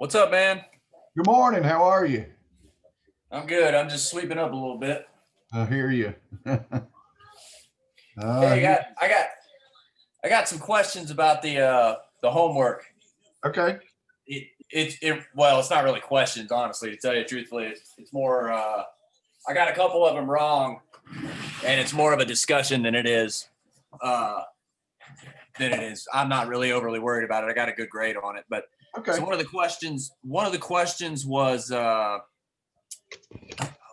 What's up, man? Good morning. How are you? I'm good. I'm just sleeping up a little bit. I hear you. Hey, Here. I got some questions about the homework. Okay. Well, it's not really questions, honestly, to tell you truthfully. It's more I got a couple of them wrong, and it's more of a discussion uh than it is. I'm not really overly worried about it. I got a good grade on it, but so Okay. one of the questions was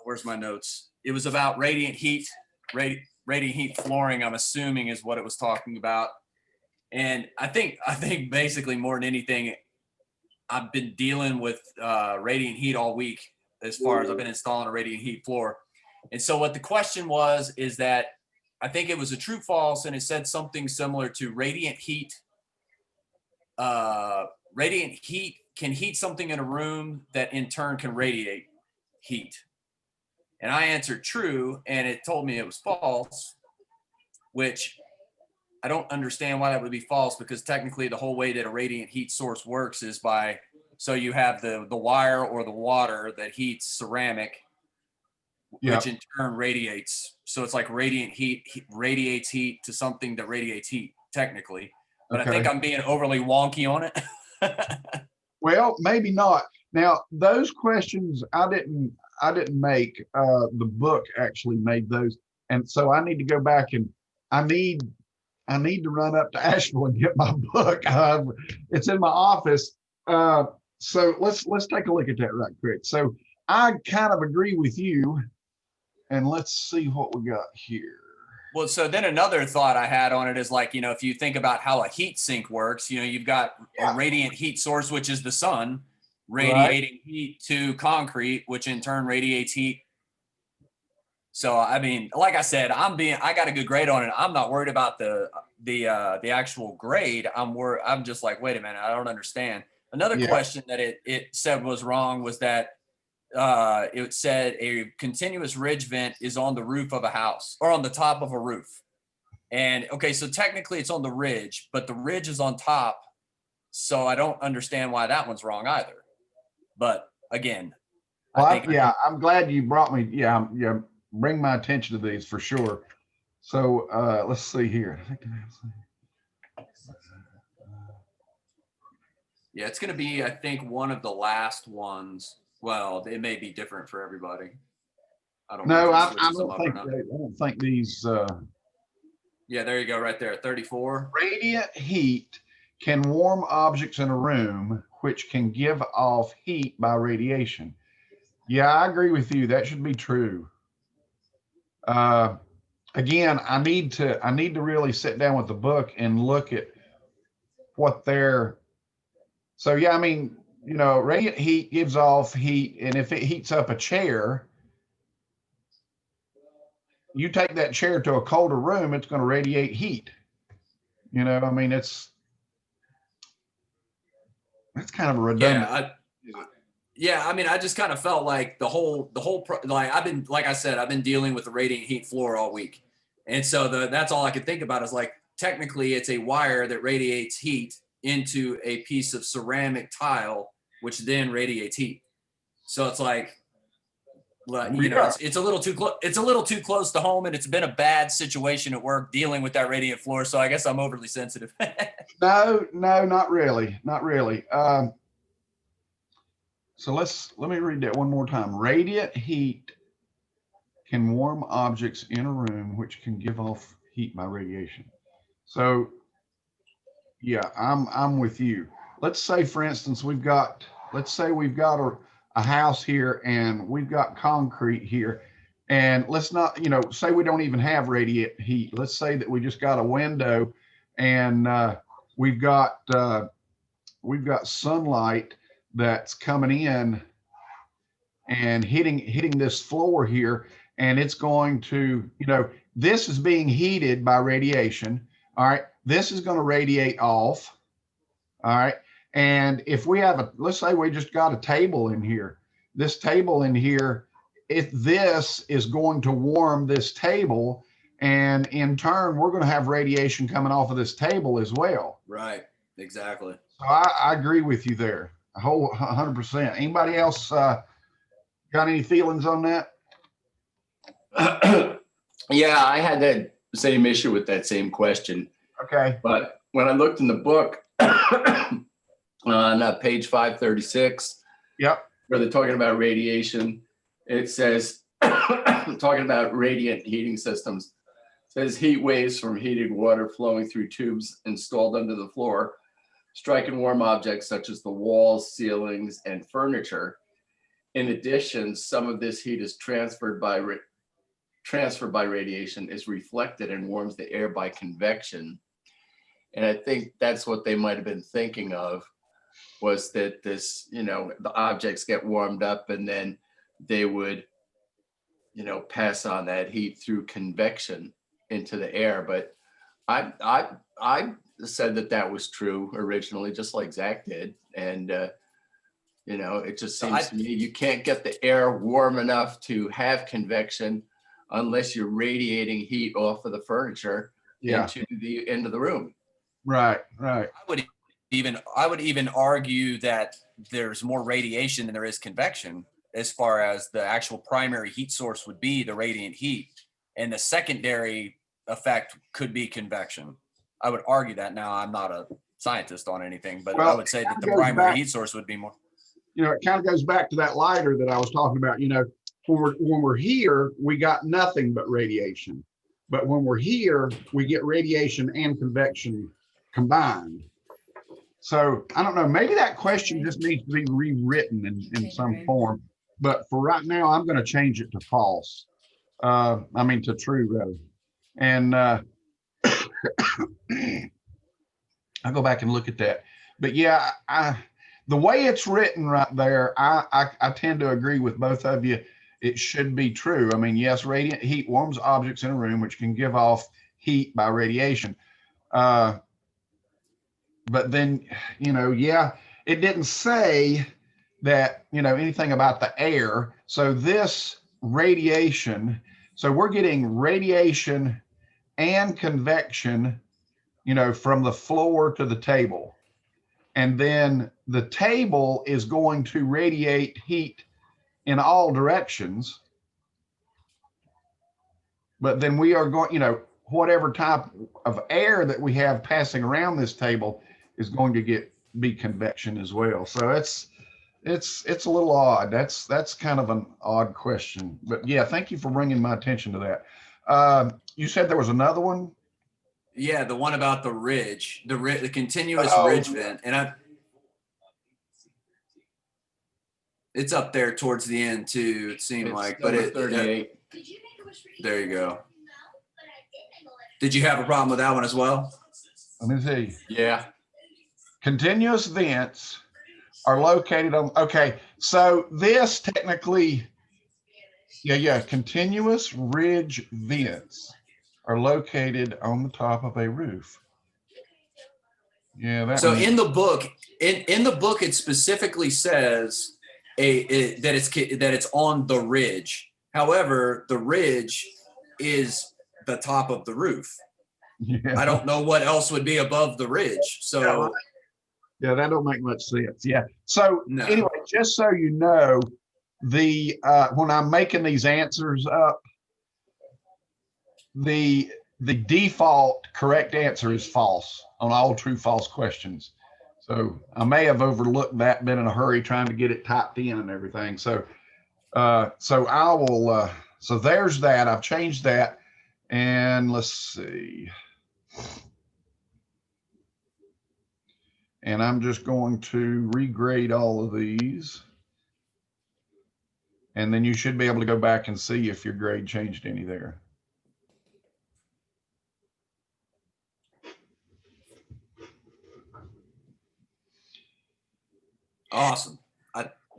where's my notes? It was about radiant heat, radiant heat flooring. I'm assuming is what it was talking about, and I think basically more than anything, I've been dealing with radiant heat all week as far as I've been installing a radiant heat floor, and so what the question was is that I think it was a true false, and it said something similar to radiant heat can heat something in a room that in turn can radiate heat. And I answered true, and it told me it was false, which I don't understand why that would be false, because technically the whole way that a radiant heat source works is by, so you have the wire or the water that heats ceramic, Yeah. which in turn radiates. So it's like radiant heat radiates heat to something that radiates heat technically. But I think Okay. I'm being overly wonky on it. Well, maybe not. Now, those questions I didn't make. The book actually made those, and so I need to go back and I need I need to run up to Asheville and get my book. It's in my office. Uh, so let's take a look at that right quick. So I kind of agree with you, and let's see what we got here. Well, so then another thought I had on it is like, if you think about how a heat sink works, you've got a Yeah. radiant heat source, which is the sun, Right. radiating heat to concrete, which in turn radiates heat. So, I mean, like I said, I got a good grade on it. I'm not worried about the actual grade. I'm just like, wait a minute, I don't understand. Another Yeah. question that it said was wrong was that it said a continuous ridge vent is on the roof of a house or on the top of a roof. And okay, so technically it's on the ridge, but the ridge is on top. So I don't understand why that one's wrong either. But again, I Well, think I yeah, can. I'm glad you brought me. Yeah, yeah, bring my attention to these for sure. So let's see here. Yeah, it's going to be, I think, one of the last ones. Well, it may be different for everybody. I don't know No, if it I switches them don't up or think not. I don't think these Yeah, there you go, right there, 34. radiant heat can warm objects in a room, which can give off heat by radiation. Yeah, I agree with you. That should be true. Uh, Again, I need to really sit down with the book and look at what they're. So yeah, I mean, radiant heat gives off heat, and if it heats up a chair, you take that chair to a colder room, it's going to radiate heat. I mean, that's kind of a Yeah, redundant. yeah. I mean, I just kind of felt like like like I said, I've been dealing with the radiant heat floor all week, and so that's all I could think about is like technically it's a wire that radiates heat into a piece of ceramic tile, which then radiates heat. So it's like, Yeah. it's a little too close. It's a little too close to home, and it's been a bad situation at work dealing with that radiant floor. So I guess I'm overly sensitive. No, no, not really, not really. So let me read that one more time. Radiant heat can warm objects in a room, which can give off heat by radiation. So yeah, I'm with you. Let's say, for instance, let's say we've got a house here, and we've got concrete here, and let's not, say we don't even have radiant heat. Let's say that we just got a window, and we've got uh, we've got sunlight that's coming in and hitting this floor here, and it's going to, this is being heated by radiation. All right, this is going to radiate off. All right, and if we have let's say we just got a table in here, this table in here, if this is going to warm this table, and in turn we're going to have radiation coming off of this table as well. Right. Exactly. So I agree with you there. A whole 100%. Anybody else got any feelings on that? Yeah, I had that same issue with that same question. Okay. But when I looked in the book on page 536, Yep. where they're talking about radiation, it says, talking about radiant heating systems, it says heat waves from heated water flowing through tubes installed under the floor, striking warm objects such as the walls, ceilings, and furniture. In addition, some of this heat is transferred by radiation, is reflected and warms the air by convection. And I think that's what they might have been thinking of, was that this, the objects get warmed up and then they would, pass on that heat through convection into the air. But I said that was true originally, just like Zach did. And, it just seems to me you can't get the air warm enough to have convection unless you're radiating heat off of the furniture into the room. Right. I would even argue that there's more radiation than there is convection, as far as the actual primary heat source would be the radiant heat, and the secondary effect could be convection. I would argue that. Now, I'm not a scientist on anything, but I would say that the primary heat source would be more. It kind of goes back to that lighter that I was talking about. When we're here, we got nothing but radiation. But when we're here, we get radiation and convection combined. So I don't know, maybe that question just needs to be rewritten in some form. But for right now, I'm going to change it to false. To true, rather. And I'll go back and look at that. But yeah, the way it's written right there, I tend to agree with both of you. It should be true. Yes, radiant heat warms objects in a room, which can give off heat by radiation. But then, it didn't say that, anything about the air. So this radiation, so we're getting radiation and convection, from the floor to the table. And then the table is going to radiate heat in all directions. But then we are going, whatever type of air that we have passing around this table is going to be convection as well. So it's a little odd. That's kind of an odd question. But yeah, thank you for bringing my attention to that. You said there was another one? Yeah, the one about the ridge, the continuous ridge vent, and it's up there towards the end too. It seemed like, but 38. There you go. Did you have a problem with that one as well? Let me see. Yeah. Continuous vents are located on. Okay, so this technically, continuous ridge vents are located on the top of a roof. Yeah. So in the book, in the book, it specifically says that it's on the ridge. However, the ridge is the top of the roof. Yeah. I don't know what else would be above the ridge. So yeah, that don't make much sense. Yeah. So no. Anyway, just so you know, when I'm making these answers up, the default correct answer is false on all true false questions. So I may have overlooked that, been in a hurry trying to get it typed in and everything. So I will, so there's that. I've changed that. And let's see. And I'm just going to regrade all of these. And then you should be able to go back and see if your grade changed any there. Awesome.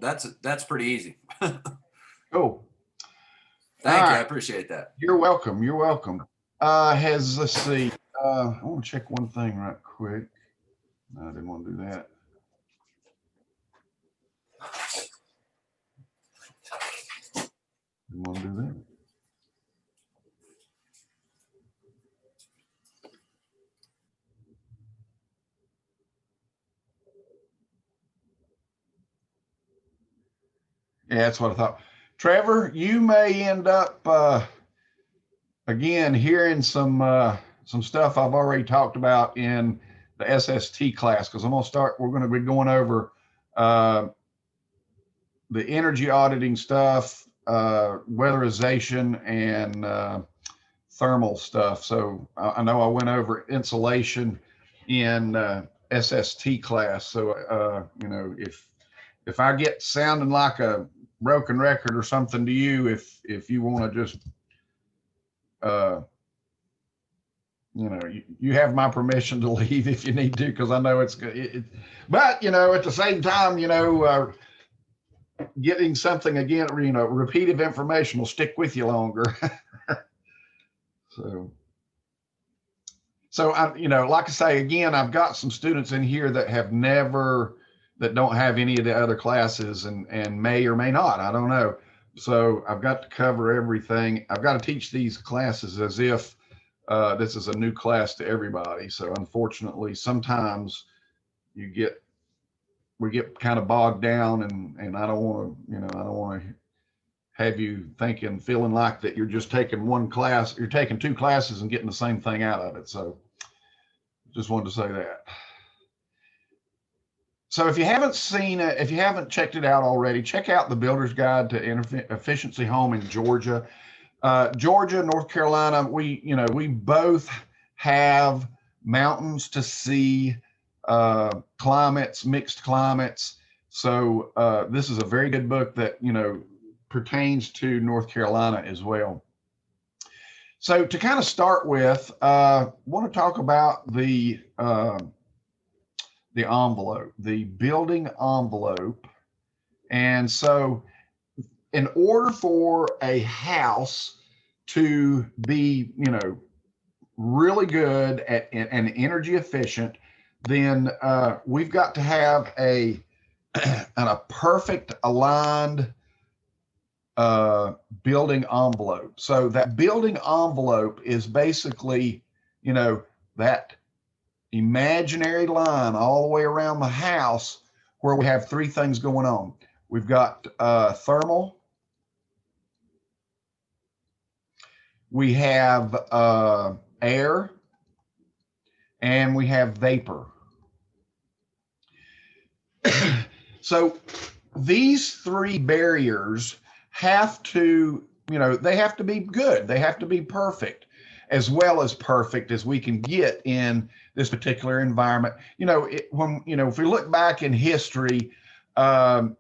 That's pretty easy. Cool. Thank you. I appreciate that. You're welcome. You're welcome. Let's see. I want to check one thing right quick. No, I didn't want to do that. Didn't want to do that. Yeah, that's what I thought. Trevor, you may end up again hearing some stuff I've already talked about in the SST class, because we're going to be going over the energy auditing stuff, weatherization, and thermal stuff. So I know I went over insulation in SST class. So if I get sounding like a broken record or something to you, if you want to just you have my permission to leave if you need to, because I know it's good. But at the same time, getting something again, repeated information will stick with you longer. So I, like I say, again, I've got some students in here that don't have any of the other classes and may or may not, I don't know. So I've got to cover everything. I've got to teach these classes as if this is a new class to everybody. So unfortunately, sometimes we get kind of bogged down, and I don't want to have you feeling like that you're just taking one class, you're taking two classes and getting the same thing out of it. So just wanted to say that. So if you haven't seen it, if you haven't checked it out already, check out the Builder's Guide to Efficiency Home in Georgia. Georgia, North Carolina, we both have mountains to sea, climates, mixed climates. So this is a very good book that, pertains to North Carolina as well. So to kind of start with, I want to talk about the envelope, the building envelope. And so in order for a house to be, really good and energy efficient, then we've got to have a perfect aligned building envelope. So that building envelope is basically, that imaginary line all the way around the house where we have three things going on. We've got thermal, we have air, and we have vapor. So these three barriers have to, they have to be good. They have to be perfect, as well as perfect as we can get in this particular environment. If we look back in history, the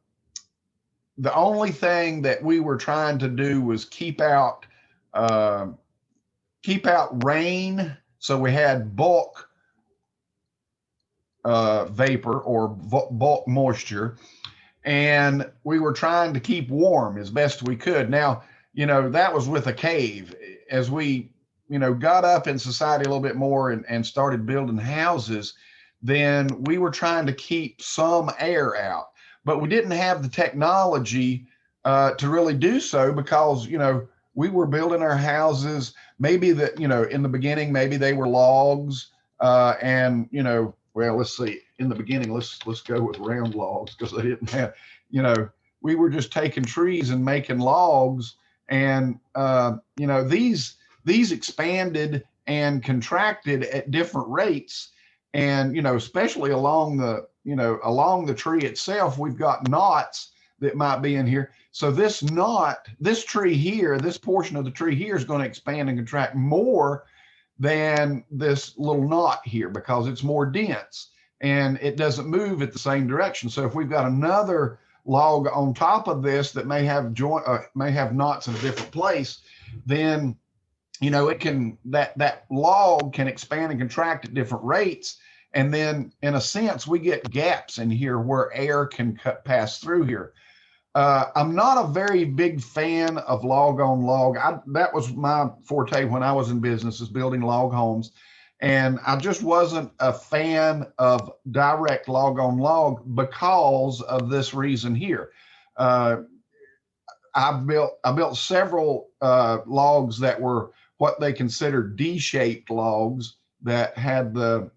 only thing that we were trying to do was keep out rain. So we had bulk vapor or bulk moisture, and we were trying to keep warm as best we could. Now, that was with a cave. As we, got up in society a little bit more and started building houses, then we were trying to keep some air out, but we didn't have the technology to really do so, because, we were building our houses, maybe that, in the beginning, maybe they were logs, and, well, let's see, in the beginning, let's go with round logs, because they didn't have, we were just taking trees and making logs, and, these expanded and contracted at different rates. And, especially along the tree itself, we've got knots that might be in here. So this tree here, this portion of the tree here is going to expand and contract more than this little knot here, because it's more dense and it doesn't move at the same direction. So if we've got another log on top of this that may have knots in a different place, then that log can expand and contract at different rates. And then in a sense, we get gaps in here where air can pass through here. I'm not a very big fan of log on log. That was my forte when I was in business, is building log homes. And I just wasn't a fan of direct log on log because of this reason here. I built several logs that were what they considered D-shaped logs that had the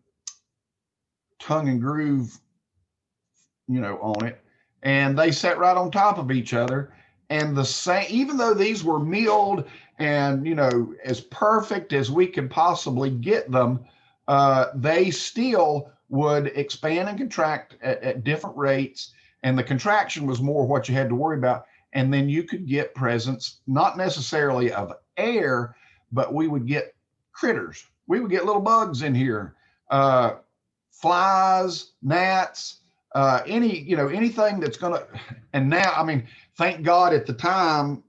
tongue and groove, on it. and they sat right on top of each other. And the same, even though these were milled and, you know, as perfect as we could possibly get them, they still would expand and contract at different rates. And the contraction was more what you had to worry about. And then you could get presence, not necessarily of air, but we would get critters. We would get little bugs in here, flies, gnats, anything that's gonna. And now, I mean, thank God at the time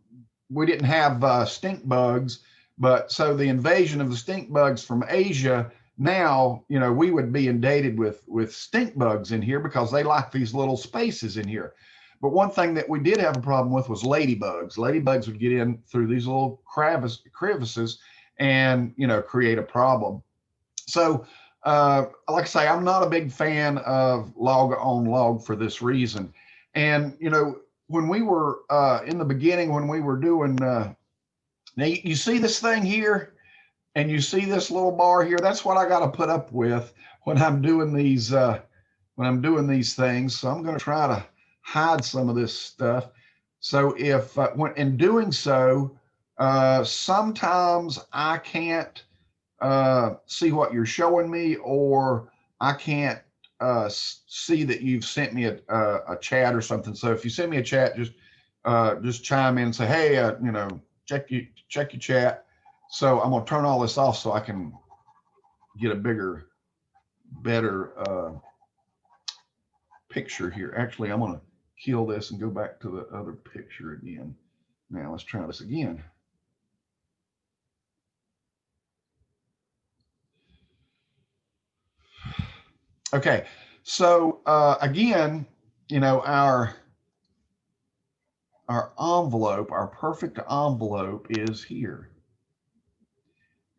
we didn't have stink bugs, but so the invasion of the stink bugs from Asia, now, you know, we would be inundated with stink bugs in here because they like these little spaces in here. But one thing that we did have a problem with was ladybugs. Ladybugs would get in through these little crevices and, you know, create a problem. So, like I say, I'm not a big fan of log on log for this reason. And, you know, when we were in the beginning, when we were doing, now you see this thing here, and you see this little bar here. That's what I got to put up with when I'm doing these things. So I'm going to try to hide some of this stuff. So if when in doing so, sometimes I can't see what you're showing me, or I can't see that you've sent me a chat or something. So if you send me a chat, just chime in and say, hey, you know, check your chat. So I'm gonna turn all this off so I can get a better picture here. Actually, I'm gonna kill this and go back to the other picture again. Now let's try this again. Okay, so again, you know, our envelope, our perfect envelope is here.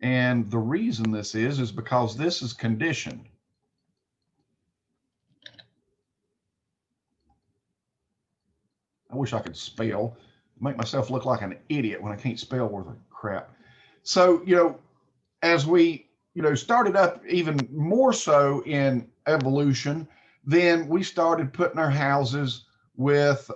And the reason this is because this is conditioned. I wish I could spell, make myself look like an idiot when I can't spell worth a crap. So, you know, as we, you know, started up even more so in evolution, then we started putting our houses with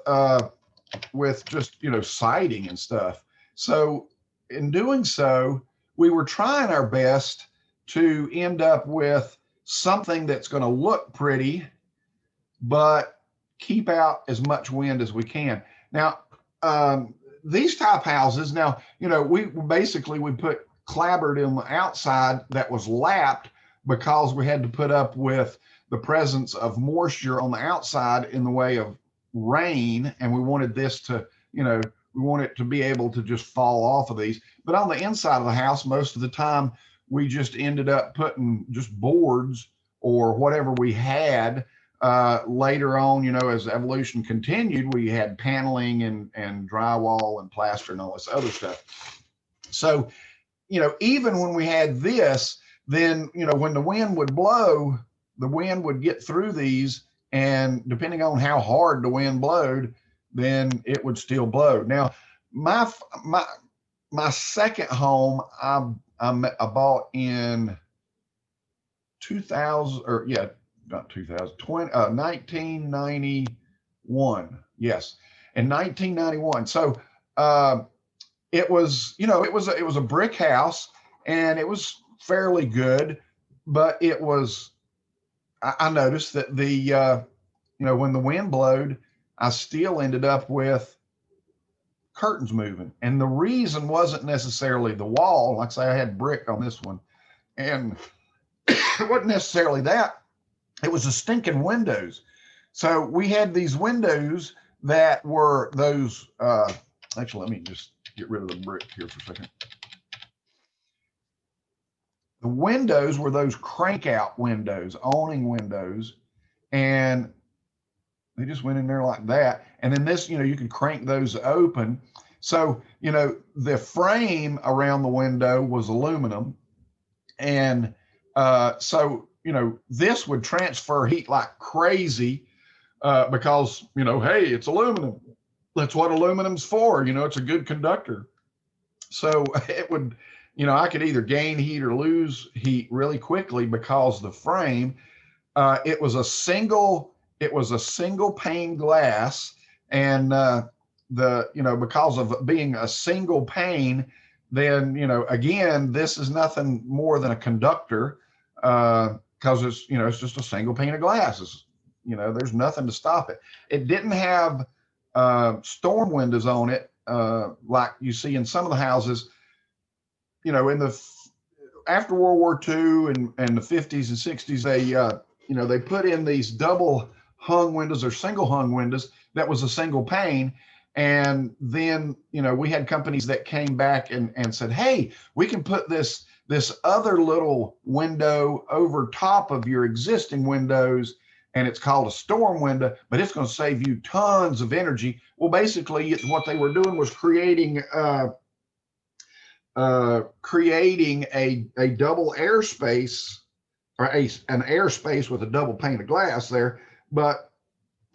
just, you know, siding and stuff. So in doing so, we were trying our best to end up with something that's going to look pretty, but keep out as much wind as we can. Now, these type houses, now, you know, we put clapboard on the outside that was lapped because we had to put up with the presence of moisture on the outside in the way of rain, and we wanted this to, you know, we want it to be able to just fall off of these. But on the inside of the house, most of the time, we just ended up putting just boards or whatever we had. Later on, you know, as evolution continued, we had paneling and drywall and plaster and all this other stuff. So, you know, even when we had this, then, you know, when the wind would blow, the wind would get through these, and depending on how hard the wind blowed, then it would still blow. Now, my second home, I bought in 2000, or yeah, not 2020, 1991. Yes, in 1991. So it was, you know, it was a brick house, and it was fairly good, but it was. I noticed that the you know, when the wind blowed, I still ended up with curtains moving. And the reason wasn't necessarily the wall. Like I say, I had brick on this one, and it wasn't necessarily that. It was the stinking windows. So we had these windows that were those, actually, let me just get rid of the brick here for a second. The windows were those crank out windows, awning windows, and they just went in there like that. And then this, you know, you could crank those open. So, you know, the frame around the window was aluminum. And so, you know, this would transfer heat like crazy because, you know, hey, it's aluminum. That's what aluminum's for. You know, it's a good conductor. So it would, you know, I could either gain heat or lose heat really quickly because the frame, it was a single it was a single pane glass, and because of it being a single pane, then again, this is nothing more than a conductor, because it's just a single pane of glass. There's nothing to stop it. It didn't have storm windows on it, like you see in some of the houses. After World War II and the 50s and 60s, they put in these double hung windows or single hung windows that was a single pane. And then, we had companies that came back and said, hey, we can put this other little window over top of your existing windows, and it's called a storm window, but it's going to save you tons of energy. Well, basically what they were doing was creating a double airspace, or an airspace with a double pane of glass there. But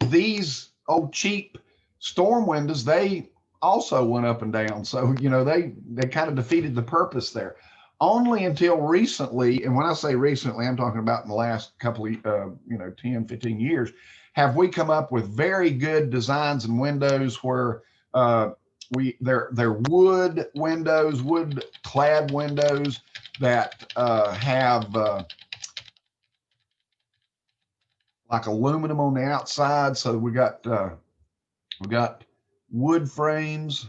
these old cheap storm windows, they also went up and down. So, they kind of defeated the purpose there. Only until recently, and when I say recently, I'm talking about in the last couple of, 10, 15 years, have we come up with very good designs and windows where they're wood windows, wood clad windows that have like aluminum on the outside. So we got wood frames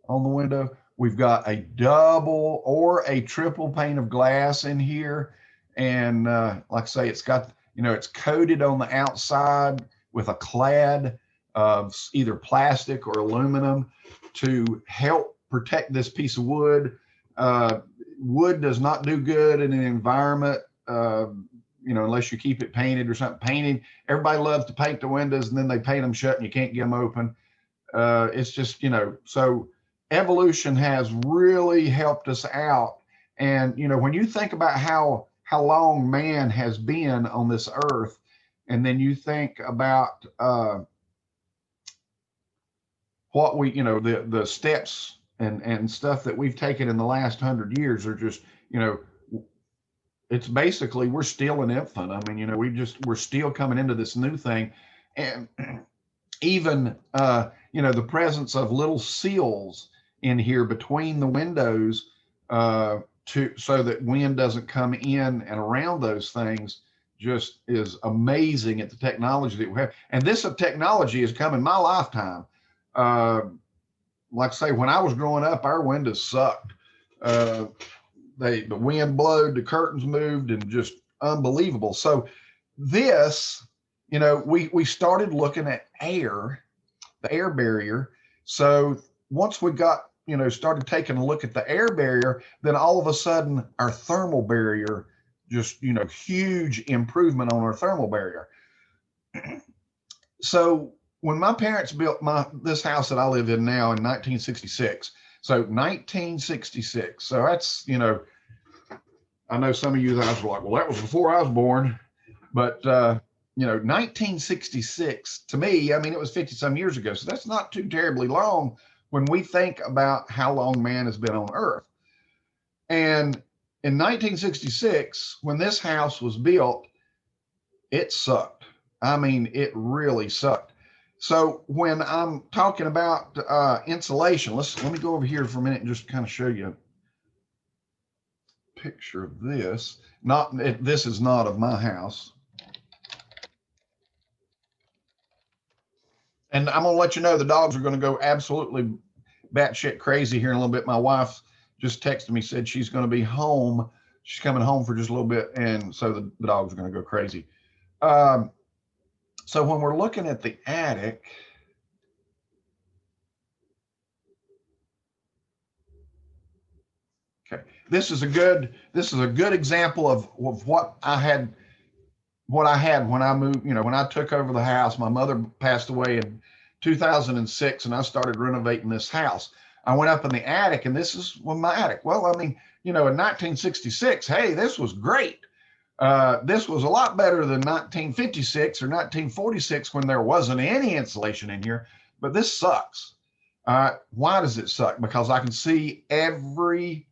on the window. We've got a double or a triple pane of glass in here. And like I say, it's got, it's coated on the outside with a clad of either plastic or aluminum to help protect this piece of wood. Wood does not do good in an environment, unless you keep it painted or something. Painting, everybody loves to paint the windows and then they paint them shut and you can't get them open. It's just, so evolution has really helped us out. And, when you think about how long man has been on this earth, and then you think about what we, the steps and stuff that we've taken in the last 100 years are just, it's basically, we're still an infant. I mean, we're still coming into this new thing. And even, the presence of little seals in here between the windows, so that wind doesn't come in and around those things, just is amazing at the technology that we have. And this technology has come in my lifetime. Like I say, when I was growing up, our windows sucked. The wind blowed, the curtains moved, and just unbelievable. So this, we started looking at the air barrier. So once we got, started taking a look at the air barrier, then all of a sudden our thermal barrier, just, huge improvement on our thermal barrier. So when my parents built this house that I live in now in 1966, so 1966, so that's, I know some of you guys were like, well, that was before I was born, but 1966 to me, I mean, it was 50 some years ago. So that's not too terribly long when we think about how long man has been on earth. And in 1966, when this house was built, it sucked. I mean, it really sucked. So when I'm talking about insulation, let me go over here for a minute and just kind of show you a picture of this. This is not of my house. And I'm going to let you know the dogs are going to go absolutely batshit crazy here in a little bit. My wife just texted me, said she's going to be home. She's coming home for just a little bit. And so the dogs are going to go crazy. So when we're looking at the attic, okay, this is a good example of what I had when I moved, when I took over the house. My mother passed away in 2006 and I started renovating this house. I went up in the attic, and this is my attic. Well, I mean, in 1966, hey, this was great. This was a lot better than 1956 or 1946 when there wasn't any insulation in here, but this sucks. Why does it suck? Because I can see every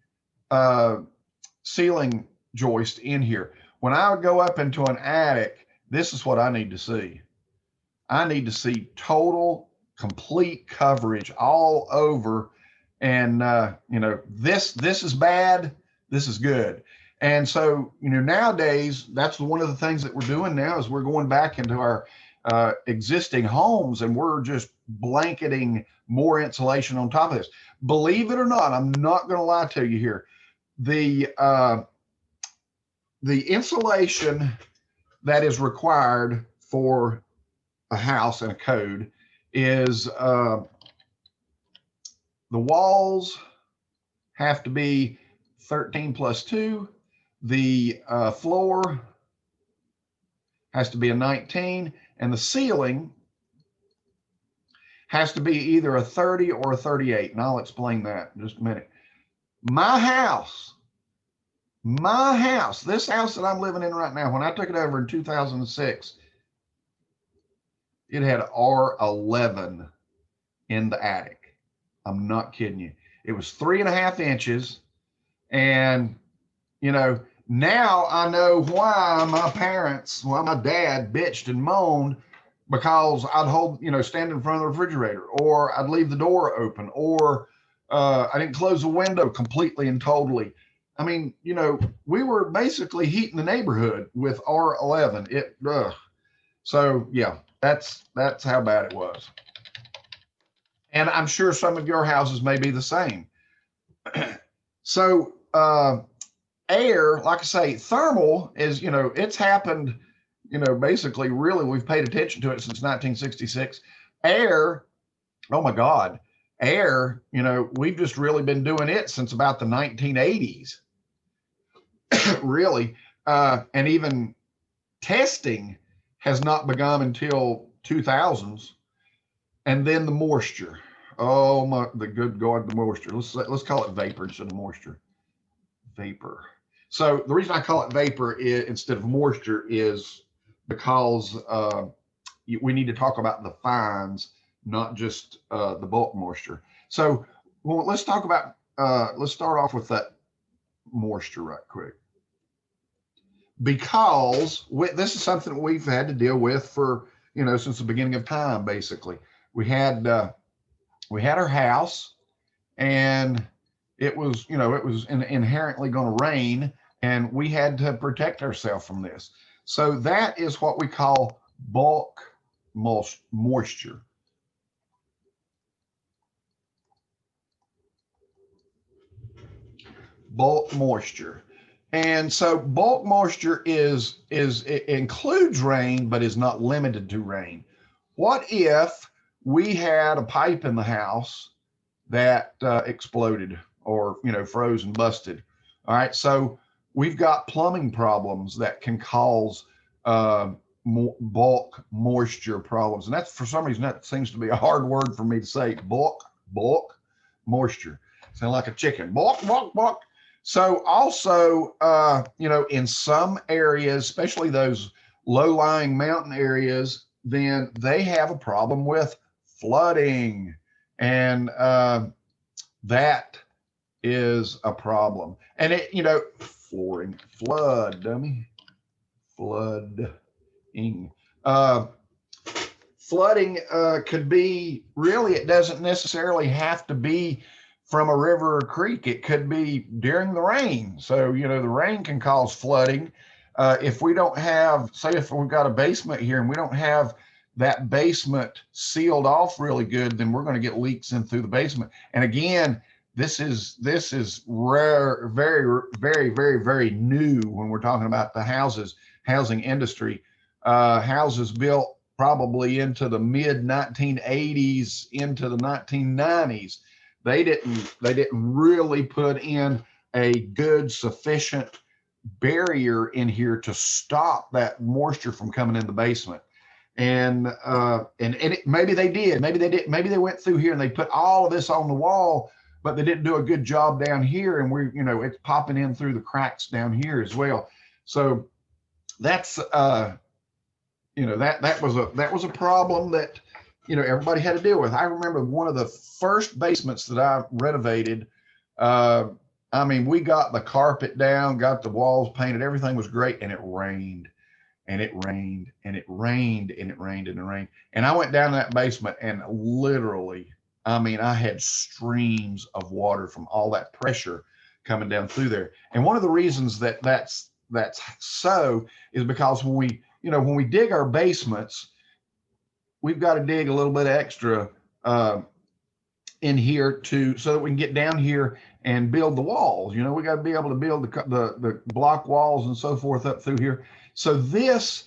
ceiling joist in here. When I would go up into an attic, this is what I need to see. I need to see total, complete coverage all over. And, you know, this is bad, this is good. And so, you know, nowadays, that's one of the things that we're doing now is we're going back into our existing homes and we're just blanketing more insulation on top of this. Believe it or not, I'm not going to lie to you here. The insulation that is required for a house and a code is the walls have to be 13+2. The floor has to be a 19, and the ceiling has to be either a 30 or a 38. And I'll explain that in just a minute. My house, this house that I'm living in right now, when I took it over in 2006, it had R11 in the attic. I'm not kidding you. It was 3.5 inches. And, you know, now I know why my dad bitched and moaned, because I'd stand in front of the refrigerator, or I'd leave the door open, or I didn't close the window completely and totally. I mean, you know, we were basically heating the neighborhood with R11. So yeah, that's how bad it was. And I'm sure some of your houses may be the same. So air, like I say, thermal is, you know, it's happened, you know, basically really we've paid attention to it since 1966. Air, oh my God, air, you know, we've just really been doing it since about the 1980s, really. And even testing has not begun until 2000s. And then the moisture. Oh my, the good God, the moisture. Let's call it vapor instead of moisture. Vapor. So the reason I call it vapor instead of moisture is because we need to talk about the fines, not just the bulk moisture. So let's talk about, let's start off with that moisture right quick. Because this is something we've had to deal with for, you know, since the beginning of time, basically. We had our house, and it was, you know, it was inherently going to rain, and we had to protect ourselves from this. So that is what we call bulk moisture. Bulk moisture. And so bulk moisture it includes rain, but is not limited to rain. What if we had a pipe in the house that exploded, or, you know, froze and busted? All right, so we've got plumbing problems that can cause bulk moisture problems. And that's, for some reason, that seems to be a hard word for me to say. Bulk moisture. Sound like a chicken. Bulk. So also, you know, in some areas, especially those low-lying mountain areas, then they have a problem with flooding. And that is a problem. And it, you know, flooding. Flooding could be, really, it doesn't necessarily have to be from a river or creek. It could be during the rain. So, you know, the rain can cause flooding. If we don't have, say if we've got a basement here and we don't have that basement sealed off really good, then we're going to get leaks in through the basement. And again, this is rare, very new when we're talking about the housing industry. Houses built probably into the mid 1980s into the 1990s. They didn't really put in a good sufficient barrier in here to stop that moisture from coming in the basement. And maybe they did, maybe they went through here and they put all of this on the wall, but they didn't do a good job down here, and we're, you know, it's popping in through the cracks down here as well. So that's you know, that was a problem that, you know, everybody had to deal with. I remember one of the first basements that I renovated. I mean, we got the carpet down, got the walls painted, everything was great, and it rained. and it rained and it rained and it rained and it rained. And I went down that basement and literally, I mean, I had streams of water from all that pressure coming down through there. And one of the reasons that that's so is because when we, you know, when we dig our basements, we've got to dig a little bit extra in here so that we can get down here and build the walls. You know, we got to be able to build the block walls and so forth up through here. So this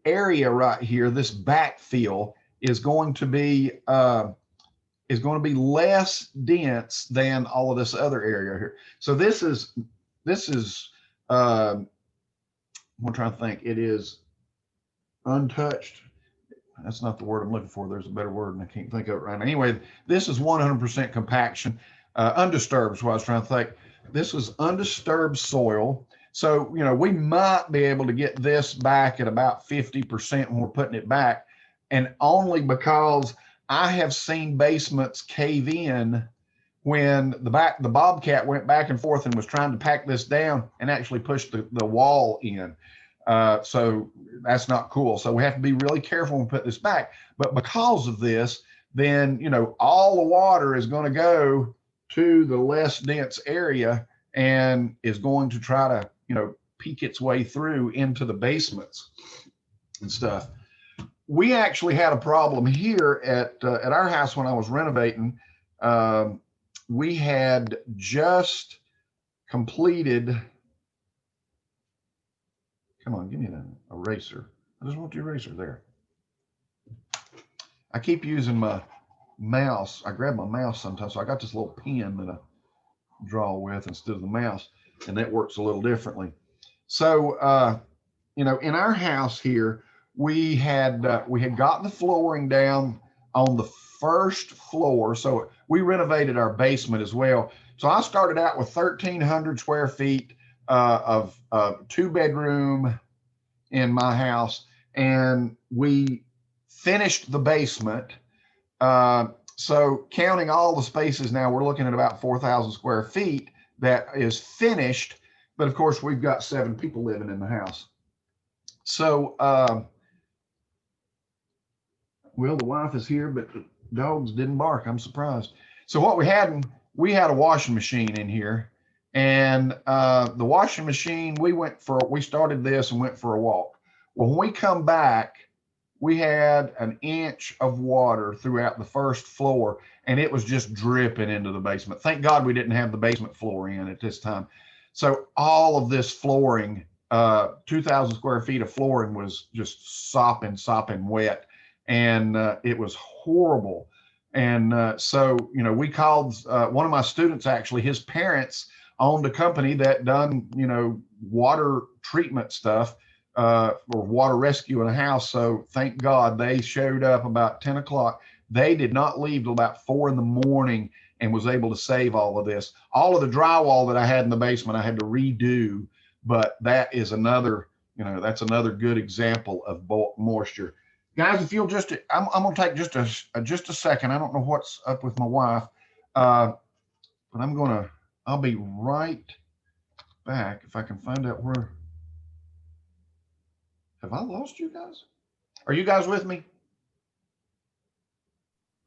area right here, this backfill, is going to be less dense than all of this other area here. So this is I'm trying to think. It is untouched. That's not the word I'm looking for. There's a better word and I can't think of it right now. Anyway, this is 100% compaction. Undisturbed is what I was trying to think. This is undisturbed soil. So, you know, we might be able to get this back at about 50% when we're putting it back. And only because I have seen basements cave in when the Bobcat went back and forth and was trying to pack this down and actually push the wall in. So that's not cool. So we have to be really careful when we put this back. But because of this, then, you know, all the water is going to go to the less dense area and is going to try to, you know, peek its way through into the basements and stuff. We actually had a problem here at our house when I was renovating. We had just completed. Come on, give me an eraser. I just want the eraser there. I keep using my mouse. I grab my mouse sometimes. So I got this little pen that I draw with instead of the mouse, and that works a little differently. So, you know, in our house here, we had gotten the flooring down on the first floor. So we renovated our basement as well. So I started out with 1,300 square feet of 2-bedroom in my house, and we finished the basement. So counting all the spaces now, we're looking at about 4,000 square feet that is finished. But of course, we've got 7 people living in the house. So, well, the wife is here, but the dogs didn't bark. I'm surprised. So what we had a washing machine in here. And the washing machine, we started this and went for a walk. Well, when we come back, we had an inch of water throughout the first floor, and it was just dripping into the basement. Thank God we didn't have the basement floor in at this time. So all of this flooring, 2,000 square feet of flooring, was just sopping wet, and it was horrible. And so, you know, we called one of my students, actually, his parents owned a company that done, you know, water treatment stuff or water rescue in a house. So thank God they showed up about 10 o'clock. They did not leave till about 4 in the morning and was able to save all of this. All of the drywall that I had in the basement, I had to redo, but that is another, you know, that's another good example of bulk moisture. Guys, if you'll just, I'm gonna take just a second. I don't know what's up with my wife, but I'll be right back if I can find out where. Have I lost you guys? Are you guys with me?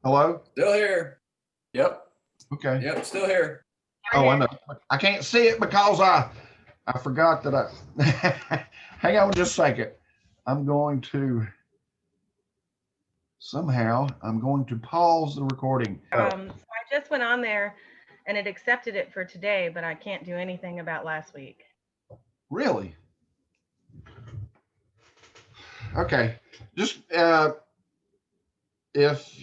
Hello? Still here. Yep. Okay. Yep, still here. Oh, I know. I can't see it because I forgot that hang on just a second. I'm going to pause the recording. So I just went on there and it accepted it for today, but I can't do anything about last week. Really? Okay. Just if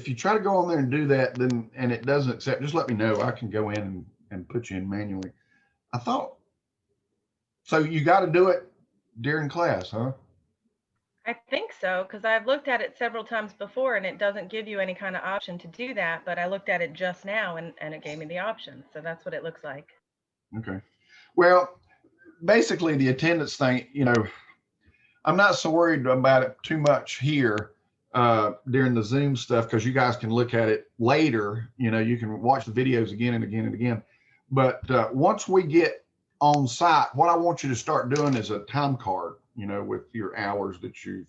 you try to go on there and do that, then and it doesn't accept, just let me know. I can go in and put you in manually. I thought so. You got to do it during class, huh? I think so, because I've looked at it several times before and it doesn't give you any kind of option to do that. But I looked at it just now and it gave me the option. So that's what it looks like. Okay. Well, basically the attendance thing, you know, I'm not so worried about it too much here during the Zoom stuff, because you guys can look at it later. You know, you can watch the videos again and again and again. But once we get on site, what I want you to start doing is a time card. you know, with your hours that you've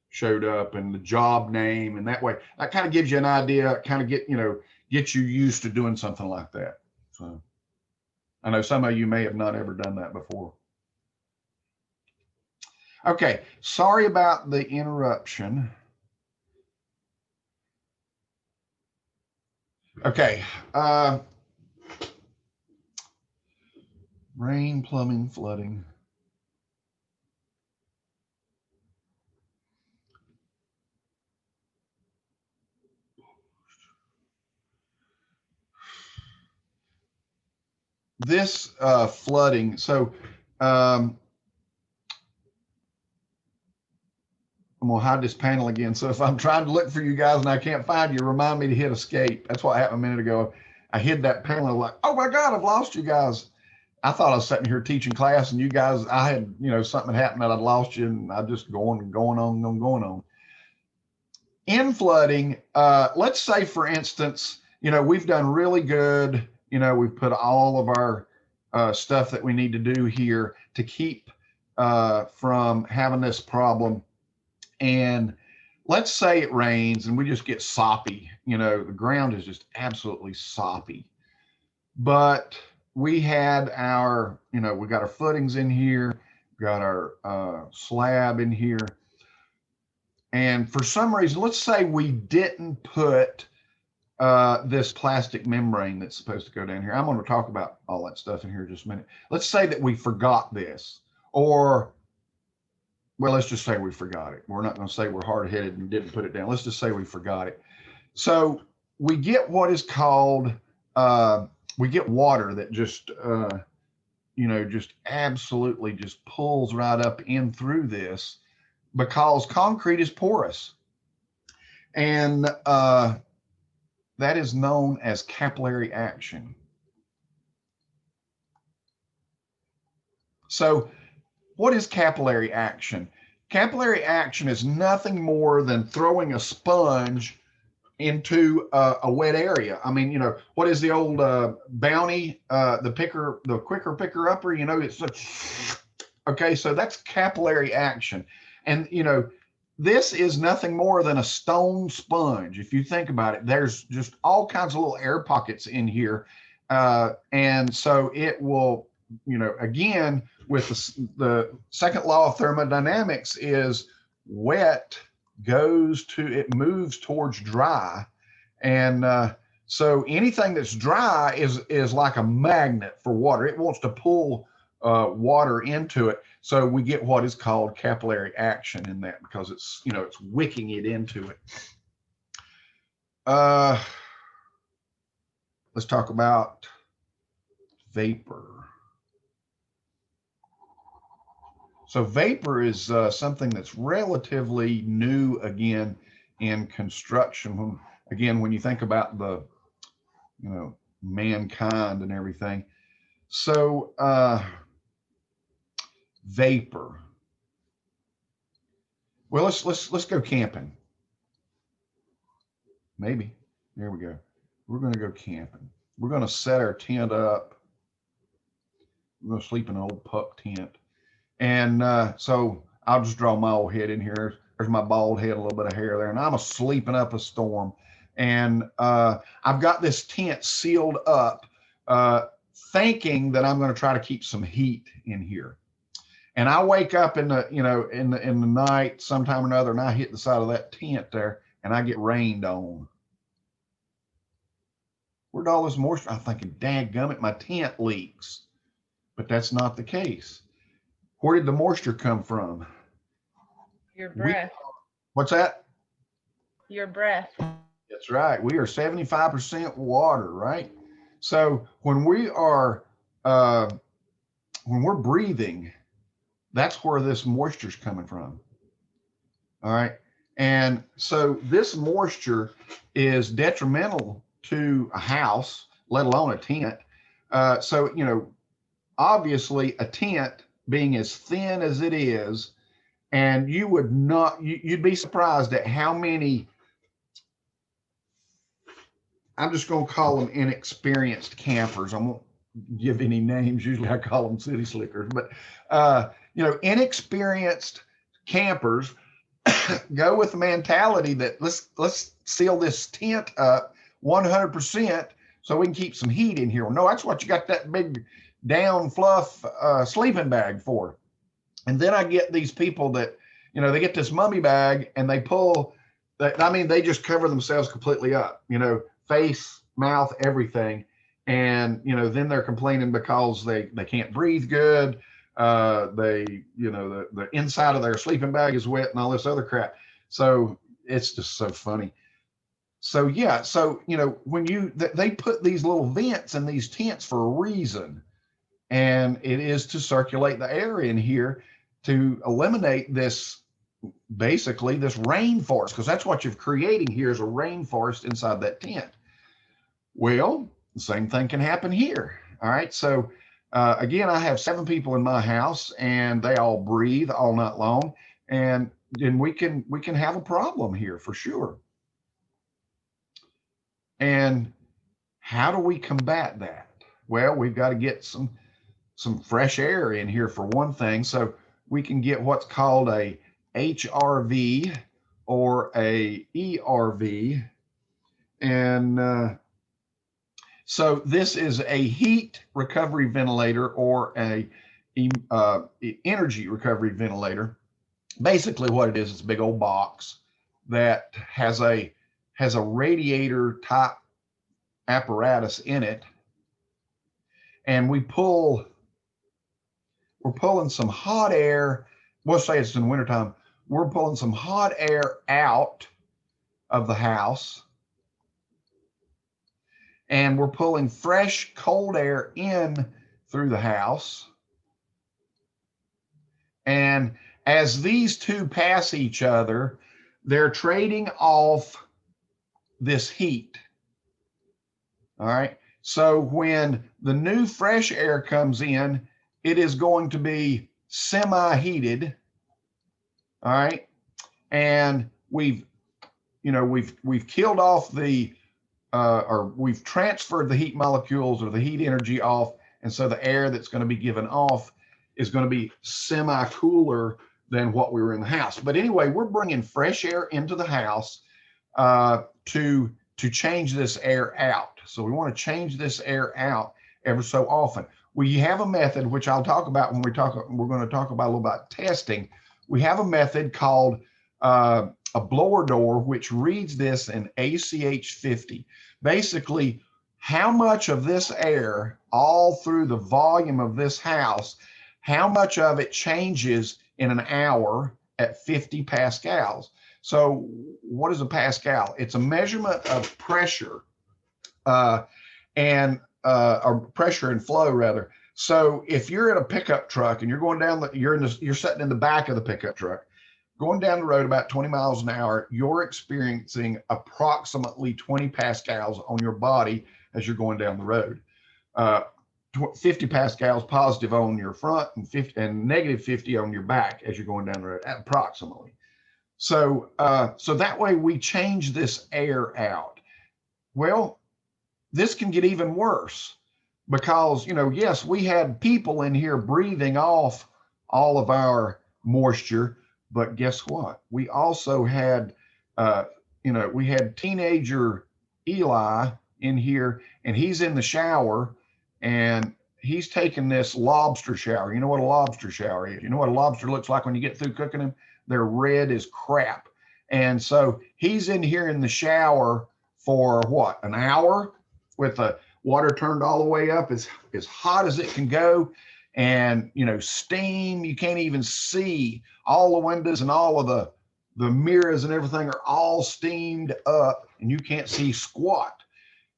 showed up and the job name. And that way, that kind of gives you an idea, kind of get you used to doing something like that. So I know some of you may have not ever done that before. Okay, sorry about the interruption. Okay, rain, plumbing, flooding. This flooding, so I'm gonna hide this panel again. So if I'm trying to look for you guys and I can't find you, remind me to hit escape. That's what happened a minute ago. I hid that panel, like, oh my God, I've lost you guys. I thought I was sitting here teaching class and you guys, I had, something happened that I'd lost you and I just going on. In flooding, let's say for instance, we've done really good. We've put all of our stuff that we need to do here to keep from having this problem. And let's say it rains and we just get soppy. The ground is just absolutely soppy. But we had our, we got our footings in here, got our slab in here. And for some reason, let's say we didn't put this plastic membrane that's supposed to go down here. I'm going to talk about all that stuff in here in just a minute. Let's say that we forgot this, or, well, let's just say we forgot it. We're not going to say we're hard-headed and didn't put it down. Let's just say we forgot it. So we get what is called, we get water that just, just absolutely just pulls right up in through this, because concrete is porous. And that is known as capillary action. So what is capillary action? Capillary action is nothing more than throwing a sponge into a wet area. I mean, what is the old Bounty, the quicker picker upper, it's okay. So that's capillary action. And, this is nothing more than a stone sponge. If you think about it, there's just all kinds of little air pockets in here. And so it will, again, with the second law of thermodynamics is wet it moves towards dry. And so anything that's dry is like a magnet for water. It wants to pull water into it. So we get what is called capillary action in that, because it's, it's wicking it into it. Let's talk about vapor. So vapor is something that's relatively new again in construction. When you think about the, mankind and everything. So vapor. Well, let's go camping. Maybe. There we go. We're going to go camping. We're going to set our tent up. We're going to sleep in an old puck tent. And so I'll just draw my old head in here. There's my bald head, a little bit of hair there. And I'm sleeping up a storm. And I've got this tent sealed up, thinking that I'm going to try to keep some heat in here. And I wake up in the, in the night sometime or another, and I hit the side of that tent there and I get rained on. Where'd all this moisture? I'm thinking, dadgummit, my tent leaks. But that's not the case. Where did the moisture come from? Your breath. What's that? Your breath. That's right. We are 75% water, right? So when we are, when we're breathing, that's where this moisture is coming from. All right. And so this moisture is detrimental to a house, let alone a tent. So, obviously a tent being as thin as it is, and you would not, you'd be surprised at how many, I'm just going to call them inexperienced campers. I won't give any names. Usually I call them city slickers, but you know, inexperienced campers go with the mentality that let's seal this tent up 100% so we can keep some heat in here. Well, no, that's what you got that big down fluff sleeping bag for. And then I get these people that, you know, they get this mummy bag and they pull that. I mean, they just cover themselves completely up, you know, face, mouth, everything. And, you know, then they're complaining because they can't breathe good. They, you know, the inside of their sleeping bag is wet and all this other crap. So it's just so funny. So, yeah. So, you know, when they put these little vents in these tents for a reason, and it is to circulate the air in here to eliminate this, basically this rainforest, because that's what you're creating here is a rainforest inside that tent. Well, the same thing can happen here. All right. So again, I have 7 people in my house and they all breathe all night long. And then we can have a problem here for sure. And how do we combat that? Well, we've got to get some fresh air in here for one thing. So we can get what's called a HRV or a ERV. And so this is a heat recovery ventilator or a energy recovery ventilator. Basically what it is, it's a big old box that has a radiator type apparatus in it. And we're pulling some hot air. We'll say it's in wintertime. We're pulling some hot air out of the house. And we're pulling fresh, cold air in through the house. And as these two pass each other, they're trading off this heat. All right. So when the new fresh air comes in, it is going to be semi-heated. All right. And we've killed off or we've transferred the heat molecules or the heat energy off. And so the air that's going to be given off is going to be semi-cooler than what we were in the house. But anyway, we're bringing fresh air into the house to change this air out. So we want to change this air out ever so often. We have a method, which I'll talk about when we're going to talk about a little about testing. We have a method called a blower door, which reads this in ACH 50. Basically, how much of this air all through the volume of this house, how much of it changes in an hour at 50 pascals. So what is a pascal? It's a measurement of pressure or pressure and flow rather. So if you're in a pickup truck and you're going down you're sitting in the back of the pickup truck, going down the road about 20 miles an hour, you're experiencing approximately 20 pascals on your body as you're going down the road. 50 pascals positive on your front and negative 50 on your back as you're going down the road, approximately. So that way we change this air out. Well, this can get even worse because, yes, we had people in here breathing off all of our moisture, but guess what? We also had, we had teenager Eli in here and he's in the shower and he's taking this lobster shower. You know what a lobster shower is? You know what a lobster looks like when you get through cooking them? They're red as crap. And so he's in here in the shower for what, an hour with the water turned all the way up as hot as it can go. And, steam, you can't even see. All the windows and all of the mirrors and everything are all steamed up and you can't see squat.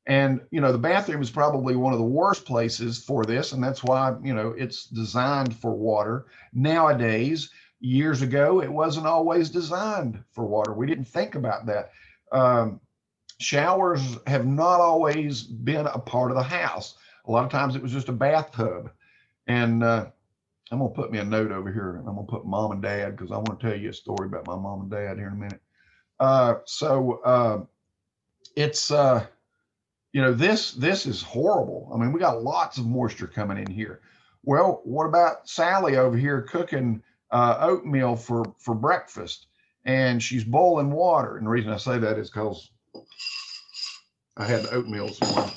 And, the bathroom is probably one of the worst places for this. And that's why, it's designed for water. Nowadays, years ago, it wasn't always designed for water. We didn't think about that. Showers have not always been a part of the house. A lot of times it was just a bathtub. And I'm going to put me a note over here. I'm going to put mom and dad because I want to tell you a story about my mom and dad here in a minute. you know, this is horrible. I mean, we got lots of moisture coming in here. Well, what about Sally over here cooking oatmeal for breakfast, and she's boiling water? And the reason I say that is because I had the oatmeal this morning.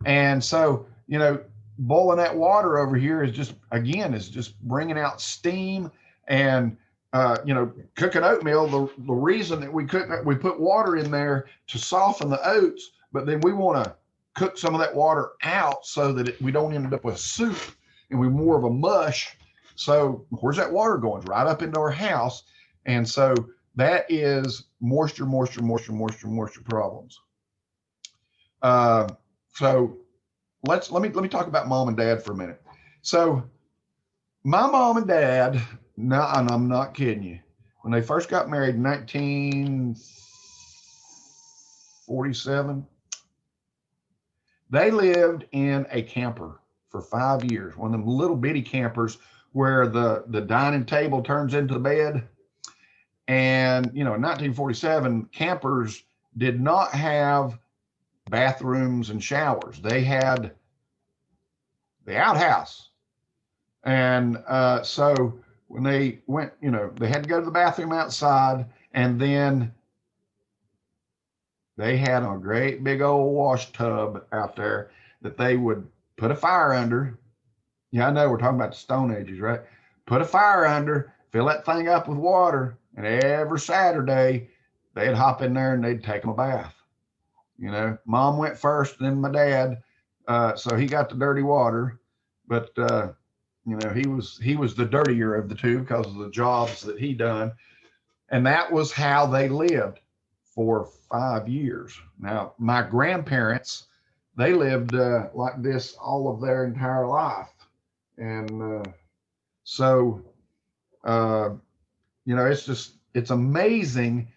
And so, you know, boiling that water over here is just, again, is just bringing out steam. And, you know, cooking oatmeal, the reason that we put water in there to soften the oats, but then we want to cook some of that water out so that we don't end up with soup and we're more of a mush. So where's that water going? It's right up into our house. And so that is moisture problems. So let me talk about mom and dad for a minute. So my mom and dad, no, and I'm not kidding you, when they first got married in 1947, they lived in a camper for 5 years, one of them little bitty campers where the dining table turns into the bed. And, you know, in 1947, campers did not have bathrooms and showers. They had the outhouse. And so when they went, you know, they had to go to the bathroom outside, and then they had a great big old wash tub out there that they would put a fire under. Yeah, I know we're talking about the Stone Ages, right? Put a fire under, fill that thing up with water, and every Saturday they'd hop in there and they'd take them a bath. You know, mom went first, then my dad, so he got the dirty water, but you know, he was the dirtier of the two because of the jobs that he done, and that was how they lived for 5 years. Now, my grandparents, they lived like this all of their entire life, and so you know, it's amazing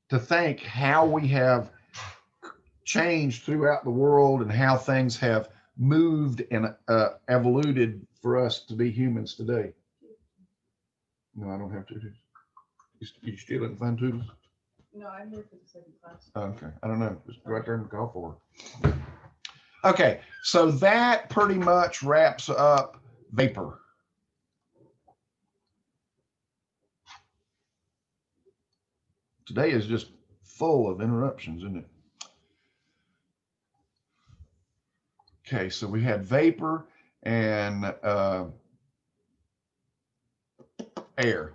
to think how we have changed throughout the world and how things have moved and evoluted for us to be humans today. No, I don't have to. You still didn't find Toodles? No, I'm here for the second class. Okay, I don't know. Just right there in the call for her. Okay, so that pretty much wraps up vapor. Today is just full of interruptions, isn't it? Okay, so we had vapor and air.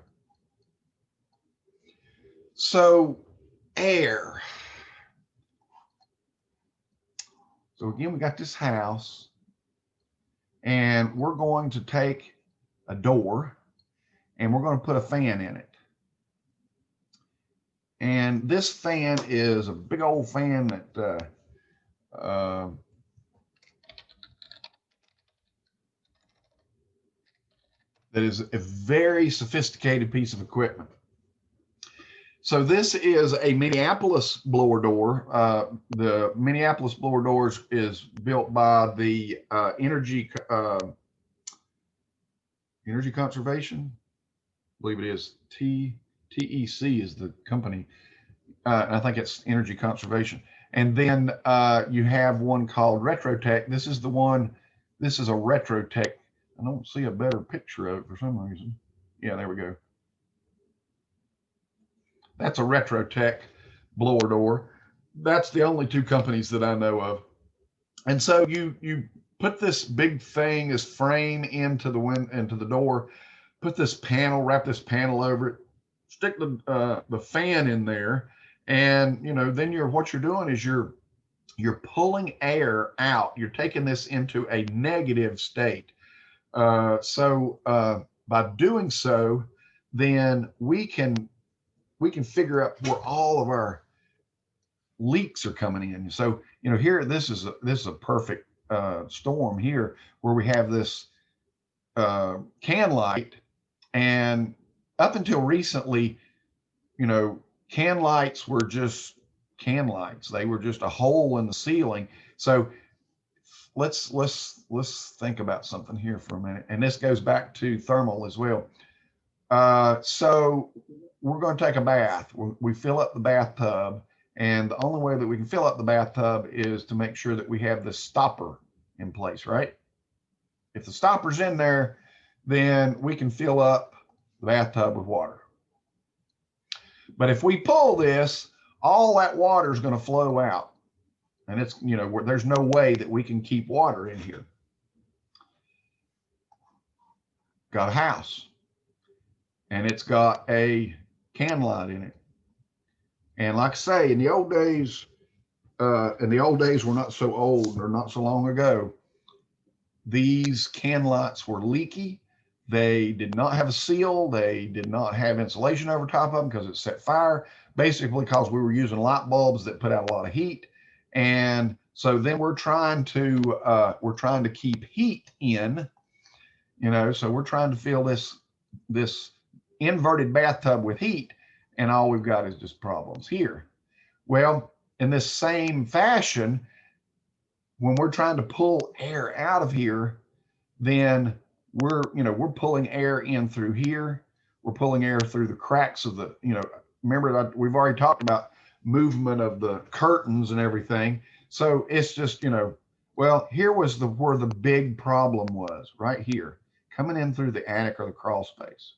So air. So again, we got this house, and we're going to take a door and we're going to put a fan in it. And this fan is a big old fan that that is a very sophisticated piece of equipment. So this is a Minneapolis blower door. The Minneapolis blower doors is built by the Energy Conservation. I believe it is TEC is the company. I think it's Energy Conservation. And then you have one called Retrotech. This is the one. This is a Retrotech. I don't see a better picture of it for some reason. Yeah, there we go. That's a Retrotech blower door. That's the only two companies that I know of. And so you put this big thing, this frame into the door, put this panel, wrap this panel over it, stick the fan in there, and you know, then what you're doing is you're pulling air out. You're taking this into a negative state. So by doing so, then we can figure out where all of our leaks are coming in. So, you know, here, this is a perfect storm here where we have this can light, and up until recently, you know, can lights were just can lights. They were just a hole in the ceiling. So let's think about something here for a minute. And this goes back to thermal as well. So we're going to take a bath. We fill up the bathtub, And the only way that we can fill up the bathtub is to make sure that we have the stopper in place, right? If the stopper's in there, then we can fill up the bathtub with water. But if we pull this, all that water is going to flow out. And it's, you know, there's no way that we can keep water in here. Got a house, and it's got a can light in it. And like I say, in the old days were not so old or not so long ago, these can lights were leaky. They did not have a seal. They did not have insulation over top of them because it set fire, basically because we were using light bulbs that put out a lot of heat. And so then we're trying to keep heat in, you know, so we're trying to fill this inverted bathtub with heat, and all we've got is just problems here. Well, in this same fashion, when we're trying to pull air out of here, then we're pulling air in through here. We're pulling air through the cracks of the, you know, remember that we've already talked about movement of the curtains and everything. So it's just, you know, well, here was where the big problem was, right here, coming in through the attic or the crawl space.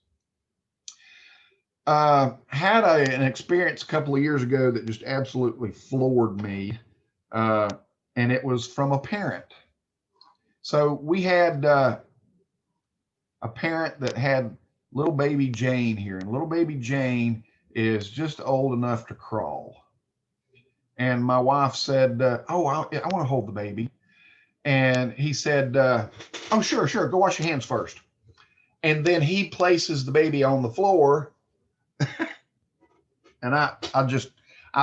Had an experience a couple of years ago that just absolutely floored me. And it was from a parent. So we had a parent that had little baby Jane here, and little baby Jane is just old enough to crawl. And my wife said, oh, I want to hold the baby. And he said, oh, sure, go wash your hands first. And then he places the baby on the floor. And I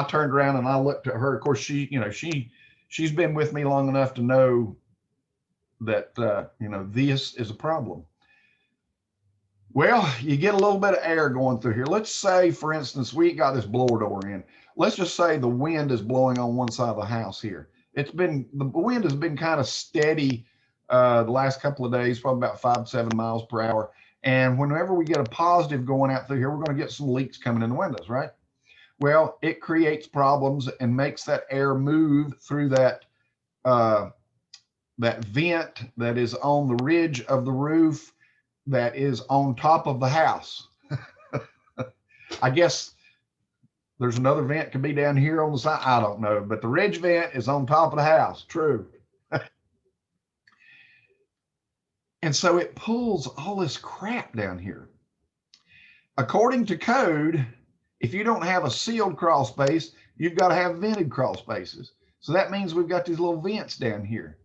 turned around and I looked at her. Of course, she's been with me long enough to know that, you know, this is a problem. Well, you get a little bit of air going through here. Let's say, for instance, we got this blower door in. Let's just say the wind is blowing on one side of the house here. The wind has been kind of steady the last couple of days, probably about 5 to 7 miles per hour. And whenever we get a positive going out through here, we're going to get some leaks coming in the windows, right? Well, it creates problems and makes that air move through that vent that is on the ridge of the roof that is on top of the house. I guess there's another vent could be down here on the side. I don't know, but the ridge vent is on top of the house. True. And so it pulls all this crap down here. According to code, if you don't have a sealed crawl space, you've got to have vented crawl spaces. So that means we've got these little vents down here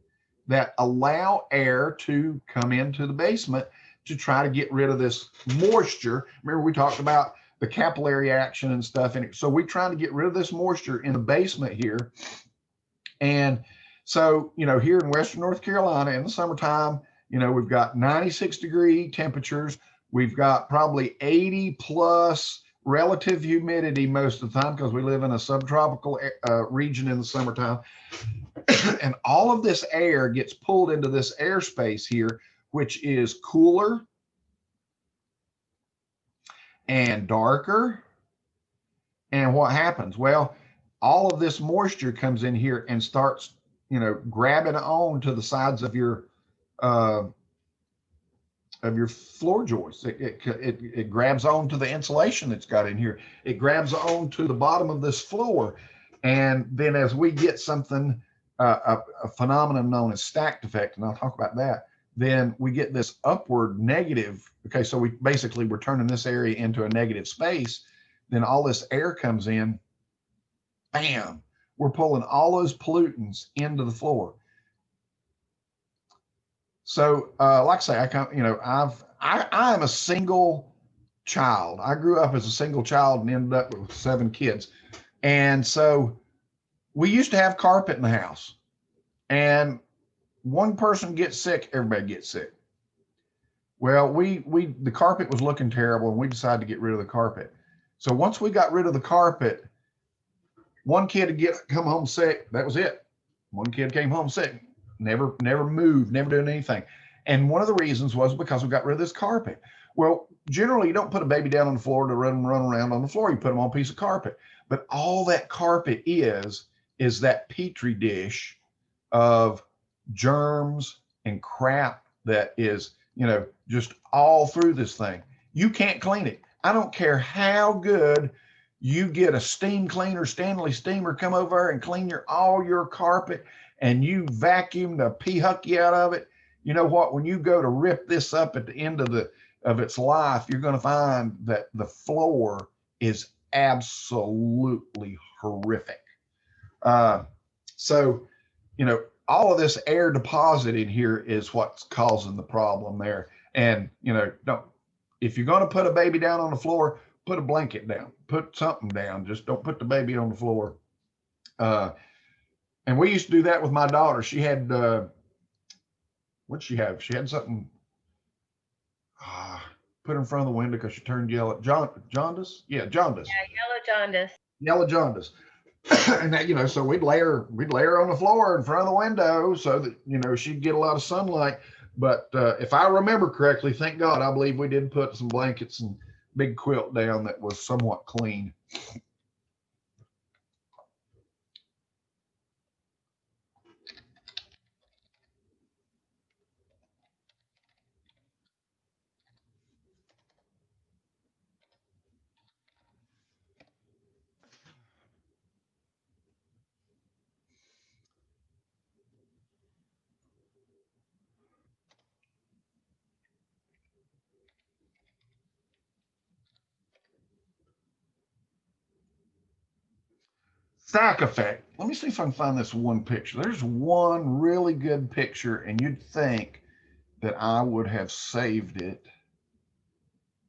that allow air to come into the basement to try to get rid of this moisture. Remember, we talked about the capillary action and stuff in it. So we're trying to get rid of this moisture in the basement here. And so, you know, here in Western North Carolina in the summertime, you know, we've got 96-degree temperatures. We've got probably 80 plus relative humidity most of the time because we live in a subtropical region in the summertime. And all of this air gets pulled into this airspace here, which is cooler and darker. And what happens? Well, all of this moisture comes in here and starts, you know, grabbing on to the sides of your floor joists. It grabs on to the insulation that's got in here. It grabs on to the bottom of this floor. And then as we get something, a phenomenon known as stacked effect, and I'll talk about that, then we get this upward negative. Okay, so we're turning this area into a negative space. Then all this air comes in, bam, we're pulling all those pollutants into the floor. So, like I say, I am a single child. I grew up as a single child and ended up with 7 kids. And so we used to have carpet in the house, and one person gets sick, everybody gets sick. Well, the carpet was looking terrible, and we decided to get rid of the carpet. So once we got rid of the carpet, one kid would come home sick. That was it. One kid came home sick. Never moved, never doing anything. And one of the reasons was because we got rid of this carpet. Well, generally you don't put a baby down on the floor to run around on the floor. You put them on a piece of carpet. But all that carpet is that petri dish of germs and crap that is, just all through this thing. You can't clean it. I don't care how good you get a steam cleaner, Stanley steamer, come over and clean all your carpet, and you vacuum the pee-hucky out of it. You know what? When you go to rip this up at the end of its life, you're going to find that the floor is absolutely horrific. So, all of this air deposit in here is what's causing the problem there. And, if you're going to put a baby down on the floor, put a blanket down, put something down. Just don't put the baby on the floor. And we used to do that with my daughter. She had, what'd she have? She had something put in front of the window because she turned yellow. Jaundice? Yeah, jaundice. Yeah, yellow jaundice. Yellow jaundice. And that, so we'd lay her on the floor in front of the window so that, she'd get a lot of sunlight. But if I remember correctly, thank God, I believe we did put some blankets and big quilt down that was somewhat clean. Stack effect. Let me see if I can find this one picture. There's one really good picture, and you'd think that I would have saved it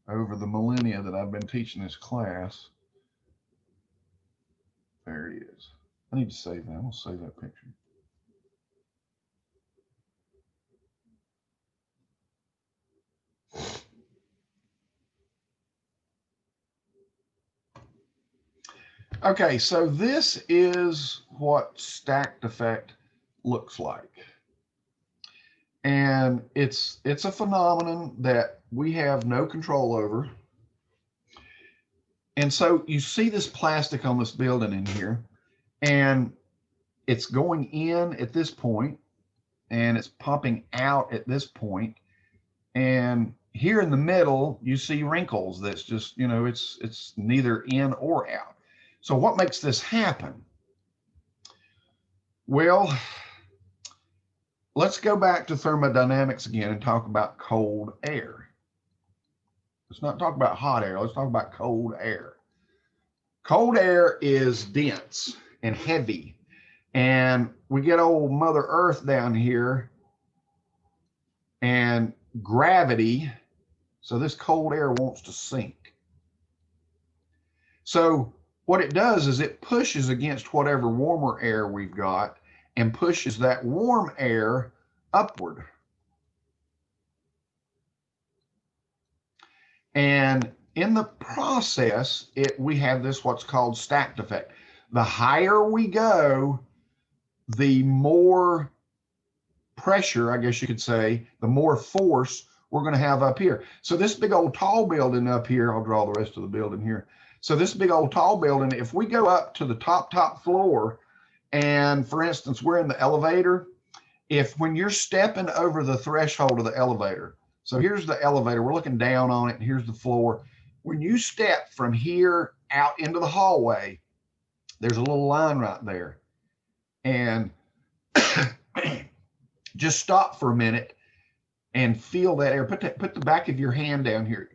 over the millennia that I've been teaching this class. There it is. I need to save that. I'm going to save that picture. Okay, so this is what stacked effect looks like. And it's a phenomenon that we have no control over. And so you see this plastic on this building in here, and it's going in at this point, and it's popping out at this point. And here in the middle, you see wrinkles. That's just, it's neither in or out. So what makes this happen? Well, let's go back to thermodynamics again and talk about cold air. Let's not talk about hot air. Let's talk about cold air. Cold air is dense and heavy. And we get old Mother Earth down here and gravity. So this cold air wants to sink. So what it does is it pushes against whatever warmer air we've got and pushes that warm air upward. And in the process, we have this what's called stacked effect. The higher we go, the more pressure, I guess you could say, the more force we're going to have up here. So this big old tall building up here, I'll draw the rest of the building here. So this big old tall building, if we go up to the top floor, and for instance, we're in the elevator, when you're stepping over the threshold of the elevator, so here's the elevator, we're looking down on it, and here's the floor. When you step from here out into the hallway, there's a little line right there. And just stop for a minute and feel that air. Put the back of your hand down here.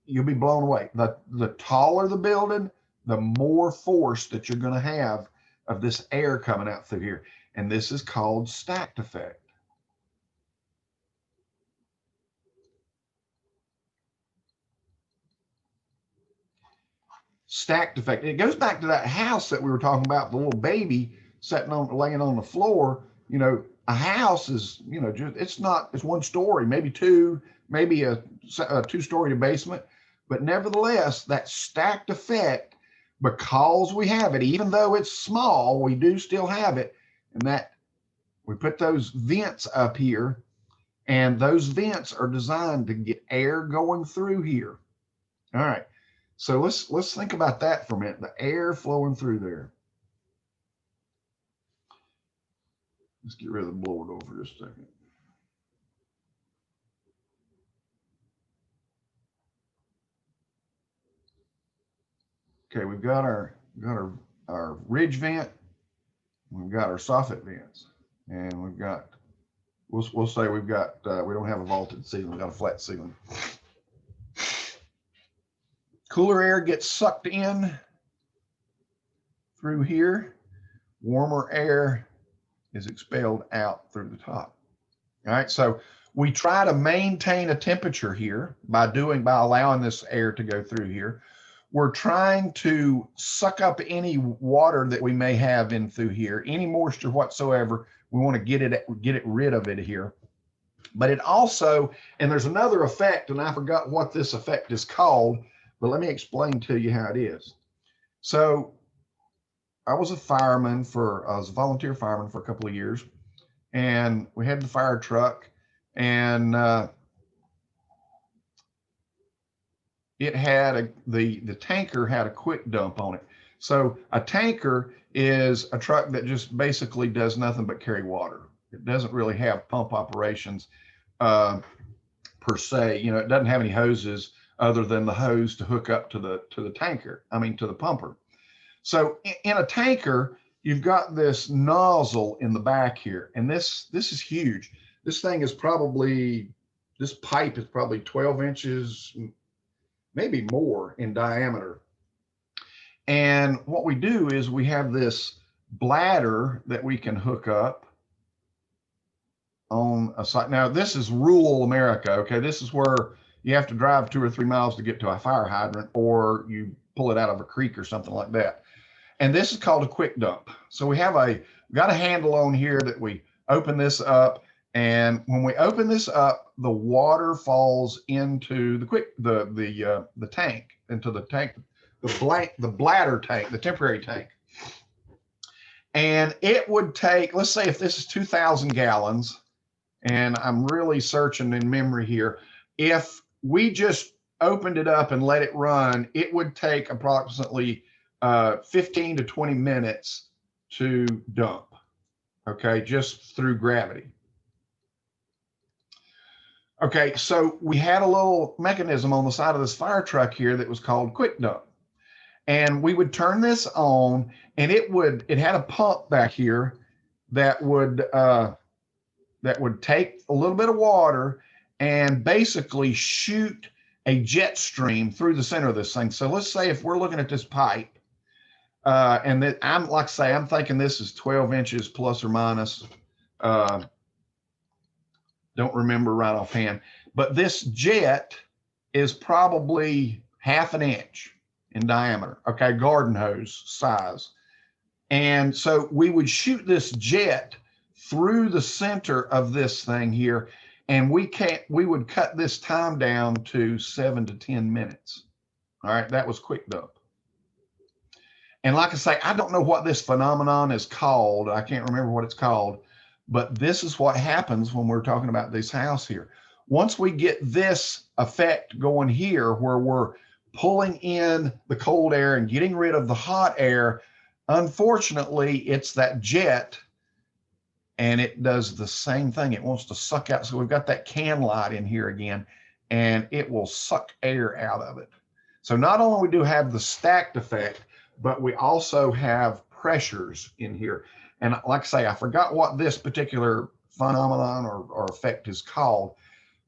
You'll be blown away. The taller the building, the more force that you're going to have of this air coming out through here. And this is called stacked effect. Stacked effect. It goes back to that house that we were talking about, the little baby laying on the floor. A house is, it's one story, maybe two, maybe a two-story basement. But nevertheless, that stacked effect, because we have it, even though it's small, we do still have it. And that we put those vents up here, and those vents are designed to get air going through here. All right. So let's think about that for a minute. The air flowing through there. Let's get rid of the blower door for just a second. Okay, we've got our ridge vent, we've got our soffit vents, and we've got, we'll say we've got, we don't have a vaulted ceiling, we've got a flat ceiling. Cooler air gets sucked in through here. Warmer air is expelled out through the top. All right, so we try to maintain a temperature here by allowing this air to go through here. We're trying to suck up any water that we may have in through here, any moisture whatsoever. We want to get it rid of it here. But it also, and there's another effect, and I forgot what this effect is called, but let me explain to you how it is. So I was a volunteer fireman for a couple of years, and we had the fire truck, and it had the tanker had a quick dump on it. So a tanker is a truck that just basically does nothing but carry water. It doesn't really have pump operations per se. You know, it doesn't have any hoses other than the hose to hook up to the tanker. I mean, to the pumper. So in a tanker, you've got this nozzle in the back here, and this is huge. This thing is probably, this pipe is probably 12 inches, maybe more in diameter. And what we do is we have this bladder that we can hook up on a site. Now, this is rural America, okay? This is where you have to drive 2 or 3 miles to get to a fire hydrant, or you pull it out of a creek or something like that. And this is called a quick dump. So we have got a handle on here that we open this up, and when we open this up, the water falls into the tank, into the tank, the bladder tank, the temporary tank. And it would take, let's say if this is 2,000 gallons, and I'm really searching in memory here, if we just opened it up and let it run, it would take approximately 15 to 20 minutes to dump, okay, just through gravity. Okay, so we had a little mechanism on the side of this fire truck here that was called quick dump. And we would turn this on, and it had a pump back here that would take a little bit of water and basically shoot a jet stream through the center of this thing. So let's say if we're looking at this pipe, and that I'm thinking this is 12 inches plus or minus. Don't remember right offhand, but this jet is probably ½ an inch in diameter, okay, garden hose size. And so we would shoot this jet through the center of this thing here, and we would cut this time down to 7 to 10 minutes. All right, that was quick dump. And like I say, I don't know what this phenomenon is called. I can't remember what it's called, but this is what happens when we're talking about this house here. Once we get this effect going here, where we're pulling in the cold air and getting rid of the hot air, unfortunately, it's that jet, and it does the same thing. It wants to suck out. So we've got that can light in here again, and it will suck air out of it. So not only do we have the stacked effect, but we also have pressures in here. And like I say, I forgot what this particular phenomenon or effect is called,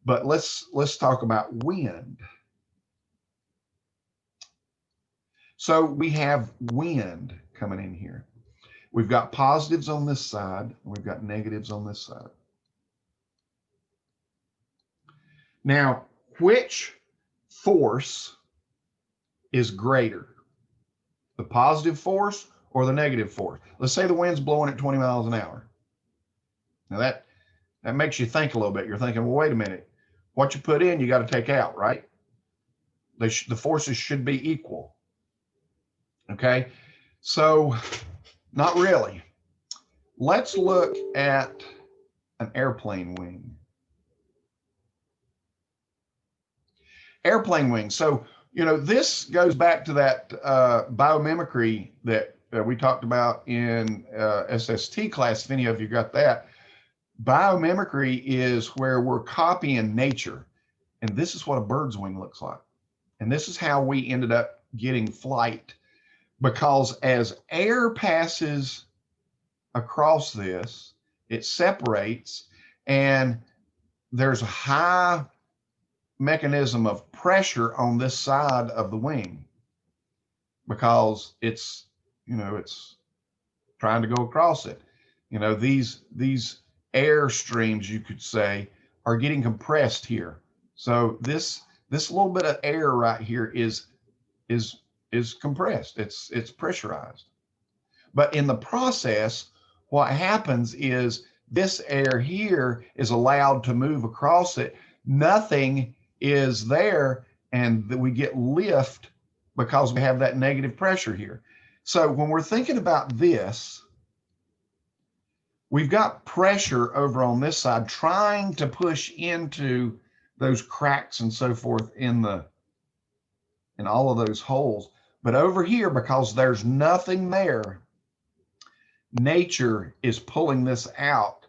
but let's talk about wind. So we have wind coming in here. We've got positives on this side, and we've got negatives on this side. Now, which force is greater? The positive force or the negative force? Let's say the wind's blowing at 20 miles an hour. Now that makes you think a little bit. You're thinking, well, wait a minute. What you put in, you got to take out, right? The forces should be equal. Okay, so not really. Let's look at an airplane wing. Airplane wing. So you know, this goes back to that biomimicry that we talked about in SST class, if any of you got that. Biomimicry is where we're copying nature. And this is what a bird's wing looks like. And this is how we ended up getting flight, because as air passes across this, it separates, and there's a high mechanism of pressure on this side of the wing because it's, you know, it's trying to go across it. You know, these air streams, you could say, are getting compressed here. So this little bit of air right here is compressed. It's pressurized. But in the process, what happens is this air here is allowed to move across it. Nothing is there, and we get lift because we have that negative pressure here. So when we're thinking about this, we've got pressure over on this side trying to push into those cracks and so forth in all of those holes. But over here, because there's nothing there, nature is pulling this out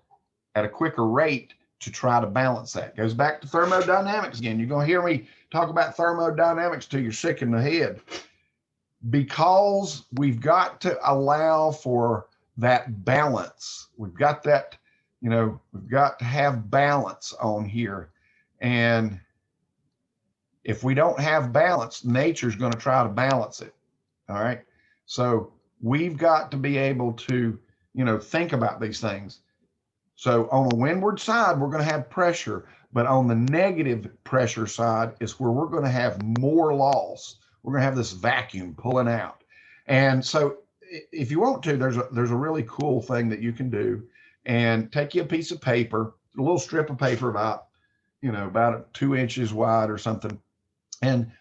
at a quicker rate to try to balance that. Goes back to thermodynamics again. You're going to hear me talk about thermodynamics till you're sick in the head, because we've got to allow for that balance. We've got that, you know, we've got to have balance on here. And if we don't have balance, nature's going to try to balance it. All right. So we've got to be able to, you know, think about these things. So on the windward side, we're going to have pressure, but on the negative pressure side is where we're going to have more loss. We're going to have this vacuum pulling out. And so if you want to, there's a really cool thing that you can do, and take you a piece of paper, a little strip of paper about, you know, about 2 inches wide or something, and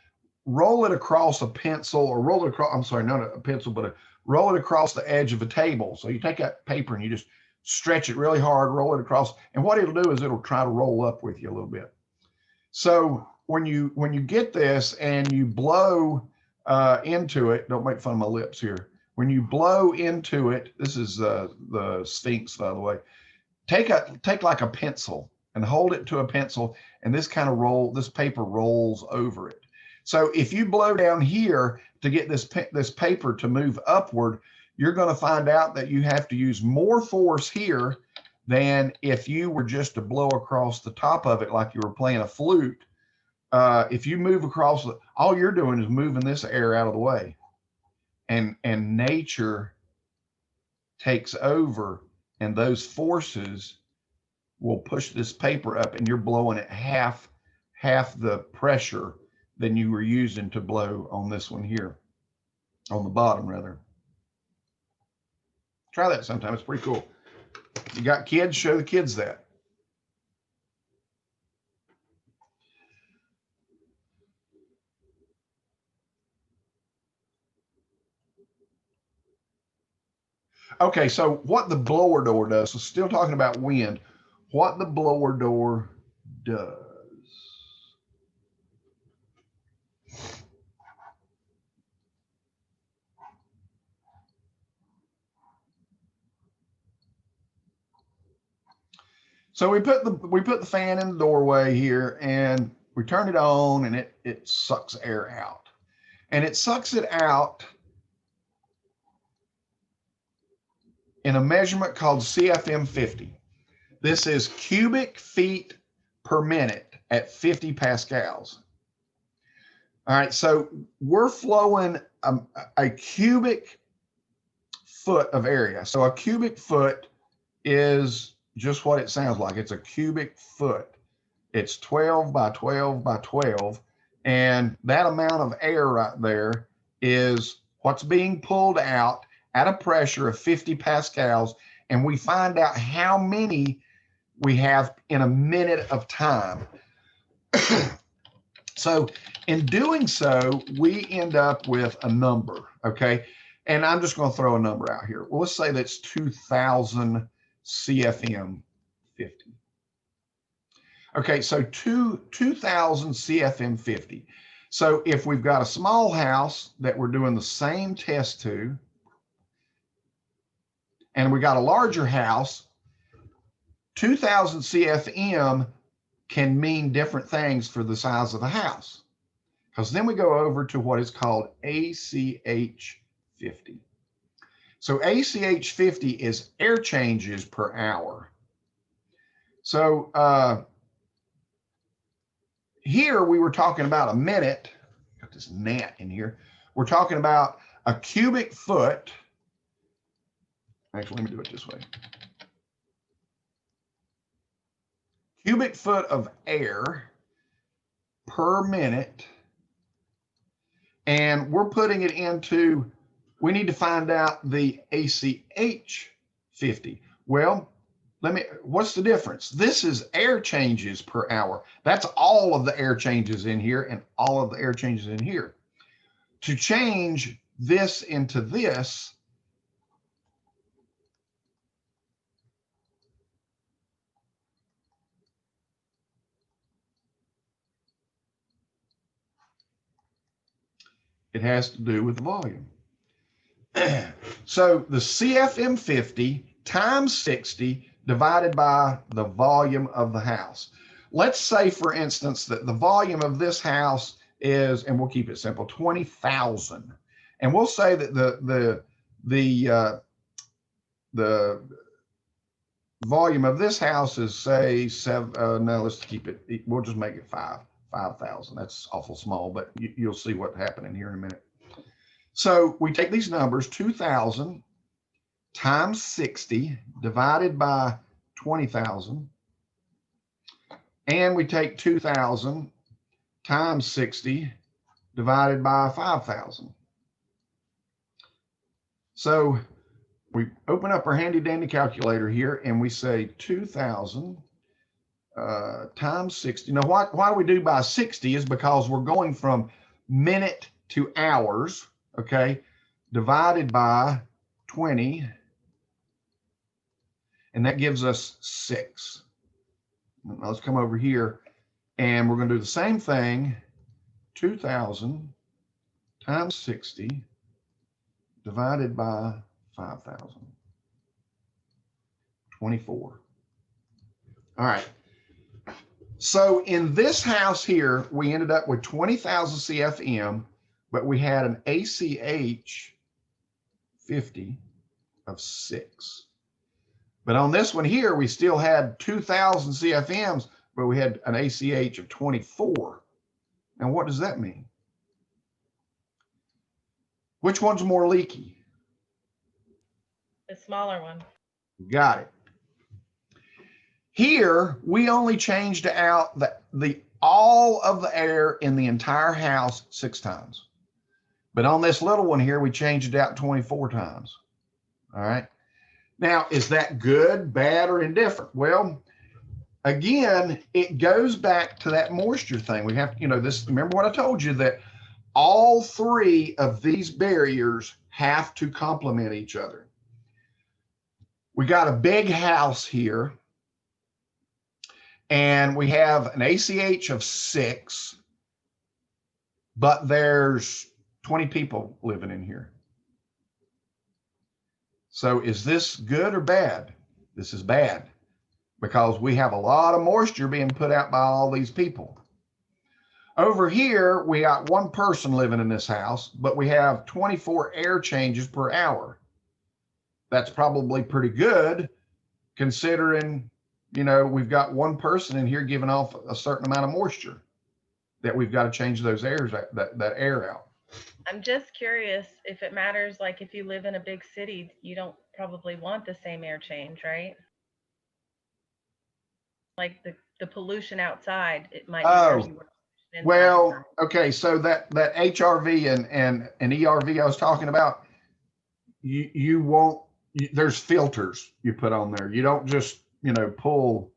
roll it across a pencil, or roll it across, I'm sorry, not a pencil, but roll it across the edge of a table. So you take that paper and you just stretch it really hard, roll it across, and what it'll do is it'll try to roll up with you a little bit. So when you get this and you blow into it, don't make fun of my lips here. When you blow into it, this is the Sphinx, by the way. Take like a pencil and hold it to a pencil, and this paper rolls over it. So if you blow down here to get this paper to move upward, you're going to find out that you have to use more force here than if you were just to blow across the top of it like you were playing a flute. If you move across, all you're doing is moving this air out of the way, and nature takes over, and those forces will push this paper up, and you're blowing at half the pressure than you were using to blow on this one here, on the bottom rather. Try that sometime, it's pretty cool. You got kids, show the kids that. Okay, so what the blower door does, so still talking about wind, what the blower door does. So we put the fan in the doorway here, and we turn it on, and it sucks air out. And it sucks it out in a measurement called CFM 50. This is cubic feet per minute at 50 pascals. All right, so we're flowing a cubic foot of area. So a cubic foot is just what it sounds like. It's a cubic foot. It's 12 by 12 by 12. And that amount of air right there is what's being pulled out at a pressure of 50 pascals. And we find out how many we have in a minute of time. So in doing so, we end up with a number, okay? And I'm just going to throw a number out here. Well, let's say that's 2,000 CFM 50. Okay, so 2,000 CFM 50. So if we've got a small house that we're doing the same test to, and we got a larger house, 2000 CFM can mean different things for the size of the house. Because then we go over to what is called ACH 50. So ACH 50 is air changes per hour. So here we were talking about a minute. Got this gnat in here. We're talking about a cubic foot. Actually, let me do it this way. Cubic foot of air per minute. And we're putting it into, we need to find out the ACH 50. Well, what's the difference? This is air changes per hour. That's all of the air changes in here and all of the air changes in here. To change this into this, it has to do with the volume. So the CFM 50 times 60 divided by the volume of the house. Let's say, for instance, that the volume of this house is, and we'll keep it simple, 20,000. And we'll say that the volume of this house is, say, no, let's keep it, we'll just make it 5,000. That's awful small, but you'll see what's happening here in a minute. So we take these numbers, 2,000 times 60 divided by 20,000. And we take 2,000 times 60 divided by 5,000. So we open up our handy dandy calculator here and we say 2,000 times 60. Now, why we do by 60 is because we're going from minute to hours, okay, divided by 20, and that gives us 6. Now let's come over here and we're going to do the same thing, 2,000 times 60 divided by 5,000, 24. All right. So in this house here, we ended up with 20,000 CFM, but we had an ACH 50 of 6. But on this one here, we still had 2,000 CFMs, but we had an ACH of 24. Now, what does that mean? Which one's more leaky? The smaller one. Got it. Here, we only changed out all of the air in the entire house 6 times. But on this little one here, we changed it out 24 times. All right. Now, is that good, bad, or indifferent? Well, again, it goes back to that moisture thing. We have, remember what I told you, that all 3 of these barriers have to complement each other. We got a big house here, and we have an ACH of 6, but there's 20 people living in here. So is this good or bad? This is bad because we have a lot of moisture being put out by all these people. Over here, we got 1 person living in this house, but we have 24 air changes per hour. That's probably pretty good considering, we've got 1 person in here giving off a certain amount of moisture that we've got to change those airs, that air out. I'm just curious if it matters, like if you live in a big city, you don't probably want the same air change, right? Like the pollution outside, it might be worse than inside. Well, okay, so that HRV and ERV I was talking about, you won't, there's filters you put on there. You don't just, pull,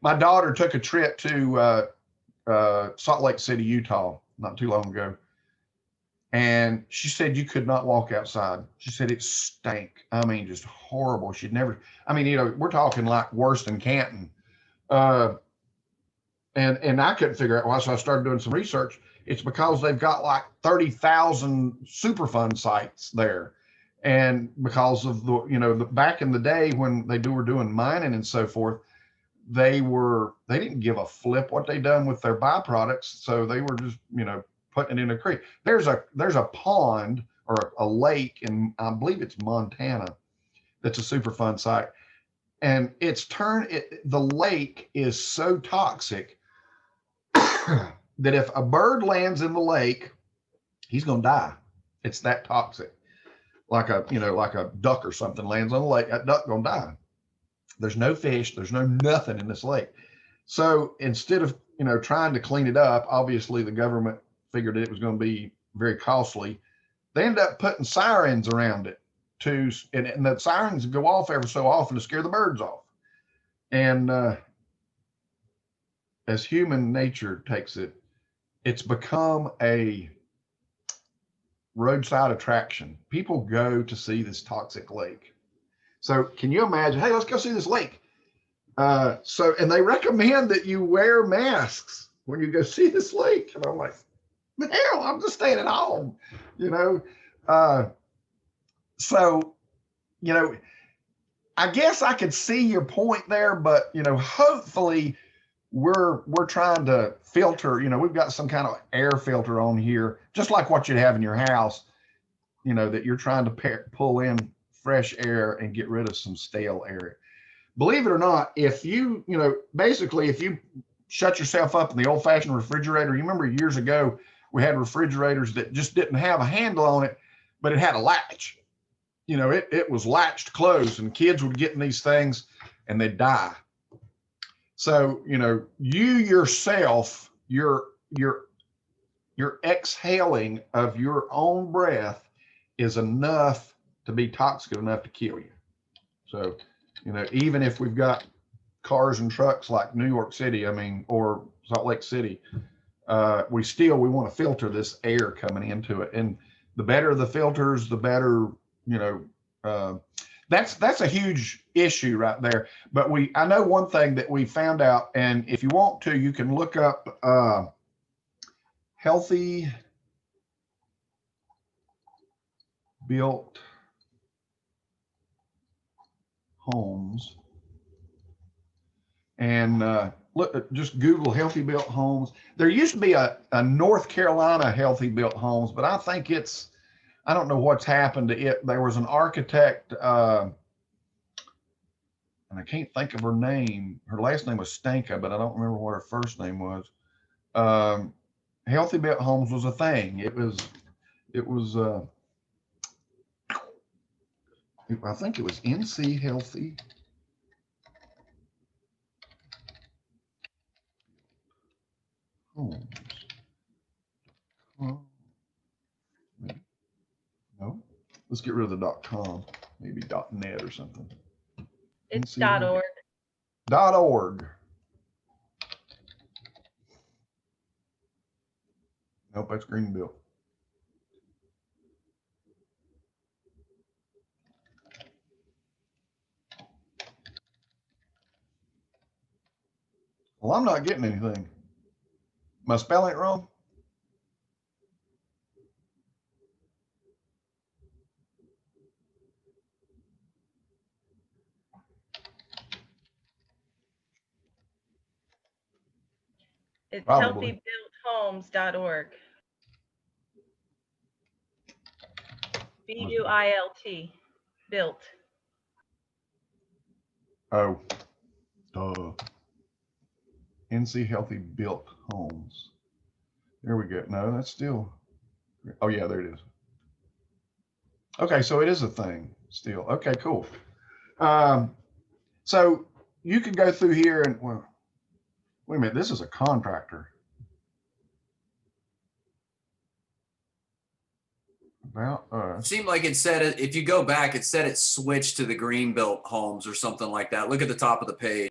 my daughter took a trip to Salt Lake City, Utah, not too long ago. And she said you could not walk outside. She said it stank. I mean, just horrible. She'd never, we're talking like worse than Canton. And I couldn't figure out why, so I started doing some research. It's because they've got like 30,000 Superfund sites there. And because of the, you know, the back in the day when they were doing mining and so forth, they didn't give a flip what they done with their byproducts. So they were just, you know, putting it in a creek. There's a pond or a lake in, I believe it's Montana, that's a Superfund site. And the lake is so toxic that if a bird lands in the lake, he's going to die. It's that toxic. Like a duck or something lands on the lake, that duck going to die. There's no fish, there's no nothing in this lake. So instead of, you know, trying to clean it up, obviously the government figured it was going to be very costly. They ended up putting sirens around it and the sirens go off every so often to scare the birds off. And as human nature takes it, it's become a roadside attraction. People go to see this toxic lake. So can you imagine, hey, let's go see this lake. And they recommend that you wear masks when you go see this lake. And I'm like, hell, I'm just staying at home, you know? So, you know, I guess I could see your point there, but, you know, hopefully we're trying to filter, you know, we've got some kind of air filter on here, just like what you'd have in your house, you know, that you're trying to pull in fresh air and get rid of some stale air. Believe it or not, if you know, basically, if you shut yourself up in the old fashioned refrigerator, you remember years ago, we had refrigerators that just didn't have a handle on it, but it had a latch. You know, it was latched closed, and kids would get in these things and they'd die. So, you know, you yourself, your exhaling of your own breath is enough to be toxic enough to kill you. So, you know, even if we've got cars and trucks like New York City, I mean, or Salt Lake City, we want to filter this air coming into it. And the better the filters, the better, you know, that's a huge issue right there. But I know one thing that we found out, and if you want to, you can look up healthy built homes, and look, just Google healthy built homes. There used to be a North Carolina healthy built homes, but I think I don't know what's happened to it. There was an architect, and I can't think of her name. Her last name was Stanka, but I don't remember what her first name was. Healthy built homes was a thing. It was I think it was NC Healthy. Homes. Maybe. No. Let's get rid of the .com. Maybe .net or something. It's NC .org. .org. Nope, that's Greenville. Well, I'm not getting anything. Am I spelling it wrong? It's Probably. healthybuilthomes.org. BUILT, built. Oh, duh. NC Healthy Built Homes. There we go. No, that's still. Oh yeah, there it is. Okay, so it is a thing still. Okay, cool. So you can go through here and, well, wait a minute, this is a contractor. It seemed like it said, if you go back, it said it switched to the Greenbelt homes or something like that. Look at the top of the page.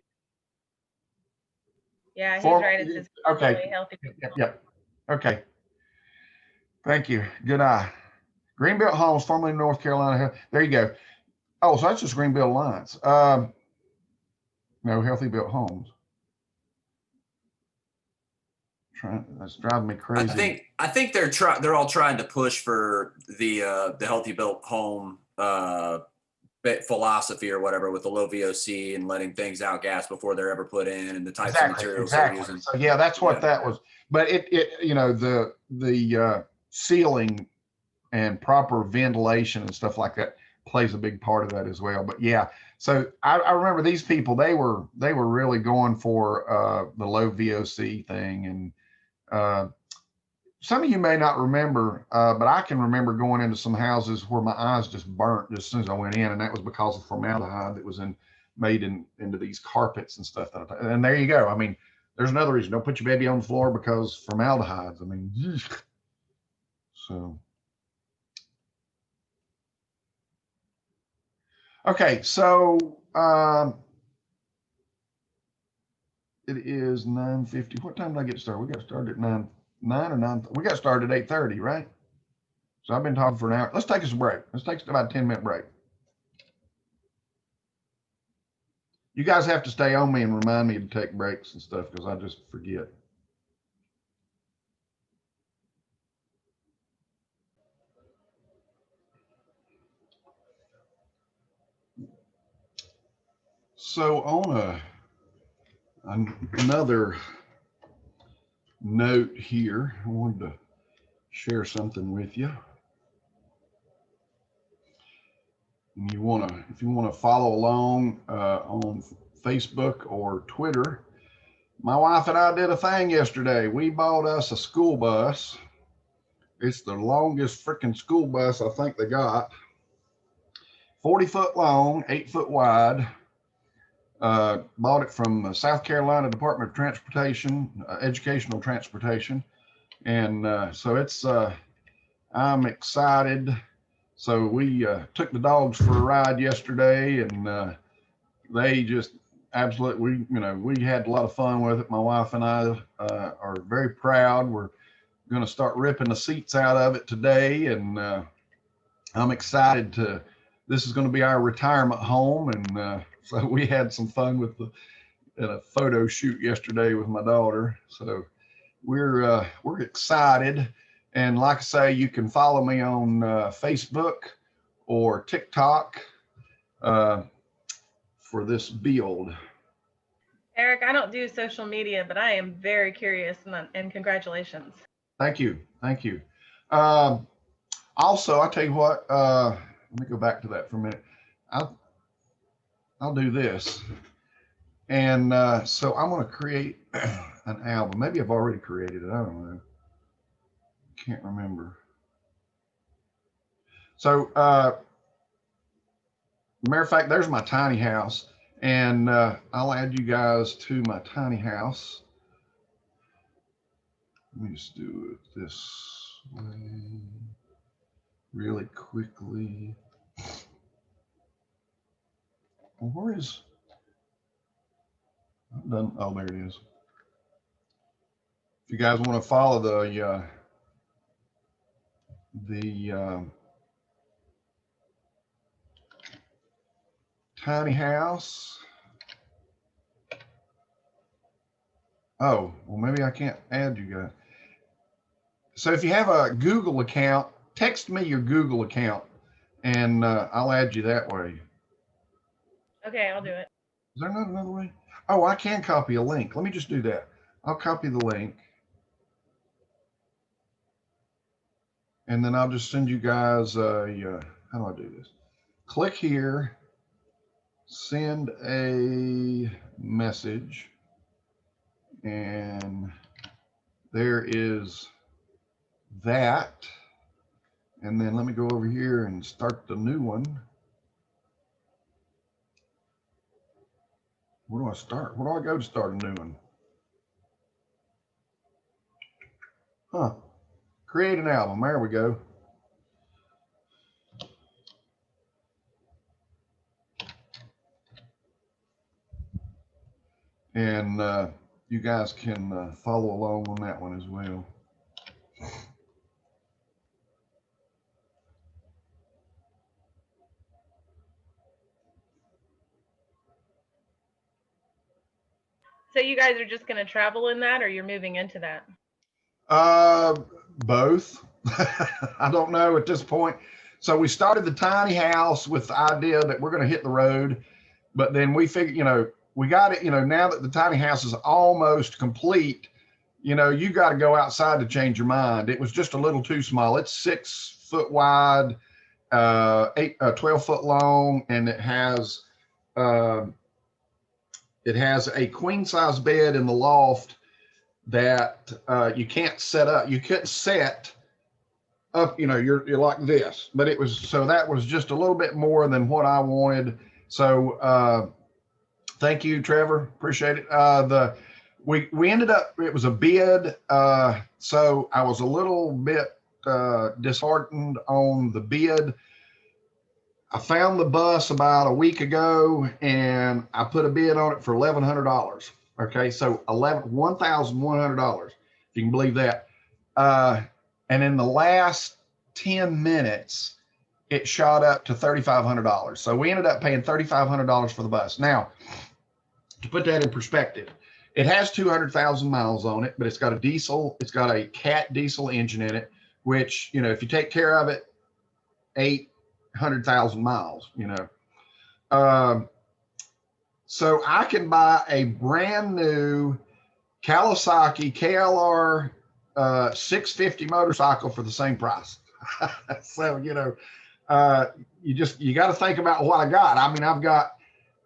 Yeah, he's right. It says Okay. healthy. Yep. Okay. Thank you. Good eye. Greenbelt Homes, formerly North Carolina. There you go. Oh, so that's just Greenbelt Alliance. No, Healthy Built Homes. That's driving me crazy. I think they're all trying to push for the healthy built home philosophy or whatever, with the low VOC and letting things outgas before they're ever put in, and the types of materials they're using. So yeah, that's what Yeah. that was. But it you know, the ceiling and proper ventilation and stuff like that plays a big part of that as well. But yeah, so I remember these people, they were really going for the low VOC thing. And some of you may not remember, but I can remember going into some houses where my eyes just burnt just as soon as I went in, and that was because of formaldehyde that was made into these carpets and stuff. And there you go. I mean, there's another reason: don't put your baby on the floor because formaldehyde. I mean, so. Okay, so it is 9:50. What time did I get started? We got started at 9 or 9. We got started at 8:30, right? So I've been talking for an hour. Let's take us a break. Let's take about a 10-minute break. You guys have to stay on me and remind me to take breaks and stuff because I just forget. So on another note here, I wanted to share something with you. And if you want to follow along on Facebook or Twitter, my wife and I did a thing yesterday. We bought us a school bus. It's the longest freaking school bus I think they got. 40 foot long, 8 foot wide. Bought it from South Carolina Department of Transportation, Educational Transportation. And so it's, I'm excited. So we took the dogs for a ride yesterday, and they just absolutely, we had a lot of fun with it. My wife and I are very proud. We're going to start ripping the seats out of it today, and I'm excited this is going to be our retirement home. And so we had some fun with a photo shoot yesterday with my daughter. So we're excited. And like I say, you can follow me on Facebook or TikTok for this build. Eric, I don't do social media, but I am very curious, and congratulations. Thank you. Thank you. Also, I'll tell you what, let me go back to that for a minute. I'll do this. And so I'm going to create an album. Maybe I've already created it. I don't know. Can't remember. So, matter of fact, there's my tiny house. And I'll add you guys to my tiny house. Let me just do it this way really quickly. Well, where is, I'm done. Oh, there it is. If you guys want to follow the tiny house. Oh, well, maybe I can't add you guys. So if you have a Google account, text me your Google account, and I'll add you that way. Okay, I'll do it. Is there not another way? Oh, I can copy a link. Let me just do that. I'll copy the link. And then I'll just send you guys how do I do this? Click here, send a message, and there is that. And then let me go over here and start the new one. Where do I start? Where do I go to start a new one? Huh. Create an album. There we go. And you guys can follow along on that one as well. So you guys are just going to travel in that, or you're moving into that? Both. I don't know at this point. So we started the tiny house with the idea that we're going to hit the road, but then we figured, we got it, now that the tiny house is almost complete, you got to go outside to change your mind. It was just a little too small. It's 6 foot wide, 12 foot long, and it has a queen size bed in the loft that you can't set up. You couldn't set up, you're like this, but that was just a little bit more than what I wanted. So thank you, Trevor. Appreciate it. We ended up, it was a bid. So I was a little bit disheartened on the bid. I found the bus about a week ago and I put a bid on it for $1,100. Okay, so $1,100, if you can believe that. And in the last 10 minutes, it shot up to $3,500. So we ended up paying $3,500 for the bus. Now, to put that in perspective, it has 200,000 miles on it, but it's got a cat diesel engine in it, which, if you take care of it, 800,000 miles, so I can buy a brand new Kawasaki KLR 650 motorcycle for the same price. So, you got to think about what I got. I mean, I've got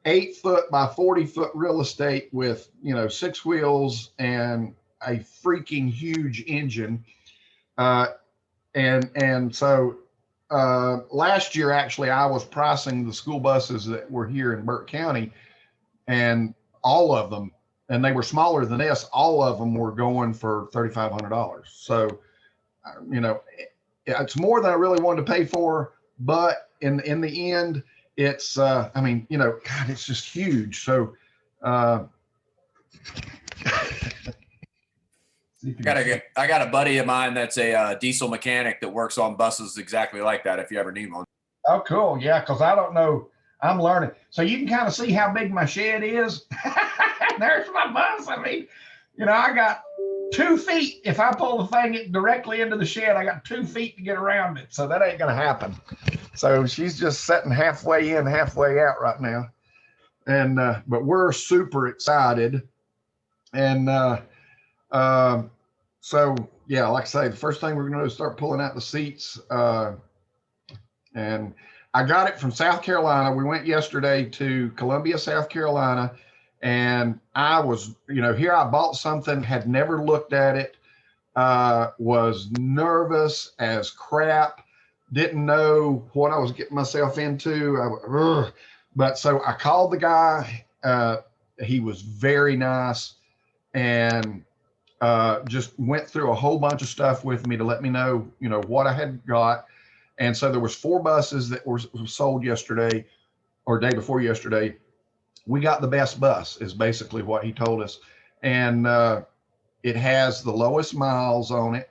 8 foot by 40 foot real estate with, 6 wheels and a freaking huge engine. And so last year, actually, I was pricing the school buses that were here in Burke County, and all of them, and they were smaller than this, all of them were going for $3,500. So, it's more than I really wanted to pay for, but in the end, it's, God, it's just huge. So, I got a buddy of mine that's a diesel mechanic that works on buses exactly like that, if you ever need one. Oh, cool. Yeah, because I don't know. I'm learning. So you can kind of see how big my shed is. There's my bus. I mean, I got 2 feet. If I pull the thing directly into the shed, I got 2 feet to get around it. So that ain't going to happen. So she's just sitting halfway in, halfway out right now. And, but we're super excited. And, so yeah, like I say, the first thing we're going to do is start pulling out the seats. And I got it from South Carolina. We went yesterday to Columbia, South Carolina, and I was, here I bought something, had never looked at it, was nervous as crap, didn't know what I was getting myself into. But so I called the guy. He was very nice and just went through a whole bunch of stuff with me to let me know, what I had got. And so there was 4 buses that were sold yesterday or day before yesterday. We got the best bus is basically what he told us. And it has the lowest miles on it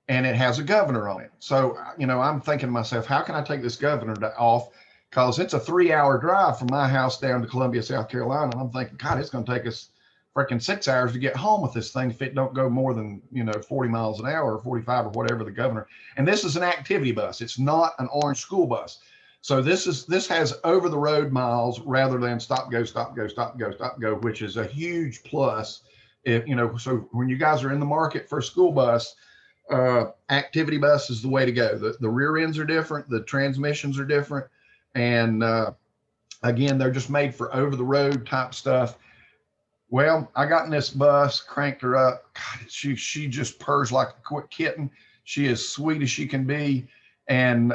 and it has a governor on it. So, I'm thinking to myself, how can I take this governor off? Because it's a 3-hour drive from my house down to Columbia, South Carolina. And I'm thinking, God, it's going to take us freaking 6 hours to get home with this thing if it don't go more than 40 miles an hour or 45 or whatever the governor. And this is an activity bus. It's not an orange school bus. So this has over the road miles rather than stop go stop go stop go stop go, which is a huge plus. If so when you guys are in the market for a school bus, activity bus is the way to go. The rear ends are different, the transmissions are different, and again, they're just made for over the road type stuff. Well, I got in this bus, cranked her up. God, she just purrs like a quick kitten. She is sweet as she can be. And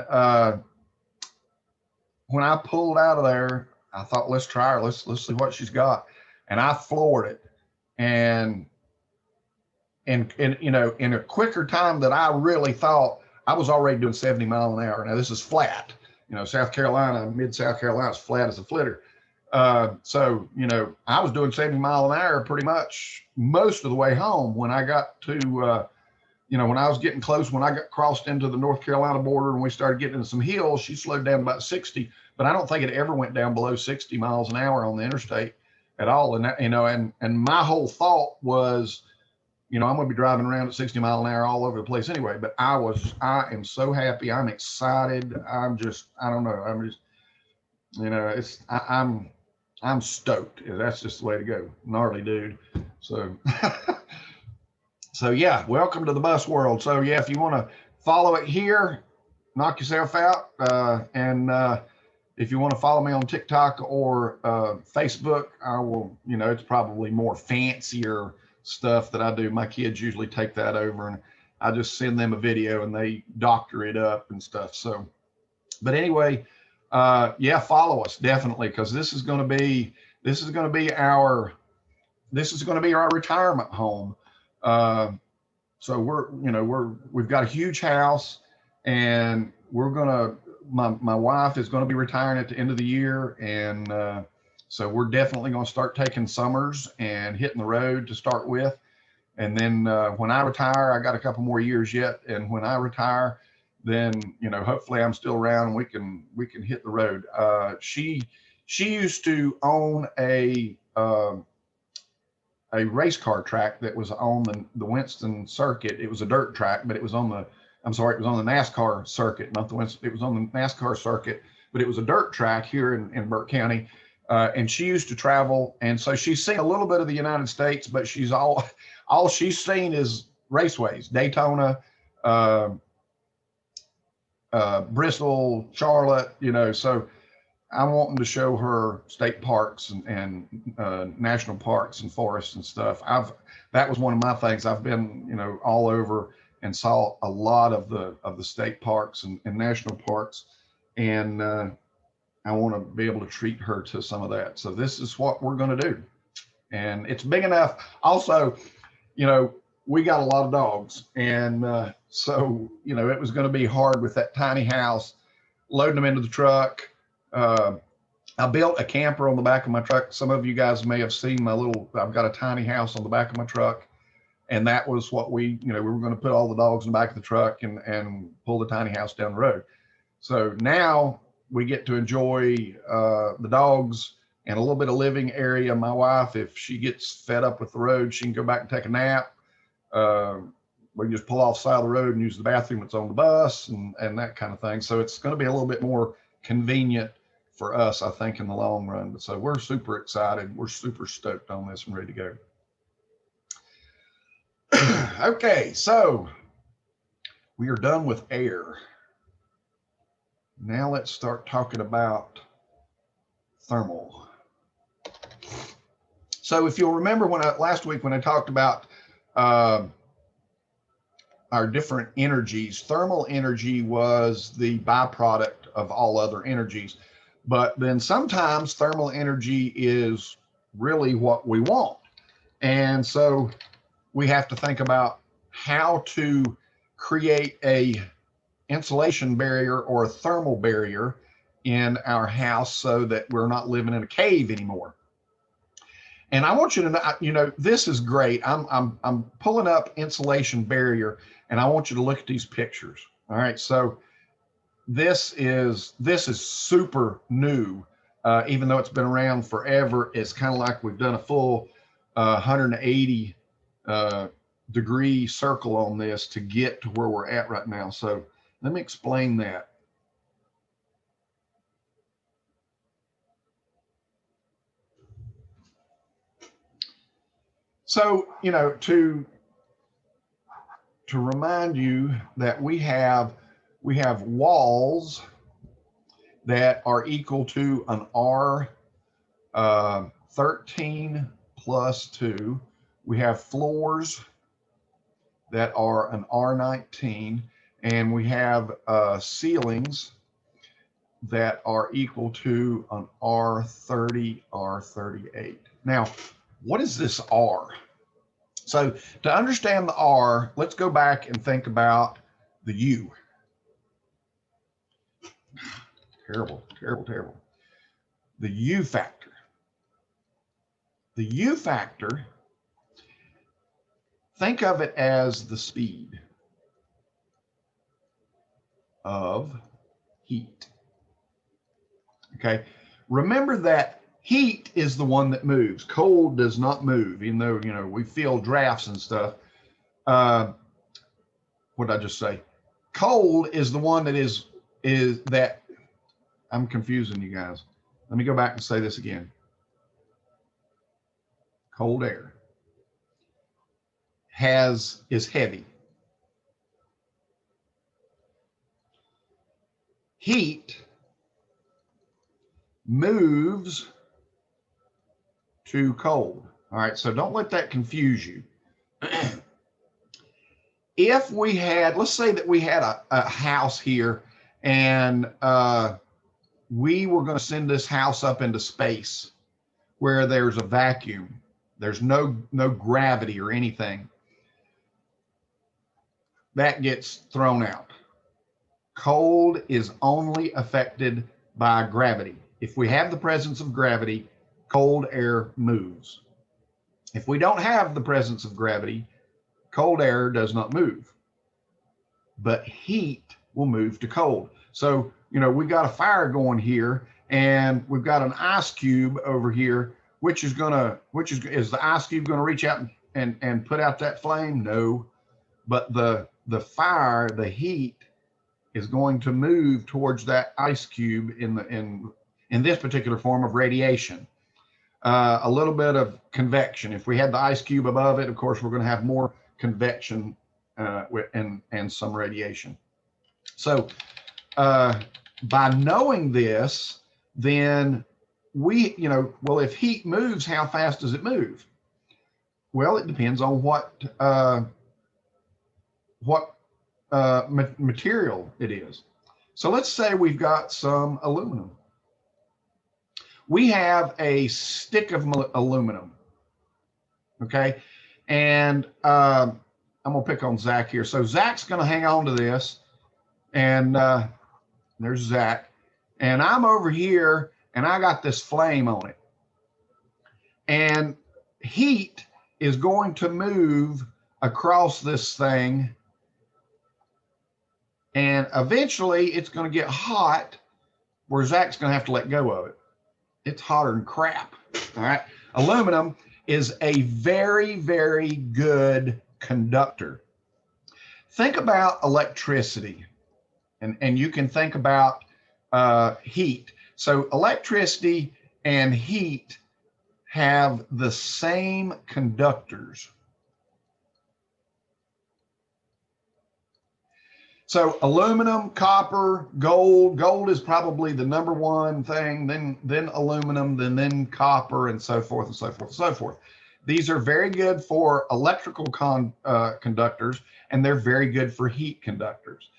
when I pulled out of there, I thought, let's try her. Let's see what she's got. And I floored it. And in a quicker time than I really thought, I was already doing 70 miles an hour. Now this is flat. South Carolina, mid-South Carolina is flat as a flitter. So, I was doing 70 miles an hour pretty much most of the way home. When I got to, when I was getting close, when I got crossed into the North Carolina border and we started getting into some hills, she slowed down to about 60, but I don't think it ever went down below 60 miles an hour on the interstate at all. And that, and my whole thought was, you know, I'm going to be driving around at 60 miles an hour all over the place anyway, but I am so happy. I'm excited. I don't know. I'm just, you know, I'm stoked. That's just the way to go. Gnarly dude. So, so yeah, welcome to the bus world. So yeah, if you want to follow it here, knock yourself out. If you want to follow me on TikTok or Facebook, I will, you know, it's probably more fancier stuff that I do. My kids usually take that over and I just send them a video and they doctor it up and stuff. So, but anyway, yeah, follow us definitely, because this is going to be our retirement home. So we've got a huge house, and my wife is going to be retiring at the end of the year, and so we're definitely going to start taking summers and hitting the road to start with. And then when I retire, I got a couple more years yet, and when I retire, then, you know, hopefully I'm still around and we can hit the road. She used to own a race car track that was on the Winston circuit. It was a dirt track, but it was on the NASCAR circuit, not the Winston. It was on the NASCAR circuit, but it was a dirt track here in Burke County. And she used to travel, and so she's seen a little bit of the United States, but she's all she's seen is raceways, Daytona, Bristol, Charlotte, you know. So I'm wanting to show her state parks and national parks and forests and stuff. That was one of my things. I've been, you know, all over and saw a lot of the state parks and national parks, and I want to be able to treat her to some of that. So this is what we're going to do, and it's big enough. Also, you know, we got a lot of dogs, and so, you know, it was going to be hard with that tiny house, loading them into the truck. I built a camper on the back of my truck. Some of you guys may have seen I've got a tiny house on the back of my truck, and that was what we were going to put all the dogs in the back of the truck and pull the tiny house down the road. So now we get to enjoy the dogs and a little bit of living area. My wife, if she gets fed up with the road, she can go back and take a nap. We can just pull off the side of the road and use the bathroom that's on the bus and that kind of thing. So it's going to be a little bit more convenient for us, I think, in the long run. But so we're super excited. We're super stoked on this and ready to go. Okay, so we are done with air. Now let's start talking about thermal. So if you'll remember last week when I talked about our different energies, thermal energy was the byproduct of all other energies. But then sometimes thermal energy is really what we want. And so we have to think about how to create a insulation barrier or a thermal barrier in our house so that we're not living in a cave anymore. And I want you to know, you know, this is great. I'm pulling up insulation barrier, and I want you to look at these pictures. All right, so this is super new, even though it's been around forever. It's kind of like we've done a full 180 degree circle on this to get to where we're at right now. So let me explain that. So, you know, to remind you that we have walls that are equal to an R13 plus 2. We have floors that are an R19, and we have ceilings that are equal to an R30, R38. Now, what is this R? So to understand the R, let's go back and think about the U. Terrible, terrible, terrible. The U factor. The U factor, think of it as the speed of heat. Okay, remember that heat is the one that moves. Cold does not move, even though, you know, we feel drafts and stuff. what did I just say? Cold is the one that is that, I'm confusing you guys. Let me go back and say this again. Cold air is heavy. Heat moves to cold. All right, so don't let that confuse you. If we had, let's say that we had a house here, and we were going to send this house up into space where there's a vacuum, there's no gravity or anything, that gets thrown out. Cold is only affected by gravity. If we have the presence of gravity, cold air moves. If we don't have the presence of gravity, cold air does not move. But heat will move to cold. So, you know, we got a fire going here, and we've got an ice cube over here. Is the ice cube going to reach out and put out that flame? No. But the fire, the heat, is going to move towards that ice cube in this particular form of radiation. A little bit of convection. If we had the ice cube above it, of course, we're going to have more convection and some radiation. So by knowing this, then we, well, if heat moves, how fast does it move? Well, it depends on what material it is. So let's say we've got some aluminum. We have a stick of aluminum, okay? And I'm gonna pick on Zach here. So Zach's gonna hang on to this, and there's Zach. And I'm over here, and I got this flame on it. And heat is going to move across this thing, and eventually it's going to get hot where Zach's going to have to let go of it. It's hotter than crap. All right. Aluminum is a very, very good conductor. Think about electricity, and you can think about heat. So electricity and heat have the same conductors. So aluminum, copper, gold. Gold is probably the number one thing, then aluminum, then copper, and so forth and so forth and so forth. These are very good for electrical conductors, and they're very good for heat conductors.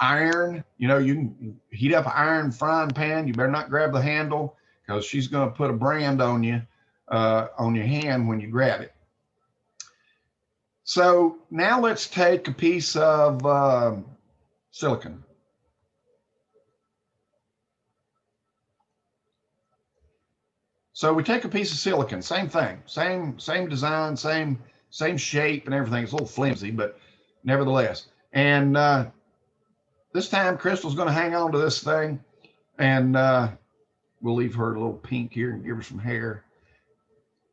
Iron, you can heat up an iron frying pan. You better not grab the handle, because she's going to put a brand on you, on your hand when you grab it. So now let's take a piece of silicon. So we take a piece of silicon, same thing, same design, same shape and everything. It's a little flimsy, but nevertheless. And this time Crystal's going to hang on to this thing, and we'll leave her a little pink here and give her some hair.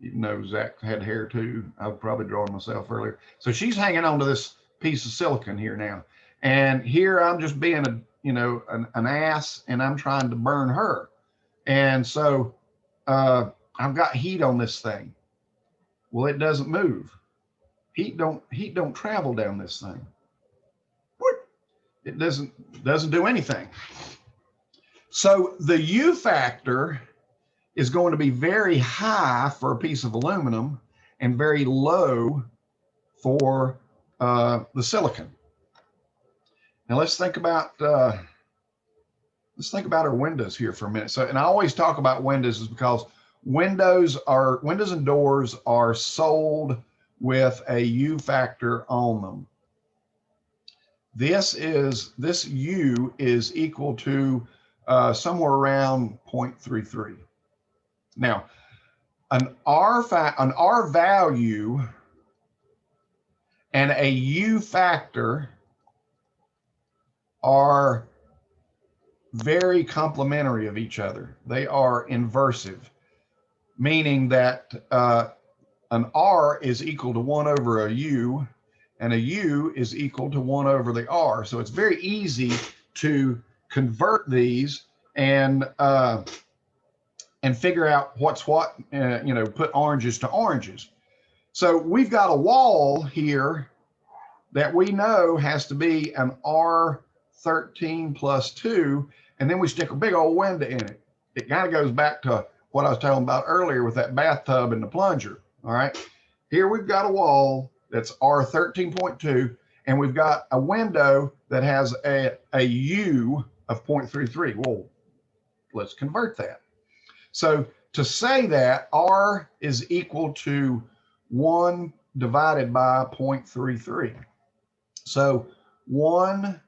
Even though Zach had hair too, I was probably drawing myself earlier. So she's hanging on to this piece of silicon here now. And here I'm just being an ass, and I'm trying to burn her. And so I've got heat on this thing. Well, it doesn't move. Heat don't travel down this thing. It doesn't do anything. So the U factor is going to be very high for a piece of aluminum and very low for the silicon. Now let's think about our windows here for a minute. So, and I always talk about windows is because windows and doors are sold with a U factor on them. This U is equal to somewhere around 0.33. Now, an R value and a U factor are very complementary of each other. They are inversive, meaning that an R is equal to 1 over a U, and a U is equal to 1 over the R. So it's very easy to convert these and figure out what's what, you know, put oranges to oranges. So we've got a wall here that we know has to be an R13 plus 2, and then we stick a big old window in it. It kind of goes back to what I was telling about earlier with that bathtub and the plunger. All right, here we've got a wall that's R13.2, and we've got a window that has a U of 0.33. Well, let's convert that. So to say that R is equal to 1 divided by 0.33. So 1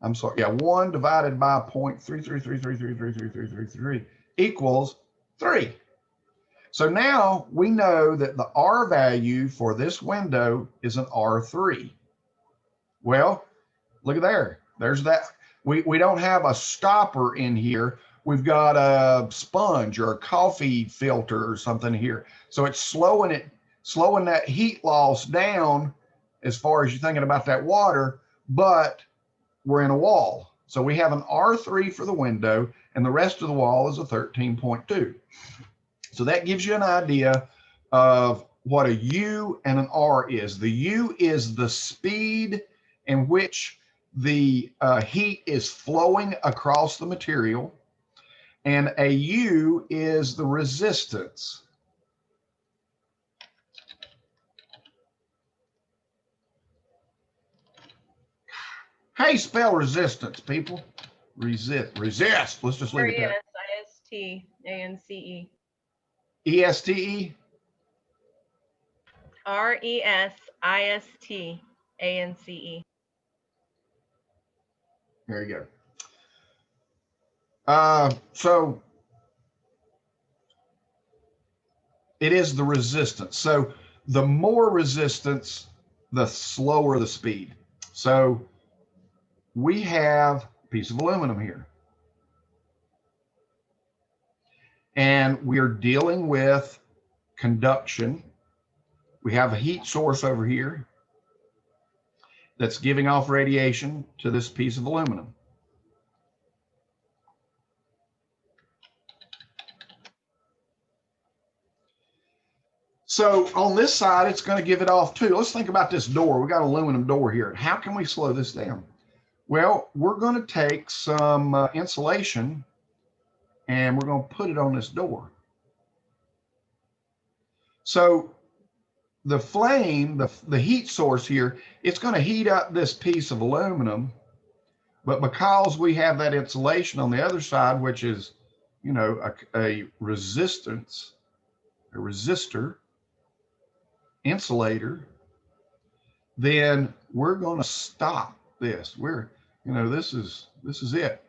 divided by 0.3333333333 equals 3. So now we know that the R value for this window is an R3. Well, look at there. There's that. We don't have a stopper in here. We've got a sponge or a coffee filter or something here. So it's slowing that heat loss down as far as you're thinking about that water, but we're in a wall. So we have an R3 for the window, and the rest of the wall is a 13.2. So that gives you an idea of what a U and an R is. The U is the speed in which the heat is flowing across the material, and a U is the resistance. How do you spell resistance, people? Resist. Let's just leave it there. R-E-S-I-S-T-A-N-C-E. E-S-T-E? R-E-S-I-S-T-A-N-C-E. There you go. So it is the resistance. So the more resistance, the slower the speed. So we have a piece of aluminum here, and we're dealing with conduction. We have a heat source over here that's giving off radiation to this piece of aluminum. So on this side, it's going to give it off too. Let's think about this door. We got an aluminum door here. How can we slow this down? Well, we're going to take some insulation and we're going to put it on this door. So the flame, the heat source here, it's going to heat up this piece of aluminum, but because we have that insulation on the other side, which is, you know, a resistance, a resistor, insulator, then we're going to stop this. We're, you know, this is it.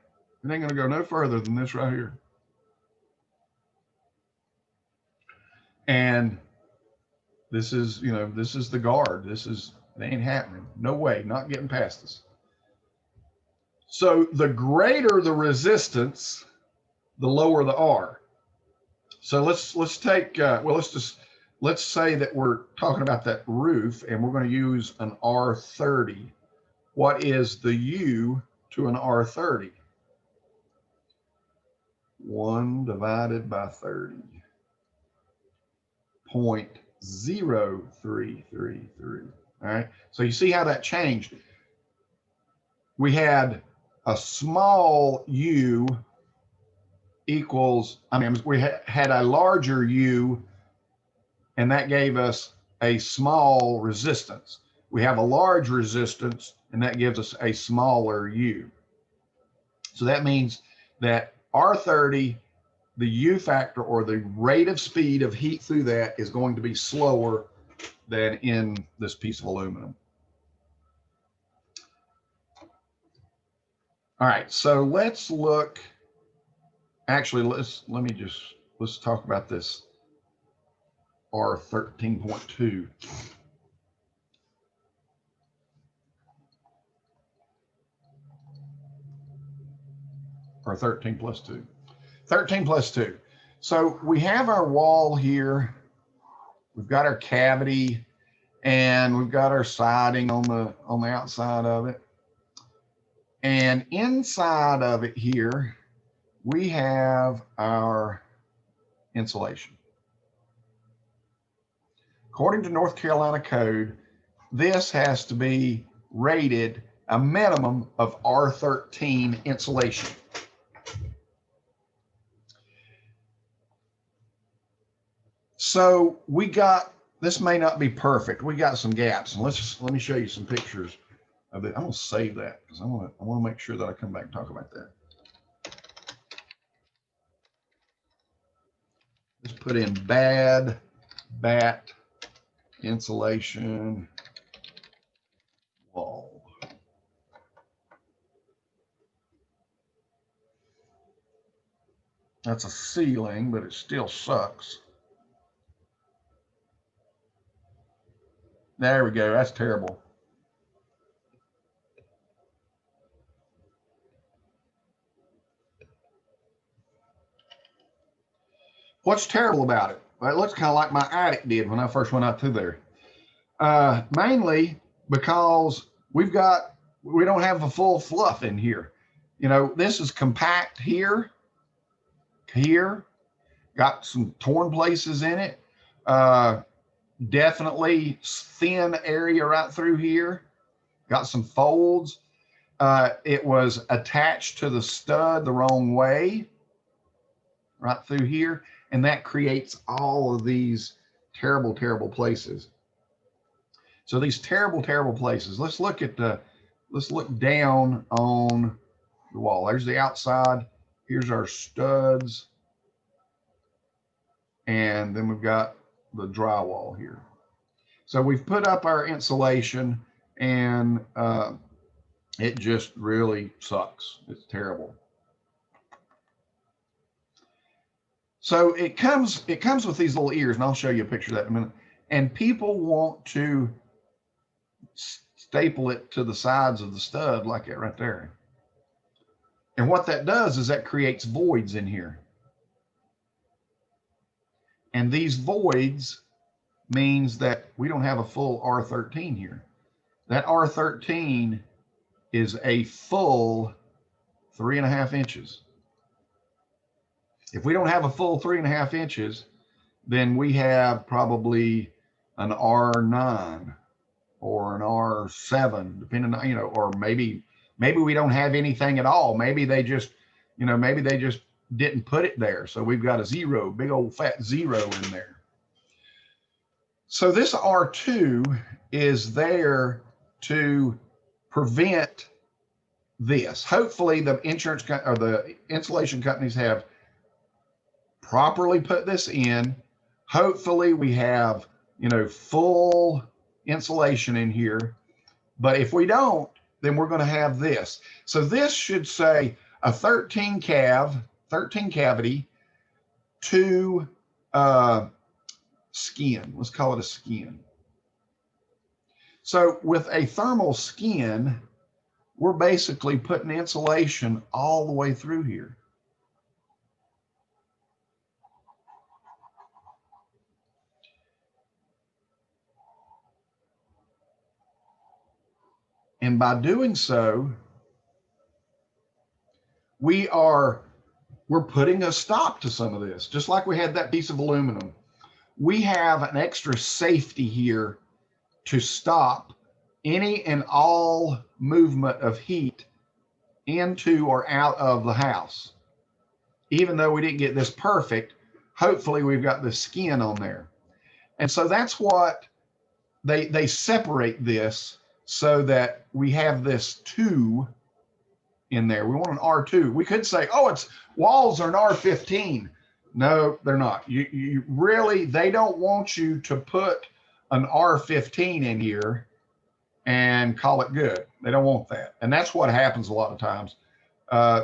It ain't going to go no further than this right here. And this is, you know, this is the guard. It ain't happening. No way, not getting past this. So the greater the resistance, the lower the R. So let's take, let's say that we're talking about that roof and we're going to use an R30. What is the U to an R30? 1 divided by 30. 0.0333. All right. So you see how that changed. We had a small U equals, we had a larger U, and that gave us a small resistance. We have a large resistance, and that gives us a smaller U. So that means that R30, the U factor, or the rate of speed of heat through that, is going to be slower than in this piece of aluminum. All right, so let's look, actually, let's talk about this R13.2. Or 13 plus 2. 13 plus 2. So we have our wall here. We've got our cavity, And we've got our siding on the outside of it. And inside of it here, we have our insulation. According to North Carolina code, this has to be rated a minimum of R13 insulation. So we got, this may not be perfect. We got some gaps, and let me show you some pictures of it. I'm gonna save that because I want to make sure that I come back and talk about that. Let's put in bad bat insulation wall. That's a ceiling, but it still sucks. There we go. That's terrible. What's terrible about it? Well, it looks kind of like my attic did when I first went out through there. Mainly because we don't have the full fluff in here. You know, this is compact here, got some torn places in it. Definitely thin area right through here. Got some folds. It was attached to the stud the wrong way, right through here. And that creates all of these terrible, terrible places. So these terrible, terrible places, let's look down on the wall. There's the outside. Here's our studs. And then we've got the drywall here. So we've put up our insulation, and it just really sucks. It's terrible. So it comes with these little ears, and I'll show you a picture of that in a minute. And people want to staple it to the sides of the stud like that right there. And what that does is that creates voids in here. And these voids means that we don't have a full R13 here. That R13 is a full 3.5 inches. If we don't have a full 3.5 inches, then we have probably an R9 or an R7, depending on, or maybe we don't have anything at all. Maybe they just didn't put it there. So we've got a zero, big old fat zero in there. So this R2 is there to prevent this. Hopefully the insurance or the insulation companies have properly put this in. Hopefully we have, full insulation in here. But if we don't, then we're going to have this. So this should say a 13 cavity to skin. Let's call it a skin. So with a thermal skin, we're basically putting insulation all the way through here. And by doing so, we're putting a stop to some of this, just like we had that piece of aluminum. We have an extra safety here to stop any and all movement of heat into or out of the house. Even though we didn't get this perfect, hopefully we've got the skin on there. And so that's what they separate this so that we have this 2 in there. We want an R2. We could say, oh, it's walls are an R15. No, they're not. You really, they don't want you to put an R15 in here and call it good. They don't want that. And that's what happens a lot of times.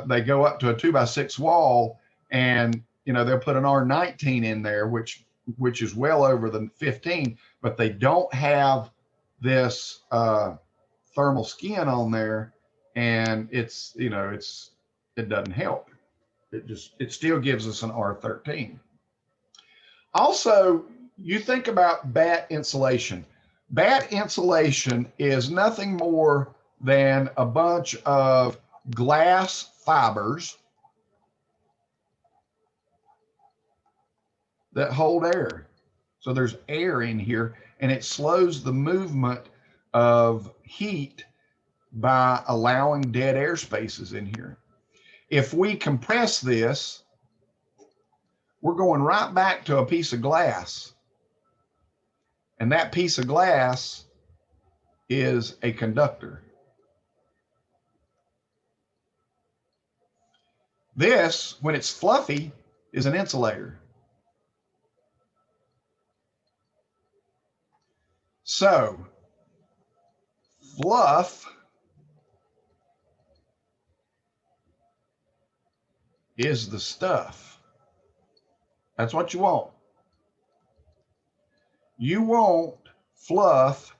They go up to a 2x6 wall and, they'll put an R19 in there, which is well over the 15, but they don't have this thermal skin on there, and it doesn't help. It still gives us an R13. Also, you think about bat insulation. Bad insulation is nothing more than a bunch of glass fibers that hold air. So there's air in here, and it slows the movement of heat by allowing dead air spaces in here. If we compress this, we're going right back to a piece of glass. And that piece of glass is a conductor. This, when it's fluffy, is an insulator. So, fluff is the stuff. That's what you want. You want fluff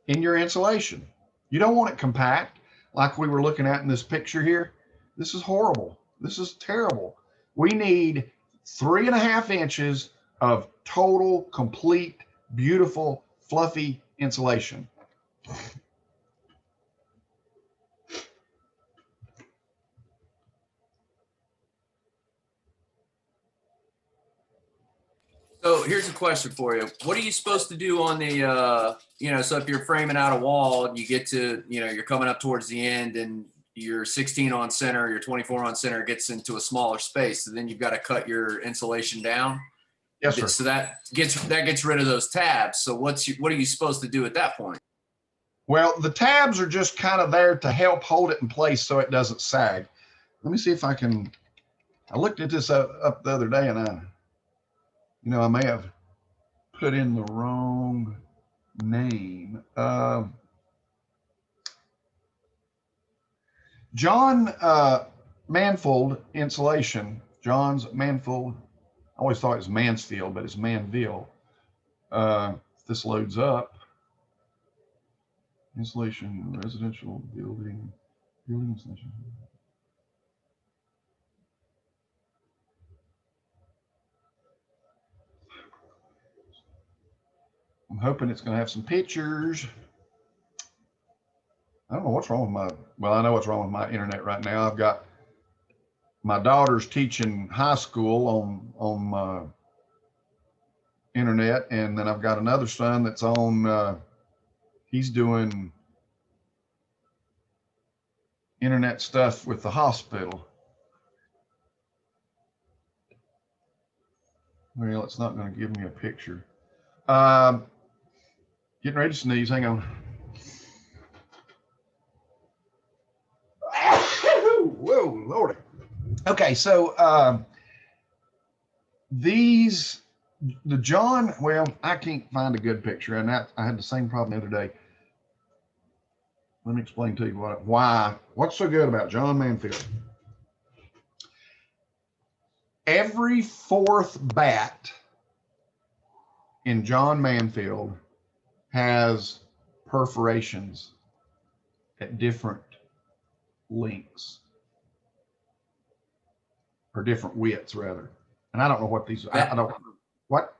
in your insulation. You don't want it compact like we were looking at in this picture here. This is horrible. This is terrible. We need 3.5 inches of total, complete, beautiful, fluffy insulation. So here's a question for you. What are you supposed to do on the, so if you're framing out a wall and you get to, you're coming up towards the end and your 16 on center, your 24 on center gets into a smaller space. So then you've got to cut your insulation down. Yes, sir. So that gets rid of those tabs. So what are you supposed to do at that point? Well, the tabs are just kind of there to help hold it in place so it doesn't sag. Let me see if I can, I looked at this up the other day and I may have put in the wrong name. John Manfold Insulation, John's Manfold, I always thought it was Mansfield, but it's Manville. If this loads up, insulation, residential building insulation. I'm hoping it's going to have some pictures. I don't know what's wrong with I know what's wrong with my internet right now. I've got my daughter's teaching high school on my internet, and then I've got another son that's on, he's doing internet stuff with the hospital. Well, it's not going to give me a picture. Getting ready to sneeze, hang on. Whoa, Lordy. Okay, so the John, well, I can't find a good picture, and I had the same problem the other day. Let me explain to you what's so good about John Manfield. Every fourth bat in John Manfield has perforations at different lengths, or different widths rather. And I don't know what these, I don't, what?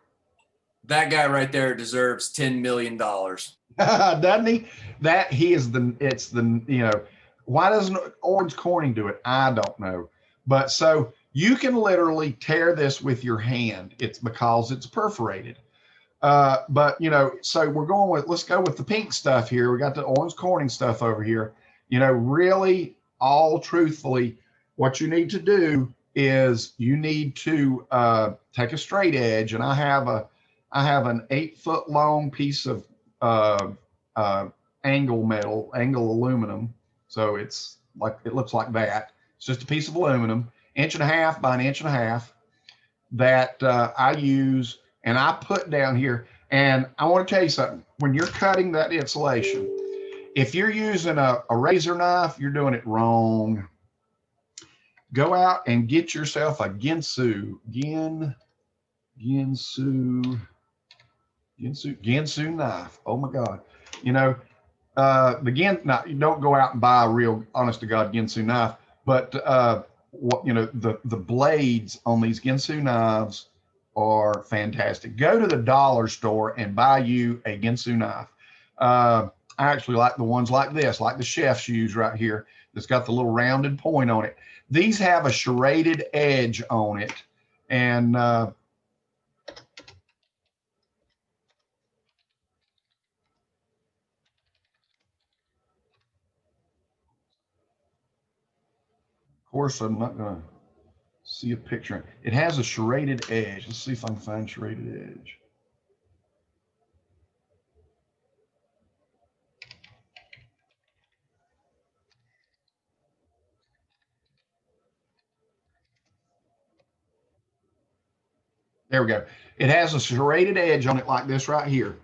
That guy right there deserves $10 million. Doesn't he? Why doesn't Orange Corning do it? I don't know. But so you can literally tear this with your hand. It's because it's perforated. But so let's go with the pink stuff here. We got the Orange Corning stuff over here. Really, all truthfully, what you need to do is you need to take a straight edge, and I have an 8-foot long piece of angle aluminum. So it's like, it looks like that. It's just a piece of aluminum, 1.5 inches by 1.5 inches that I use, and I put down here. And I want to tell you something. When you're cutting that insulation, if you're using a razor knife, you're doing it wrong. Go out and get yourself a Ginsu knife. Oh my God. Now, you don't go out and buy a real honest to God Ginsu knife, but the blades on these Ginsu knives are fantastic. Go to the dollar store and buy you a Ginsu knife. I actually like the ones like this, like the chef's use right here. That's got the little rounded point on it. These have a serrated edge on it. And of course, I'm not going to see a picture. It has a serrated edge. Let's see if I can find serrated edge. There we go. It has a serrated edge on it like this right here.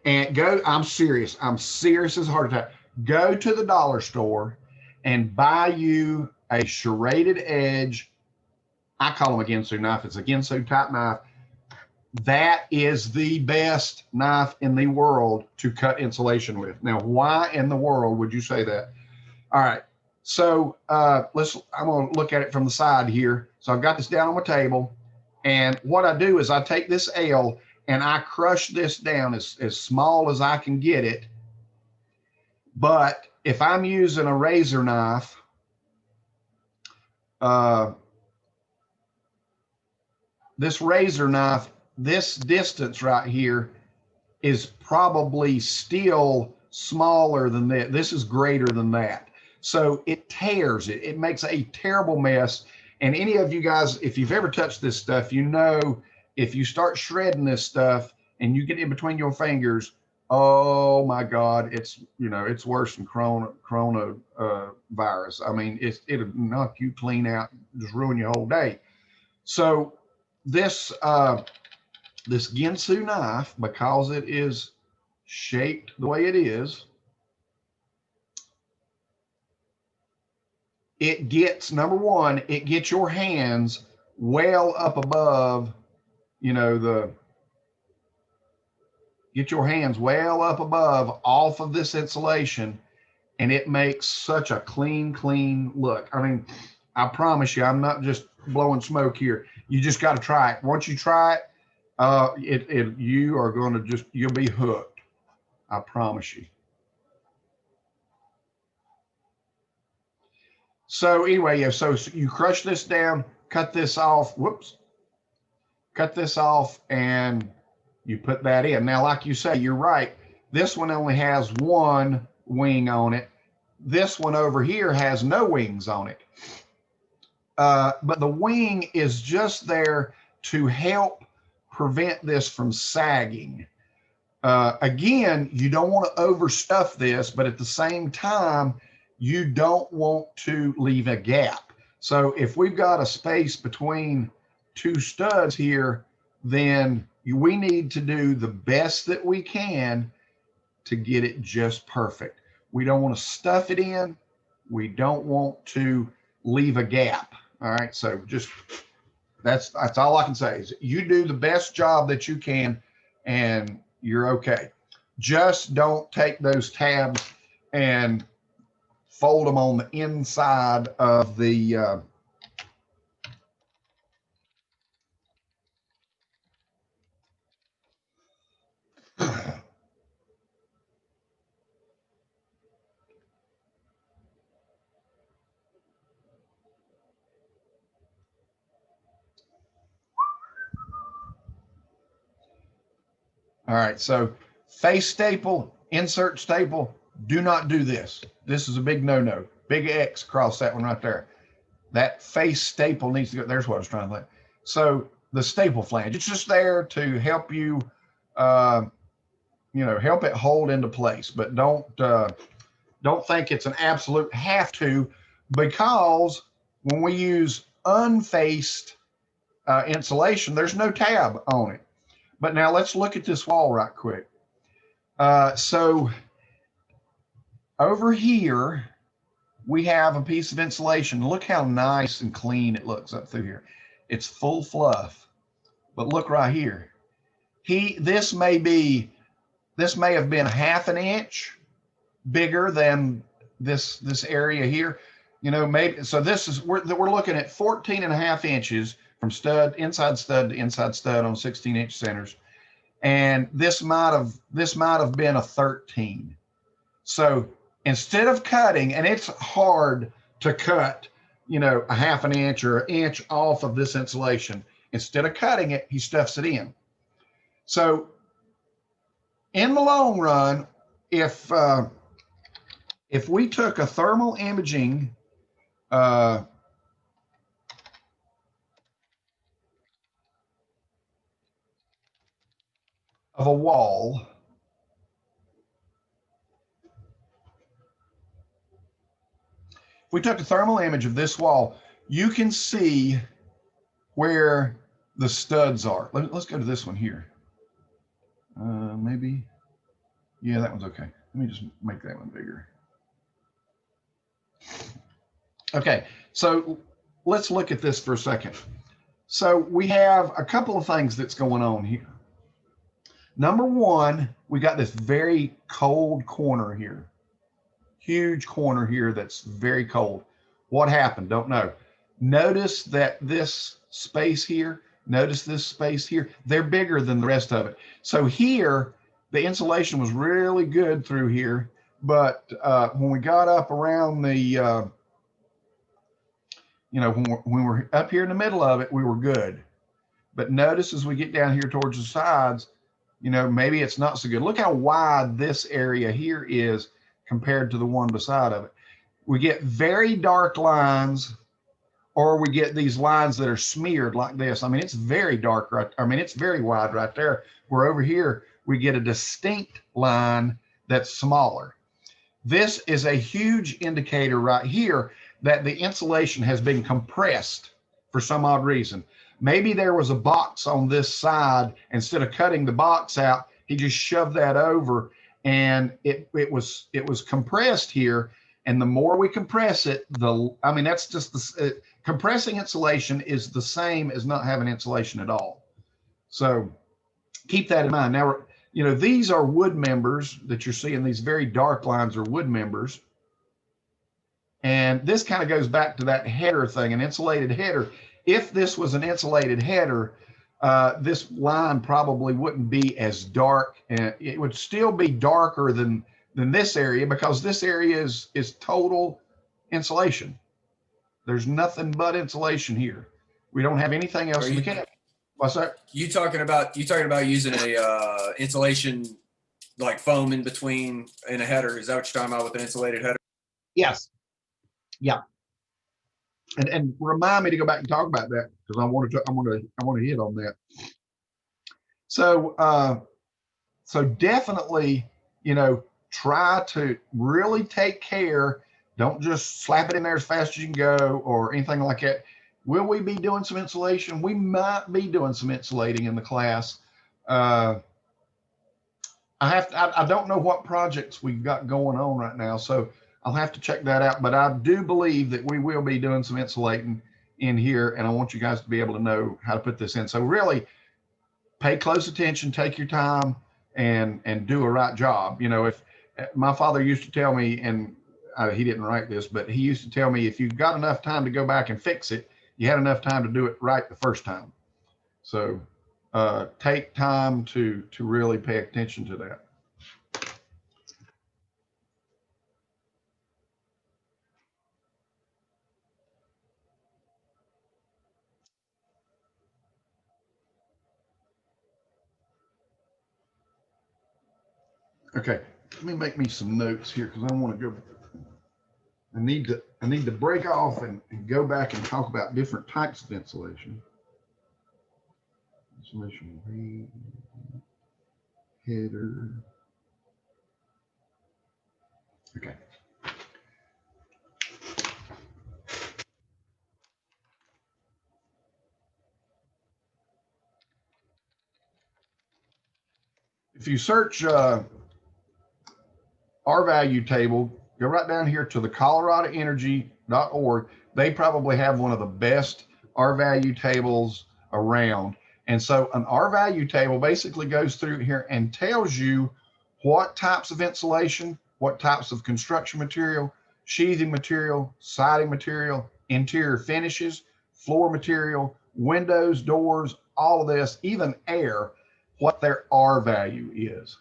And go, I'm serious as a heart attack. Go to the dollar store and buy you a serrated edge. I call them a Ginsu knife. It's a Ginsu type knife. That is the best knife in the world to cut insulation with. Now, why in the world would you say that? All right. So I'm going to look at it from the side here. So I've got this down on my table. And what I do is I take this L and I crush this down as small as I can get it. But if I'm using a razor knife, this razor knife, this distance right here is probably still smaller than that. This is greater than that. So it tears it. It makes a terrible mess. And any of you guys, if you've ever touched this stuff, you know, if you start shredding this stuff and you get in between your fingers, oh my God, it's, you know, it's worse than corona virus. I mean, it'll knock you clean out, just ruin your whole day. So this Ginsu knife, because it is shaped the way it is, it gets, number one, it gets your hands well up above, you know, get your hands well up above off of this insulation, and it makes such a clean look. I mean, I promise you, I'm not just blowing smoke here. You just got to try it. Once you try it, you are going to you'll be hooked. I promise you. So anyway, yeah, so you crush this down, cut this off, cut this off, and you put that in. Now, like you say, you're right. This one only has one wing on it. This one over here has no wings on it. But the wing is just there to help prevent this from sagging. Again, you don't want to overstuff this, but at the same time, you don't want to leave a gap. So if we've got a space between two studs here, then we need to do the best that we can to get it just perfect. We don't want to stuff it in. We don't want to leave a gap. All right. So just, that's all I can say is you do the best job that you can and you're okay. Just don't take those tabs and fold them on the inside of the all right, so face staple, insert staple, do not do this. This is a big no-no. Big X across that one right there. That face staple needs to go. There's what I was trying to think. So the staple flange, it's just there to help you, you know, help it hold into place. But don't think it's an absolute have to, because when we use unfaced insulation, there's no tab on it. But now let's look at this wall right quick. So over here, we have a piece of insulation. Look how nice and clean it looks up through here. It's full fluff. But look right here. This may have been ½ an inch bigger than this area here. You know, maybe, so this is, we're looking at 14½ inches from inside stud to inside stud on 16-inch centers. And this might have been a 13. So instead of cutting, and it's hard to cut, you know, a half an inch or an inch off of this insulation, instead of cutting it, he stuffs it in. So in the long run, if we took a thermal imaging of a wall, if we took a thermal image of this wall, you can see where the studs are. Let's go to this one here. Maybe, yeah, that one's okay. Let me just make that one bigger. Okay, so let's look at this for a second. So we have a couple of things that's going on here. Number one, we got this very cold corner here. Huge corner here that's very cold. What happened? Don't know. Notice that this space here, notice this space here, they're bigger than the rest of it. So here, the insulation was really good through here, but when we got up around the, you know, when we were up here in the middle of it, we were good. But notice as we get down here towards the sides, you know, maybe it's not so good. Look how wide this area here is compared to the one beside of it. We get very dark lines, or we get these lines that are smeared like this. I mean, it's very dark, right? I mean, it's very wide right there. Where over here, we get a distinct line that's smaller. This is a huge indicator right here that the insulation has been compressed for some odd reason. Maybe there was a box on this side. Instead of cutting the box out, he just shoved that over, and it was compressed here. And the more we compress it, I mean, that's just the compressing insulation is the same as not having insulation at all. So keep that in mind. Now, you know, these are wood members that you're seeing. These very dark lines are wood members. And this kind of goes back to that header thing, an insulated header. If this was an insulated header, this line probably wouldn't be as dark, and it would still be darker than this area, because this area is total insulation. There's nothing but insulation here. We don't have anything else in the camp. What's that? You talking about using a insulation like foam in between in a header? Is that what you're talking about with an insulated header? Yes. Yeah. And remind me to go back and talk about that, because I want to hit on that. So so definitely, you know, try to really take care. Don't just slap it in there as fast as you can go or anything like that. Will we be doing some insulation? We might be doing some insulating in the class. I don't know what projects we've got going on right now, so I'll have to check that out. But I do believe that we will be doing some insulating in here, and I want you guys to be able to know how to put this in. So really pay close attention, take your time, and do a right job. You know, if my father used to tell me, and he didn't write this, but he used to tell me, if you've got enough time to go back and fix it, you had enough time to do it right the first time. So take time to really pay attention to that. Okay, let me make me some notes here, because I want to go. I need to break off and go back and talk about different types of insulation. Insulation rate, header. Okay. If you search R value table, go right down here to the coloradoenergy.org. They probably have one of the best R value tables around. And so an R value table basically goes through here and tells you what types of insulation, what types of construction material, sheathing material, siding material, interior finishes, floor material, windows, doors, all of this, even air, what their R value is.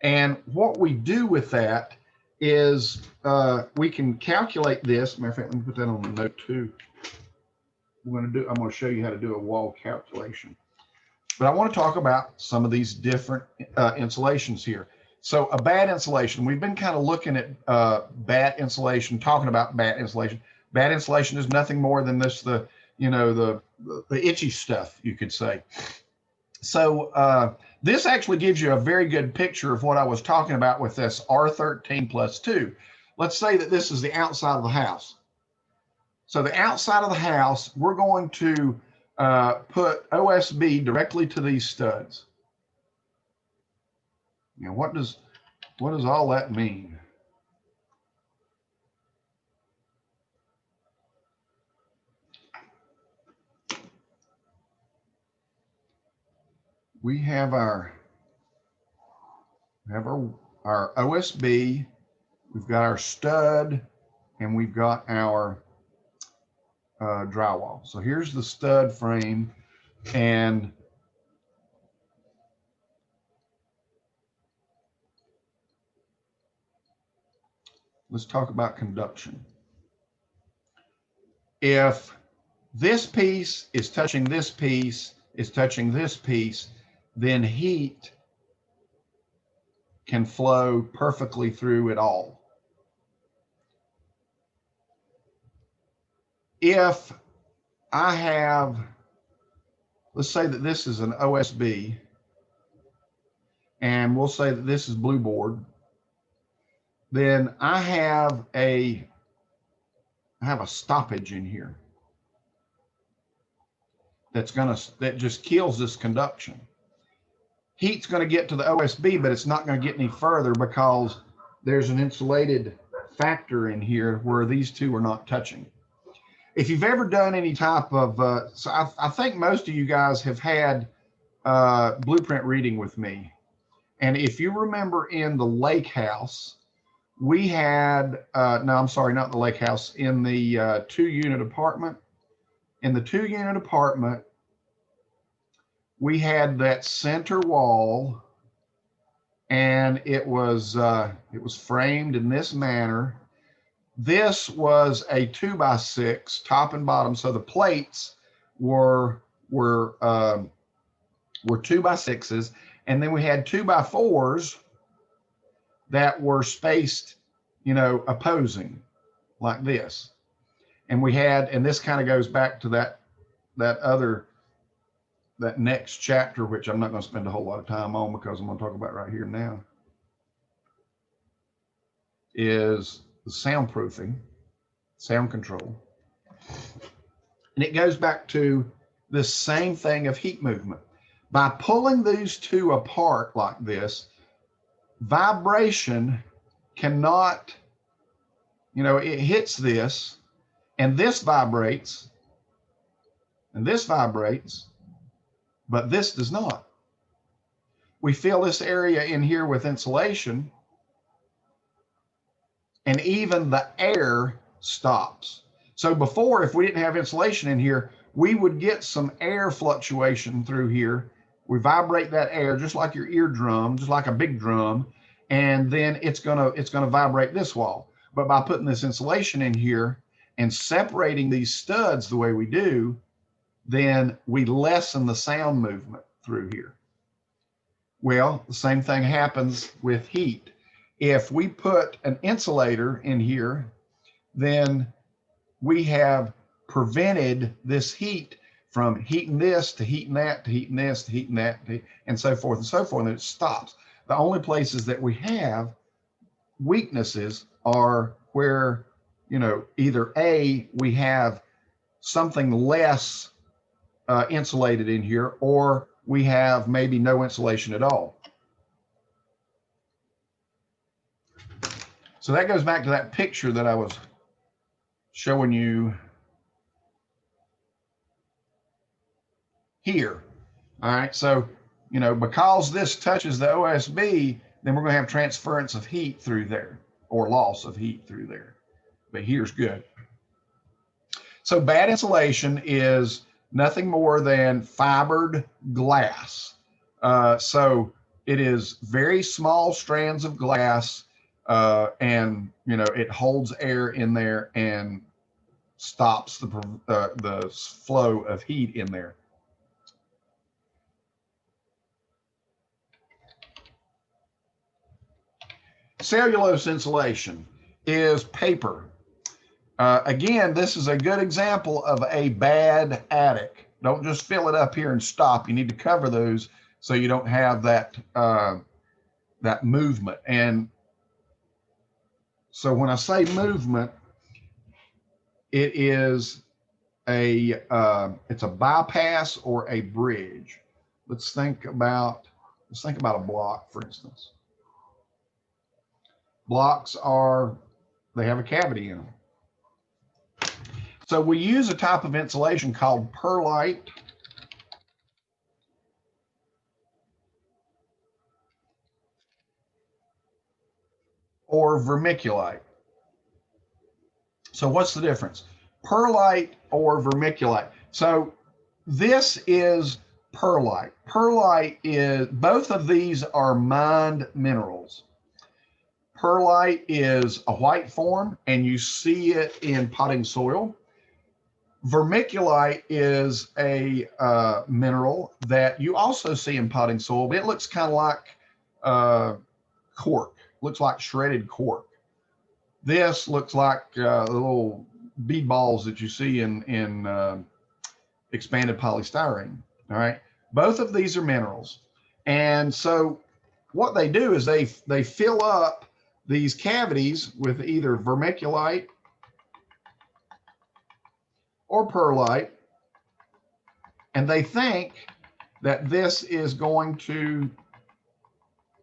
And what we do with that is we can calculate this. Matter of fact, let me put that on the note too. I'm going to show you how to do a wall calculation. But I want to talk about some of these different insulations here. So a bad insulation, we've been kind of looking at bad insulation, talking about bad insulation. Bad insulation is nothing more than this, the itchy stuff, you could say. So this actually gives you a very good picture of what I was talking about with this R13 plus 2. Let's say that this is the outside of the house. So the outside of the house, we're going to put OSB directly to these studs. You know, what does all that mean? We have our OSB, we've got our stud, and we've got our drywall. So here's the stud frame, and let's talk about conduction. If this piece is touching this piece, is touching this piece, then heat can flow perfectly through it all. If I have, let's say that this is an OSB, and we'll say that this is blue board, then I have a stoppage in here that just kills this conduction. Heat's going to get to the OSB, but it's not going to get any further because there's an insulated factor in here where these two are not touching. If you've ever done any type of, so I think most of you guys have had blueprint reading with me. And if you remember in the lake house, we had, no, I'm sorry, not the lake house, in the 2-unit apartment. In the 2-unit apartment, we had that center wall, and it was framed in this manner. This was a 2x6 top and bottom, so the plates were 2x6s, and then we had 2x4s that were spaced, you know, opposing like this. And we had, and this kind of goes back to that next chapter, which I'm not going to spend a whole lot of time on because I'm going to talk about right here now, is the soundproofing, sound control. And it goes back to this same thing of heat movement. By pulling these two apart like this, vibration cannot, you know, it hits this, and this vibrates, and this vibrates, but this does not. We fill this area in here with insulation, and even the air stops. So before, if we didn't have insulation in here, we would get some air fluctuation through here. We vibrate that air just like your eardrum, just like a big drum, and then it's gonna vibrate this wall. But by putting this insulation in here and separating these studs the way we do, then we lessen the sound movement through here. Well, the same thing happens with heat. If we put an insulator in here, then we have prevented this heat from heating this to heating that to heating this to heating that and so forth and so forth, and it stops. The only places that we have weaknesses are where, you know, either A, we have something less insulated in here, or we have maybe no insulation at all. So that goes back to that picture that I was showing you here. All right, so, you know, because this touches the OSB, then we're going to have transference of heat through there, or loss of heat through there. But here's good. So bad insulation is nothing more than fibered glass. So it is very small strands of glass, and it holds air in there and stops the flow of heat in there. Cellulose insulation is paper. Again, this is a good example of a bad attic. Don't just fill it up here and stop. You need to cover those so you don't have that that movement. And so when I say movement, it is it's a bypass or a bridge. Let's think about a block, for instance. Blocks they have a cavity in them. So we use a type of insulation called perlite or vermiculite. So what's the difference? Perlite or vermiculite. So this is perlite. Perlite is, both of these are mined minerals. Perlite is a white form and you see it in potting soil. Vermiculite is a mineral that you also see in potting soil, but it looks kind of like cork, looks like shredded cork. This looks like the little bead balls that you see in expanded polystyrene. All right, both of these are minerals, and so what they do is they fill up these cavities with either vermiculite or perlite, and they think that this is going to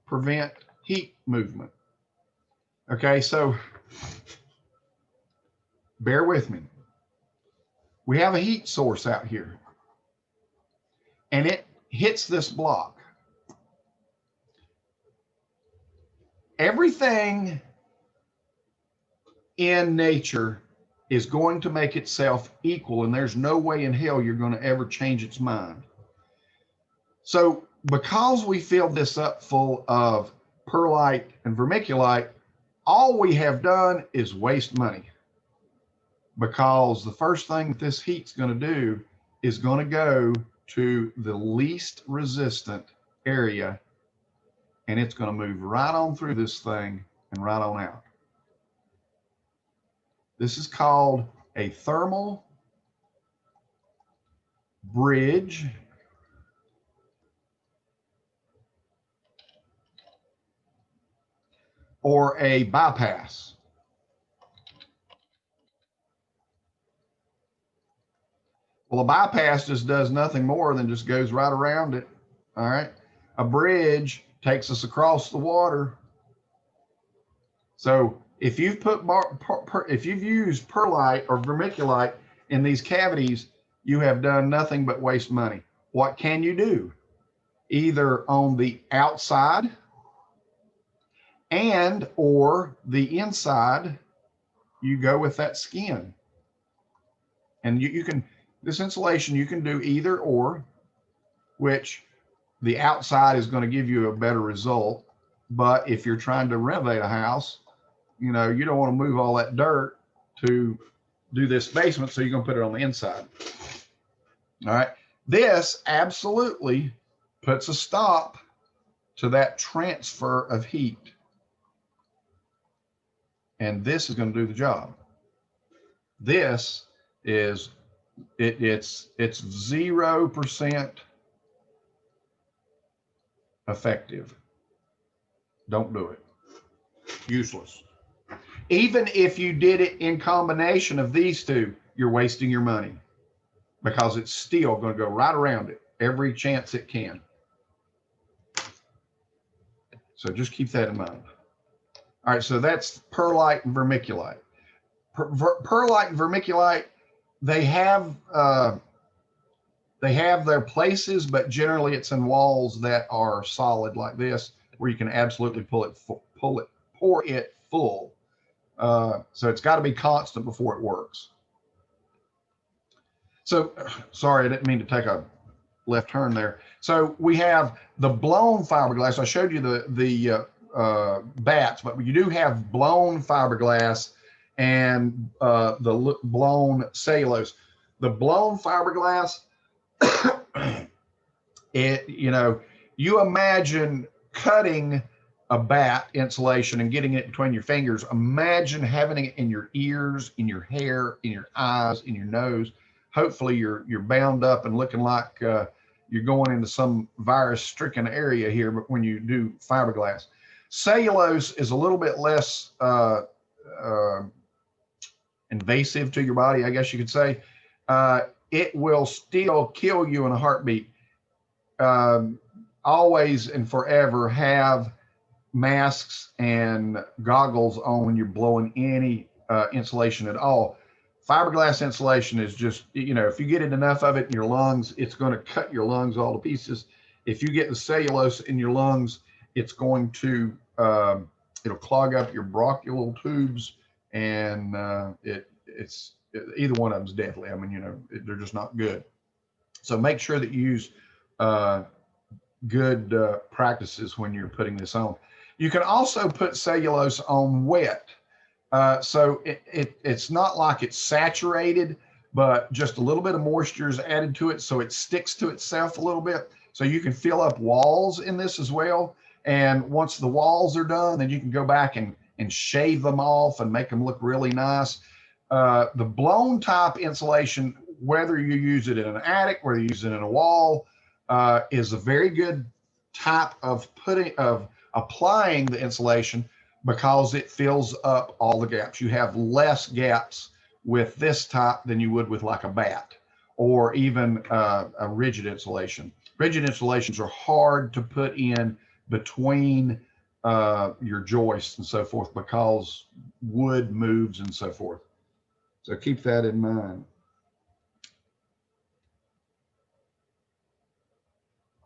prevent heat movement. Okay, so bear with me. We have a heat source out here, and it hits this block. Everything in nature is going to make itself equal, and there's no way in hell you're going to ever change its mind. So because we filled this up full of perlite and vermiculite, all we have done is waste money, because the first thing that this heat's going to do is going to go to the least resistant area, and it's going to move right on through this thing and right on out. This is called a thermal bridge or a bypass. Well, a bypass just does nothing more than just goes right around it. All right. A bridge takes us across the water. So if you've used perlite or vermiculite in these cavities, you have done nothing but waste money. What can you do? Either on the outside and or the inside, you go with that skin. And you can, this insulation, you can do either or, which the outside is going to give you a better result. But if you're trying to renovate a house, you don't want to move all that dirt to do this basement, so you're going to put it on the inside. All right. This absolutely puts a stop to that transfer of heat. And this is going to do the job. This is, it's 0% effective. Don't do it. Useless. Even if you did it in combination of these two, you're wasting your money, because it's still going to go right around it every chance it can. So just keep that in mind. All right, so that's perlite and vermiculite. Perlite and vermiculite, they have their places, but generally it's in walls that are solid like this, where you can absolutely pour it full. So it's got to be constant before it works. So, sorry, I didn't mean to take a left turn there. So we have the blown fiberglass. I showed you the bats, but you do have blown fiberglass and the blown cellulose. The blown fiberglass, you imagine cutting a bat insulation and getting it between your fingers. Imagine having it in your ears, in your hair, in your eyes, in your nose. Hopefully you're bound up and looking like you're going into some virus-stricken area here, but when you do fiberglass. Cellulose is a little bit less invasive to your body, I guess you could say. It will still kill you in a heartbeat. Always and forever have masks and goggles on when you're blowing any insulation at all. Fiberglass insulation is just, if you get enough of it in your lungs, it's going to cut your lungs all to pieces. If you get the cellulose in your lungs, it's going to, it'll clog up your bronchial tubes, and it's either one of them's deadly. I mean, they're just not good. So make sure that you use good practices when you're putting this on. You can also put cellulose on wet. So it's not like it's saturated, but just a little bit of moisture is added to it, so it sticks to itself a little bit. So you can fill up walls in this as well. And once the walls are done, then you can go back and shave them off and make them look really nice. The blown type insulation, whether you use it in an attic, whether you use it in a wall, is a very good type of applying the insulation, because it fills up all the gaps. You have less gaps with this type than you would with like a bat or even a rigid insulation. Rigid insulations are hard to put in between your joists and so forth because wood moves and so forth. So keep that in mind.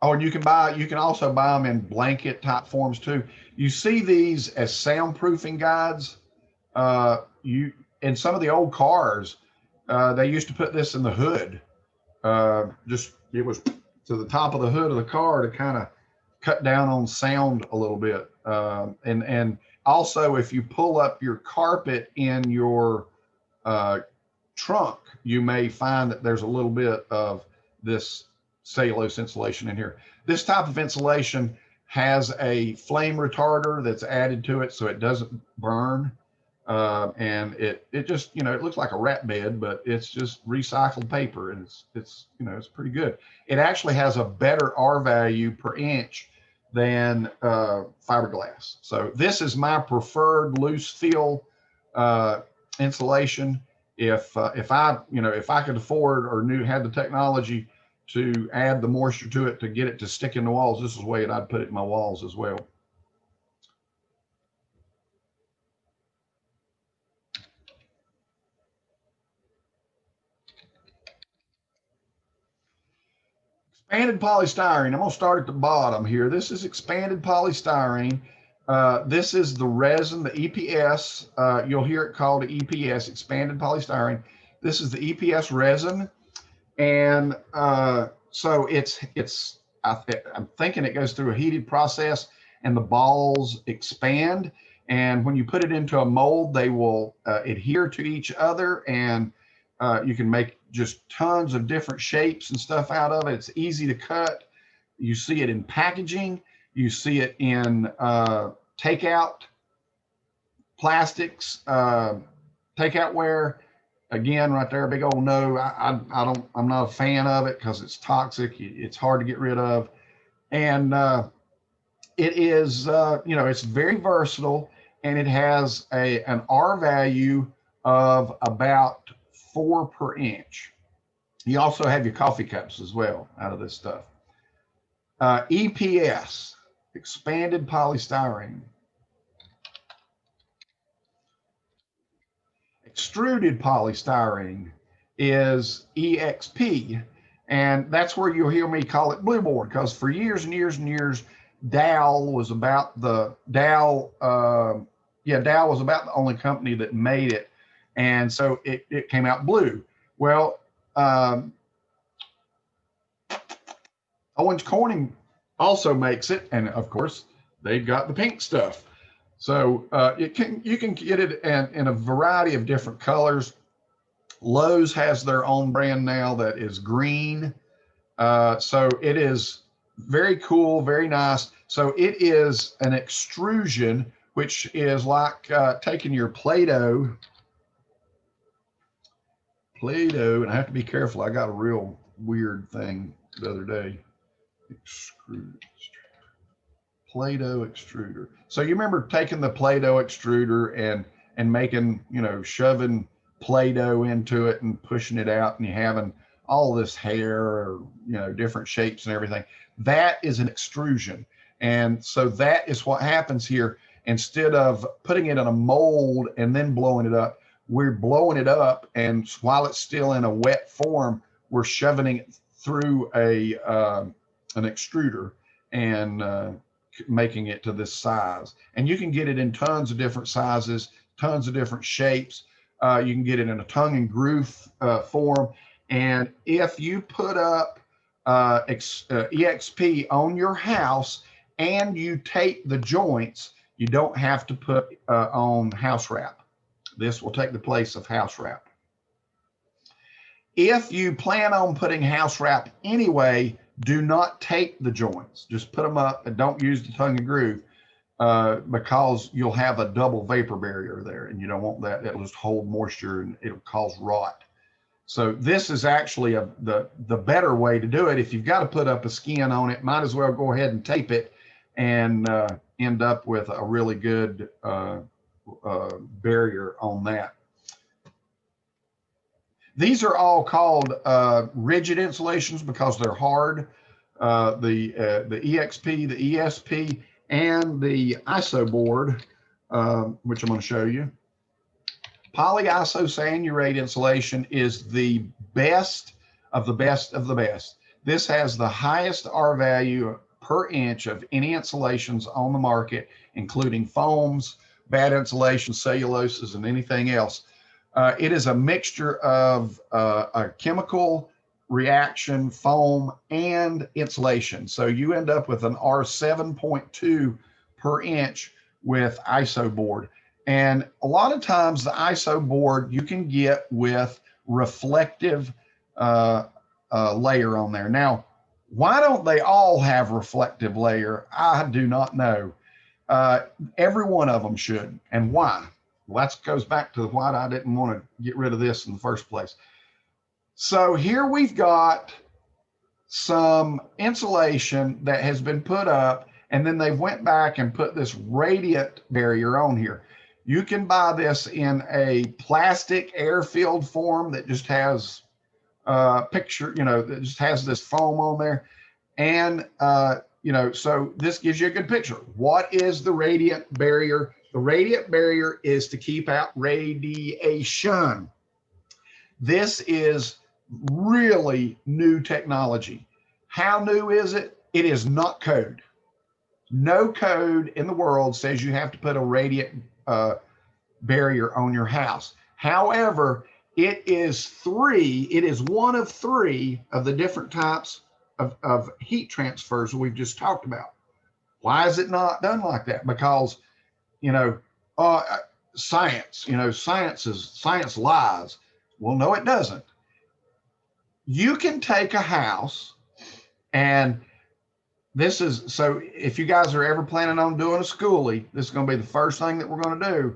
Oh, and you can also buy them in blanket type forms too. You see these as soundproofing guides. In some of the old cars, they used to put this in the hood. It was to the top of the hood of the car to kind of cut down on sound a little bit. And also, if you pull up your carpet in your trunk, you may find that there's a little bit of this cellulose insulation in here. This type of insulation has a flame retarder that's added to it so it doesn't burn. And it just, it looks like a rat bed, but it's just recycled paper, and it's pretty good. It actually has a better R value per inch than fiberglass. So this is my preferred loose fill insulation. If I could afford or had the technology to add the moisture to it to get it to stick in the walls, this is the way I'd put it in my walls as well. Expanded polystyrene. I'm going to start at the bottom here. This is expanded polystyrene. This is the resin, the EPS. You'll hear it called EPS, expanded polystyrene. This is the EPS resin. And so I'm thinking it goes through a heated process and the balls expand. And when you put it into a mold, they will adhere to each other, and you can make just tons of different shapes and stuff out of it. It's easy to cut. You see it in packaging. You see it in takeout plastics, takeout ware. Again, right there, big old no. I'm not a fan of it because it's toxic. It's hard to get rid of, and it is, it's very versatile, and it has an R value of about 4 per inch. You also have your coffee cups as well out of this stuff. EPS, expanded polystyrene. Extruded polystyrene is EXP, and that's where you'll hear me call it blue board, because for years and years and years, Dow was about the only company that made it, and so it came out blue. Well, Owens Corning also makes it, and of course they've got the pink stuff. So you can get it in a variety of different colors. Lowe's has their own brand now that is green. So it is very cool, very nice. So it is an extrusion, which is like taking your Play-Doh, and I have to be careful. I got a real weird thing the other day. Play-Doh extruder. So you remember taking the Play-Doh extruder and making, shoving Play-Doh into it and pushing it out, and you having all this hair or, different shapes and everything. That is an extrusion. And so that is what happens here. Instead of putting it in a mold and then blowing it up, we're blowing it up, and while it's still in a wet form, we're shoving it through an extruder and making it to this size. And you can get it in tons of different sizes, tons of different shapes. You can get it in a tongue and groove form. And if you put up EXP on your house and you tape the joints, you don't have to put on house wrap. This will take the place of house wrap. If you plan on putting house wrap anyway, do not tape the joints. Just put them up and don't use the tongue and groove because you'll have a double vapor barrier there, and you don't want that. It'll just hold moisture and it'll cause rot. So this is actually the better way to do it. If you've got to put up a skin on it, might as well go ahead and tape it and end up with a really good barrier on that. These are all called rigid insulations because they're hard. The EXP, the ESP, and the ISO board, which I'm going to show you. Polyisosanurate insulation is the best of the best of the best. This has the highest R value per inch of any insulations on the market, including foams, bad insulation, celluloses, and anything else. It is a mixture of a chemical reaction, foam, and insulation. So you end up with an R7.2 per inch with ISO board. And a lot of times the ISO board you can get with reflective layer on there. Now, why don't they all have reflective layer? I do not know. Every one of them should. And why? Well, that goes back to why I didn't want to get rid of this in the first place. So here we've got some insulation that has been put up, and then they went back and put this radiant barrier on here. You can buy this in a plastic air-filled form that just has picture, that just has this foam on there. And, so this gives you a good picture. What is the radiant barrier? The radiant barrier is to keep out radiation. This is really new technology. How new is it? It is not code. No code in the world says you have to put a radiant barrier on your house. However, it is one of three of the different types of heat transfers we've just talked about. Why is it not done like that? Because, science, science lies. Well, no, it doesn't. You can take a house, and this is, so if you guys are ever planning on doing a schoolie, this is going to be the first thing that we're going to do.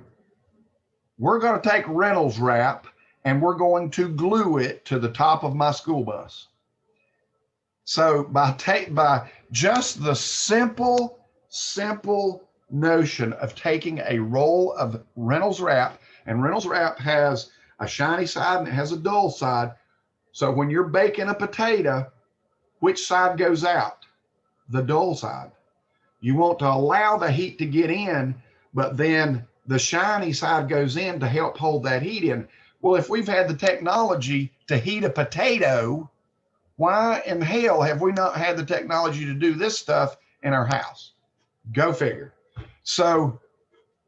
We're going to take Reynolds wrap and we're going to glue it to the top of my school bus. So by just the simple notion of taking a roll of Reynolds wrap, and Reynolds wrap has a shiny side and it has a dull side. So when you're baking a potato, which side goes out? The dull side. You want to allow the heat to get in, but then the shiny side goes in to help hold that heat in. Well, if we've had the technology to heat a potato, why in hell have we not had the technology to do this stuff in our house? Go figure. So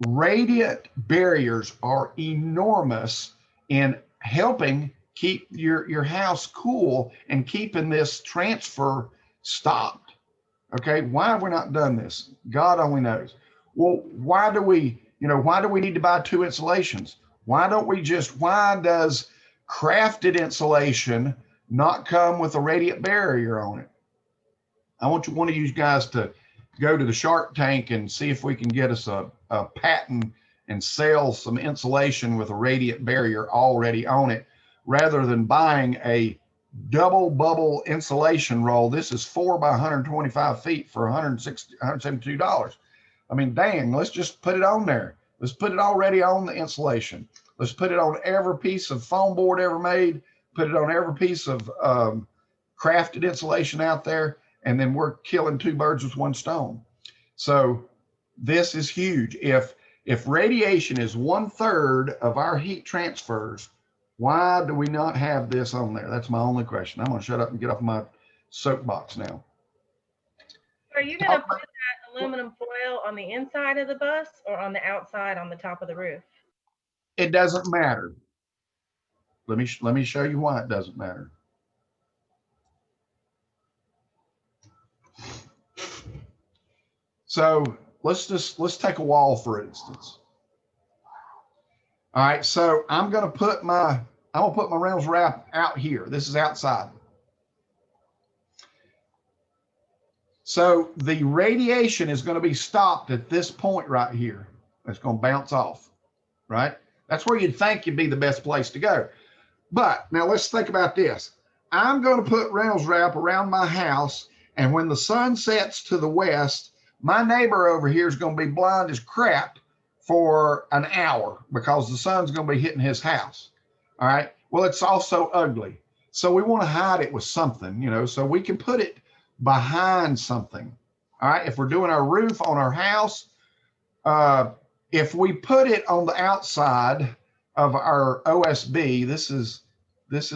radiant barriers are enormous in helping keep your house cool and keeping this transfer stopped. Okay, why have we not done this? God only knows. Well, why do we need to buy 2 insulations? Why does crafted insulation not come with a radiant barrier on it? I want one of you guys to go to the Shark Tank and see if we can get us a patent and sell some insulation with a radiant barrier already on it, rather than buying a double bubble insulation roll. This is 4 by 125 feet for $172. I mean, dang, let's just put it on there. Let's put it already on the insulation. Let's put it on every piece of foam board ever made, put it on every piece of crafted insulation out there, and then we're killing 2 birds with 1 stone. So this is huge. If radiation is 1/3 of our heat transfers, why do we not have this on there? That's my only question. I'm going to shut up and get off my soapbox now. Are you going to put that aluminum foil on the inside of the bus or on the outside on the top of the roof? It doesn't matter. Let me show you why it doesn't matter. So let's take a wall, for instance. All right, so I'm gonna put my Reynolds wrap out here. This is outside. So the radiation is going to be stopped at this point right here. It's going to bounce off, right? That's where you'd think you'd be the best place to go. But now let's think about this. I'm going to put Reynolds wrap around my house, and when the sun sets to the west, my neighbor over here is going to be blind as crap for an hour because the sun's going to be hitting his house. All right. Well, it's also ugly. So we want to hide it with something, so we can put it behind something. All right. If we're doing our roof on our house, if we put it on the outside of our OSB, this is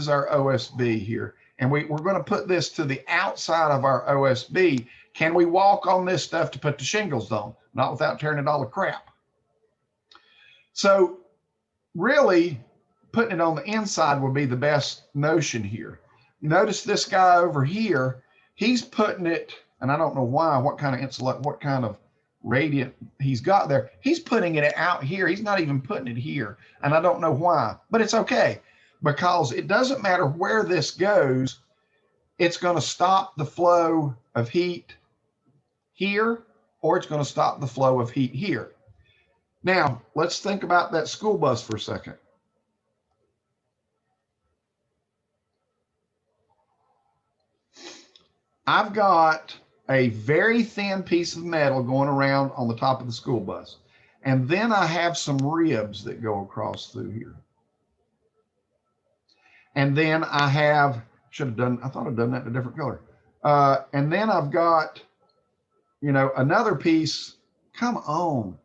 our OSB here, and we're going to put this to the outside of our OSB. Can we walk on this stuff to put the shingles on? Not without tearing it all to crap. So really putting it on the inside would be the best notion here. Notice this guy over here, he's putting it, and I don't know why, what kind of radiant he's got there. He's putting it out here. He's not even putting it here. And I don't know why, but it's okay, because it doesn't matter where this goes. It's going to stop the flow of heat here, or it's going to stop the flow of heat here. Now, let's think about that school bus for a second. I've got a very thin piece of metal going around on the top of the school bus. And then I have some ribs that go across through here. And then I have, I thought I'd done that in a different color. And then I've got, another piece, come on.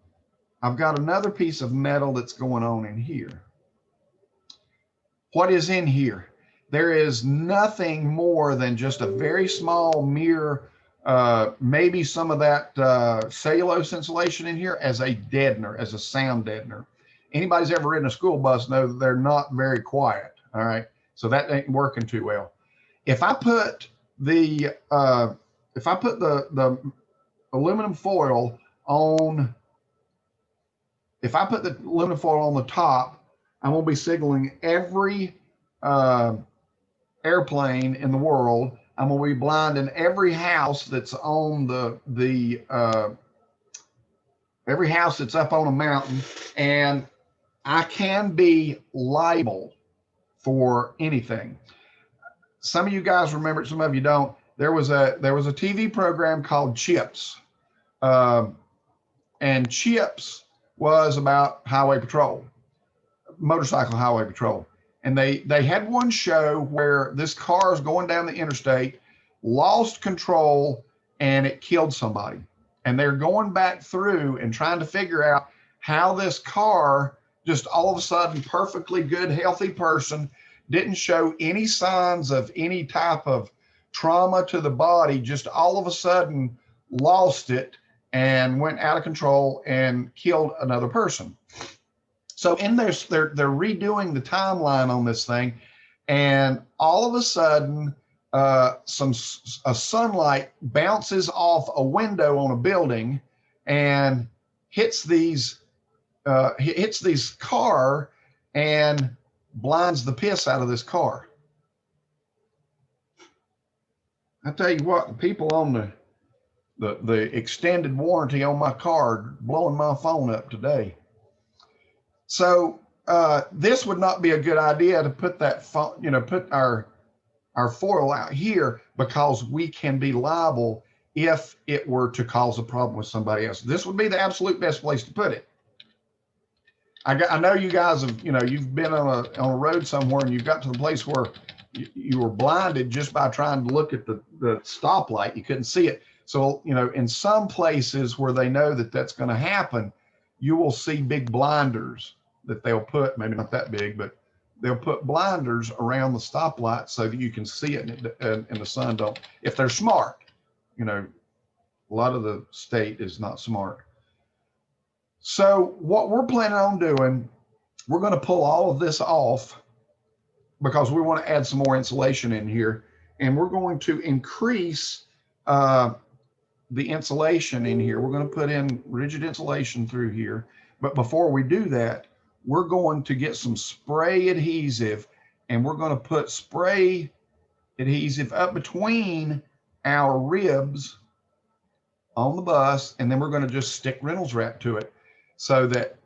I've got another piece of metal that's going on in here. What is in here? There is nothing more than just a very small mirror, maybe some of that cellulose insulation in here as a deadener, as a sound deadener. Anybody's ever ridden a school bus know that they're not very quiet, all right? So that ain't working too well. If I put the aluminum foil on, if I put the aluminum foil on the top, I'm gonna be signaling every airplane in the world. I'm gonna be blinding every house that's on every house that's up on a mountain, and I can be liable for anything. Some of you guys remember it, some of you don't. There was a TV program called Chips, and Chips was about highway patrol, motorcycle highway patrol. And they had one show where this car is going down the interstate, lost control, and it killed somebody. And they're going back through and trying to figure out how this car, just all of a sudden, perfectly good, healthy person, didn't show any signs of any type of trauma to the body, just all of a sudden lost it and went out of control and killed another person. So in this, they're redoing the timeline on this thing, and all of a sudden, sunlight bounces off a window on a building and hits these car and blinds the piss out of this car. I tell you what, the people on the extended warranty on my car are blowing my phone up today. So this would not be a good idea to put that phone, put our foil out here, because we can be liable if it were to cause a problem with somebody else. This would be the absolute best place to put it. I know you guys have, you've been on a road somewhere and you've got to the place where you were blinded just by trying to look at the stoplight. You couldn't see it. So, in some places where they know that that's going to happen, you will see big blinders that they'll put, maybe not that big, but they'll put blinders around the stoplight so that you can see it and the sun don't, if they're smart. A lot of the state is not smart. So what we're planning on doing, we're going to pull all of this off because we want to add some more insulation in here, and we're going to increase the insulation in here. We're going to put in rigid insulation through here. But before we do that, we're going to get some spray adhesive, and we're going to put spray adhesive up between our ribs on the bus, and then we're going to just stick Reynolds wrap to it so that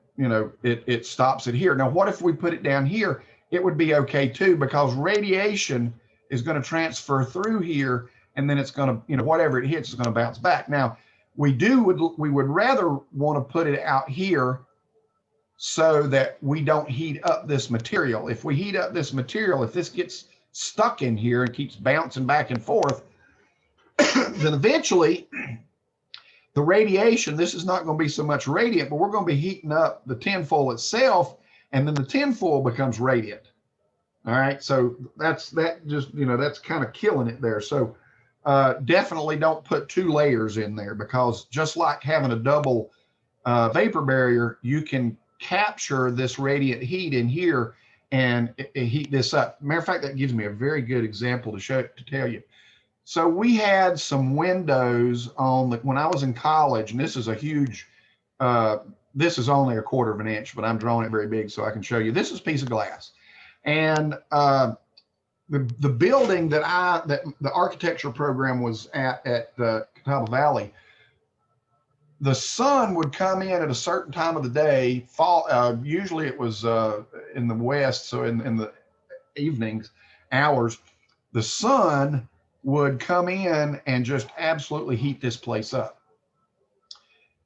it stops it here. Now, what if we put it down here? It would be okay too, because radiation is going to transfer through here, and then it's going to, whatever it hits is going to bounce back. Now, we would rather want to put it out here so that we don't heat up this material. If we heat up this material, if this gets stuck in here and keeps bouncing back and forth, then eventually the radiation, this is not going to be so much radiant, but we're going to be heating up the tinfoil itself, and then the tinfoil becomes radiant. All right, so that's kind of killing it there. So definitely don't put 2 layers in there, because just like having a double vapor barrier, you can capture this radiant heat in here and heat this up. Matter of fact, that gives me a very good example to tell you. So we had some windows when I was in college, and this is a huge, this is only 1/4 of an inch, but I'm drawing it very big so I can show you. This is a piece of glass. And the building that the architecture program was at the Catawba Valley, the sun would come in at a certain time of the day, usually it was in the west, so in the evenings hours, the sun would come in and just absolutely heat this place up.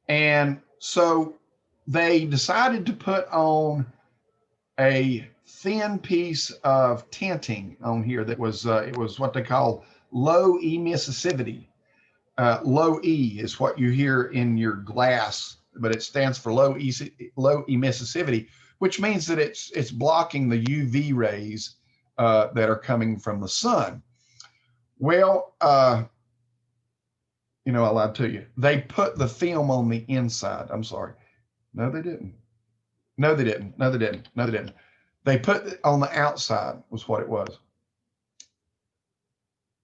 And so they decided to put on a thin piece of tinting on here that was, it was what they call low emissivity. Low E is what you hear in your glass, but it stands for low emissivity, which means that it's blocking the UV rays that are coming from the sun. Well, I lied to you. They put the film on the inside. I'm sorry. No, they didn't. No, they didn't. No, they didn't. No, they didn't. They put it on the outside was what it was.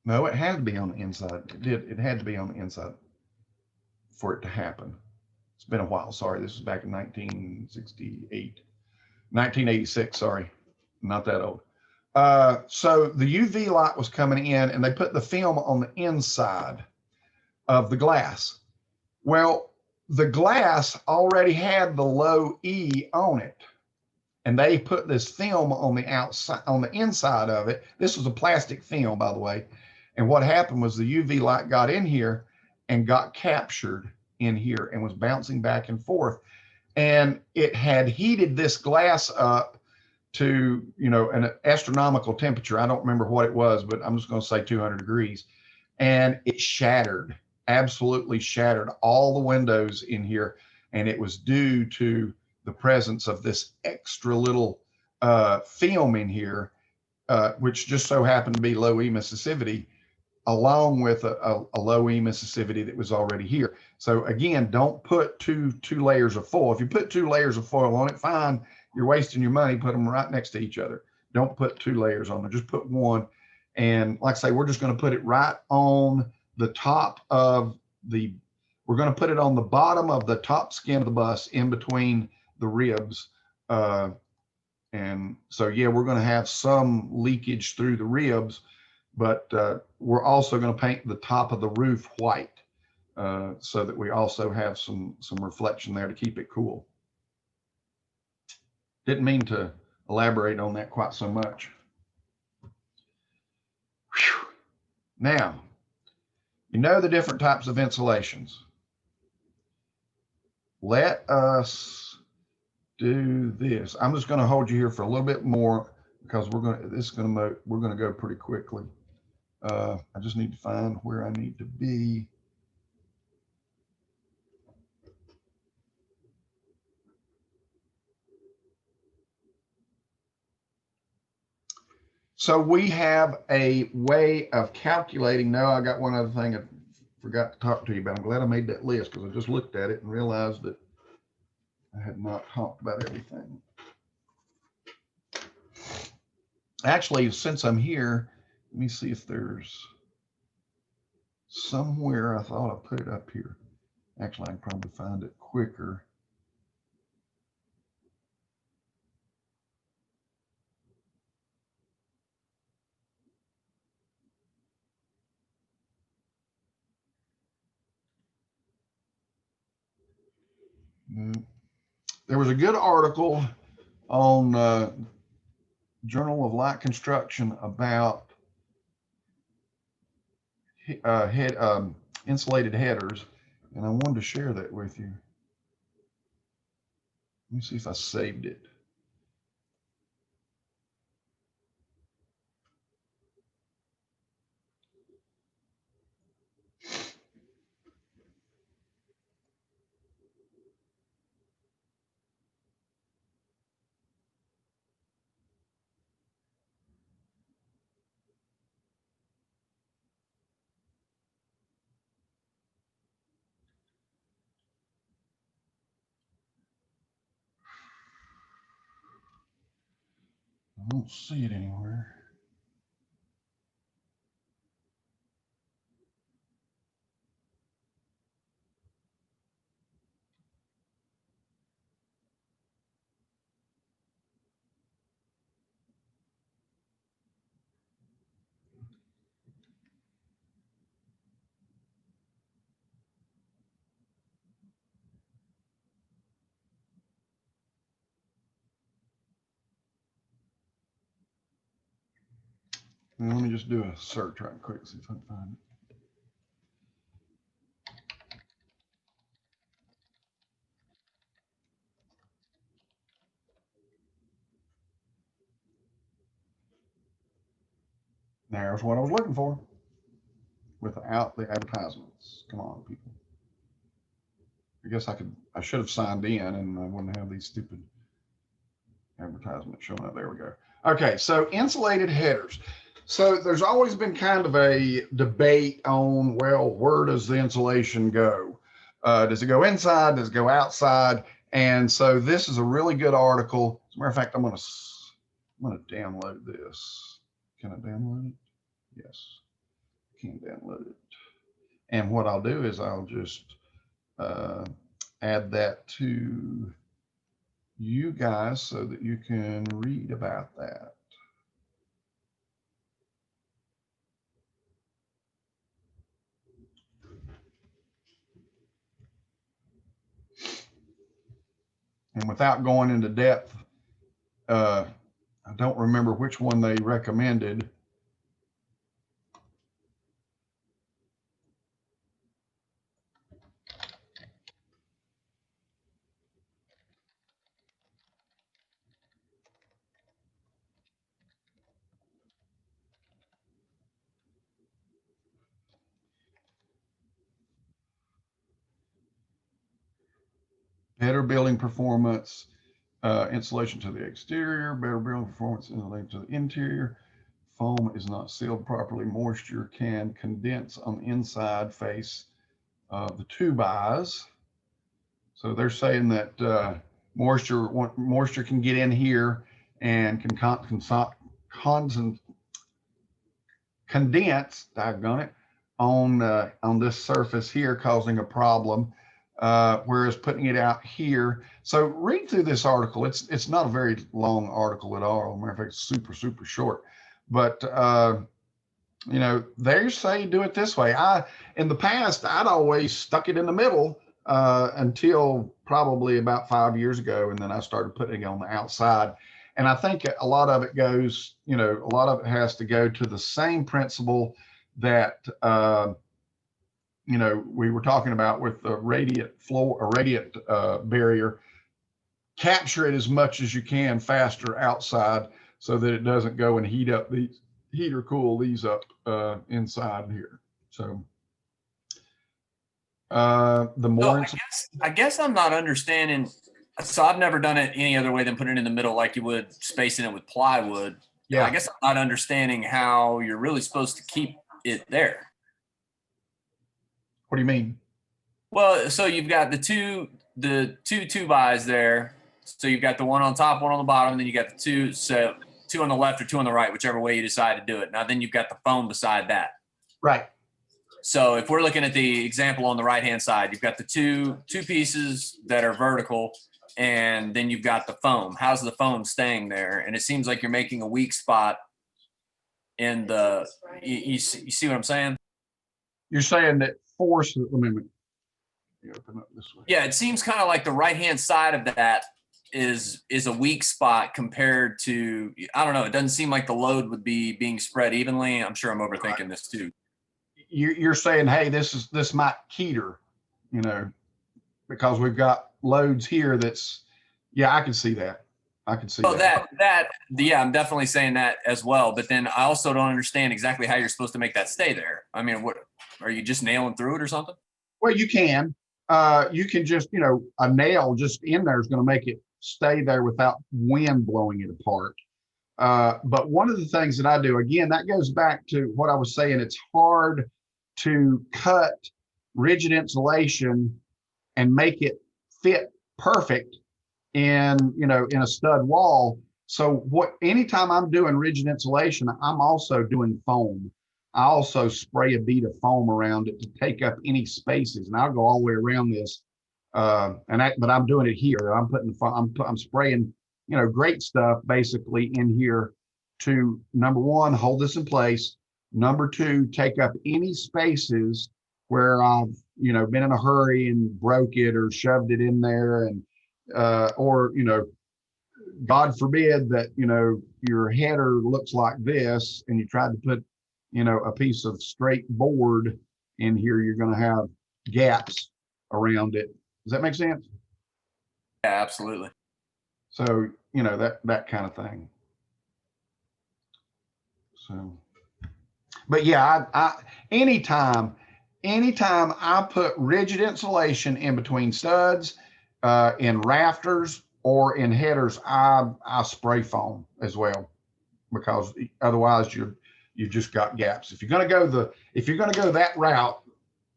No, it had to be on the inside. It did. It had to be on the inside for it to happen. It's been a while. Sorry. This was back in 1986. Sorry. Not that old. So the UV light was coming in, and they put the film on the inside of the glass. Well, the glass already had the low E on it, and they put this film on the outside, on the inside of it. This was a plastic film, by the way. And what happened was the UV light got in here and got captured in here and was bouncing back and forth. And it had heated this glass up to, an astronomical temperature. I don't remember what it was, but I'm just going to say 200 degrees. And it shattered, absolutely shattered all the windows in here. And it was due to the presence of this extra little film in here, which just so happened to be low emissivity, along with a low emissivity that was already here. So again, don't put two layers of foil. If you put 2 layers of foil on it, fine. You're wasting your money. Put them right next to each other. Don't put 2 layers on there, just put 1. And like I say, we're just going to put it right on the top of we're going to put it on the bottom of the top skin of the bus in between the ribs. And so, yeah, we're going to have some leakage through the ribs, but we're also going to paint the top of the roof white so that we also have some reflection there to keep it cool. Didn't mean to elaborate on that quite so much. Whew. Now, you know the different types of insulations. Let us do this. I'm just going to hold you here for a little bit more because we're going to go pretty quickly. I just need to find where I need to be. So we have a way of calculating. No, I got one other thing I forgot to talk to you about. I'm glad I made that list because I just looked at it and realized that I had not talked about everything. Actually, since I'm here, let me see if there's somewhere I thought I put it up here. Actually, I can probably find it quicker. There was a good article on Journal of Light Construction about insulated headers, and I wanted to share that with you. Let me see if I saved it. I don't see it anywhere. Let me just do a search right quick, see if I can find it. There's what I was looking for without the advertisements. Come on, people. I guess I should have signed in and I wouldn't have these stupid advertisements showing up. There we go. Okay, so insulated headers. So there's always been kind of a debate on, well, where does the insulation go? Does it go inside? Does it go outside? And so this is a really good article. As a matter of fact, I'm going to download this. Can I download it? Yes, I can download it. And what I'll do is I'll just add that to you guys so that you can read about that. And without going into depth, I don't remember which one they recommended. Better building performance, insulation to the exterior, better building performance, insulation to the interior. Foam is not sealed properly. Moisture can condense on the inside face of the tube eyes. So they're saying that moisture can get in here and can condense, doggone it, on this surface here, causing a problem. Whereas putting it out here. So read through this article. It's not a very long article at all. Matter of fact, it's super, super short. But you know, they say do it this way. In the past, I'd always stuck it in the middle until probably about 5 years ago, and then I started putting it on the outside. And I think a lot of it goes, you know, a lot of it has to go to the same principle that you know, we were talking about with the radiant floor, a radiant barrier. Capture it as much as you can faster outside so that it doesn't go and heat or cool these up inside here. So the more I guess I'm not understanding. So I've never done it any other way than putting it in the middle like you would spacing it with plywood. Yeah. I guess I'm not understanding how you're really supposed to keep it there. What do you mean? Well, so you've got the two 2x there. So you've got the one on top, one on the bottom, and then you got the two. So 2 on the left or 2 on the right, whichever way you decide to do it. Now then you've got the foam beside that. Right. So if we're looking at the example on the right-hand side, you've got the two pieces that are vertical, and then you've got the foam. How's the foam staying there? And it seems like you're making a weak spot in the. You see what I'm saying? You're saying that force. Let me open up this way. Yeah, it seems kind of like the right-hand side of that is a weak spot compared to, I don't know, it doesn't seem like the load would be being spread evenly. I'm sure I'm overthinking this too. You're saying, hey, this might keter, you know, because we've got loads here. Yeah, I can see that. I can see that. Yeah, I'm definitely saying that as well. But then I also don't understand exactly how you're supposed to make that stay there. I mean, what are you just nailing through it or something? Well, you can just, you know, a nail just in there is going to make it stay there without wind blowing it apart. But one of the things that I do, again, that goes back to what I was saying. It's hard to cut rigid insulation and make it fit perfect in a stud wall. So anytime I'm doing rigid insulation, I'm also doing foam. I also spray a bead of foam around it to take up any spaces, and I'll go all the way around this. But I'm doing it here. I'm spraying, you know, great stuff basically in here to, number one, hold this in place. Number two, take up any spaces where I've, you know, been in a hurry and broke it or shoved it in there, and or, you know, God forbid that, you know, your header looks like this and you tried to put, you know, a piece of straight board in here, you're going to have gaps around it. Does that make sense? Yeah, absolutely. So, you know, that kind of thing. So, but yeah, I anytime I put rigid insulation in between studs, in rafters or in headers, I spray foam as well, because otherwise you've just got gaps. If you're going to go that route,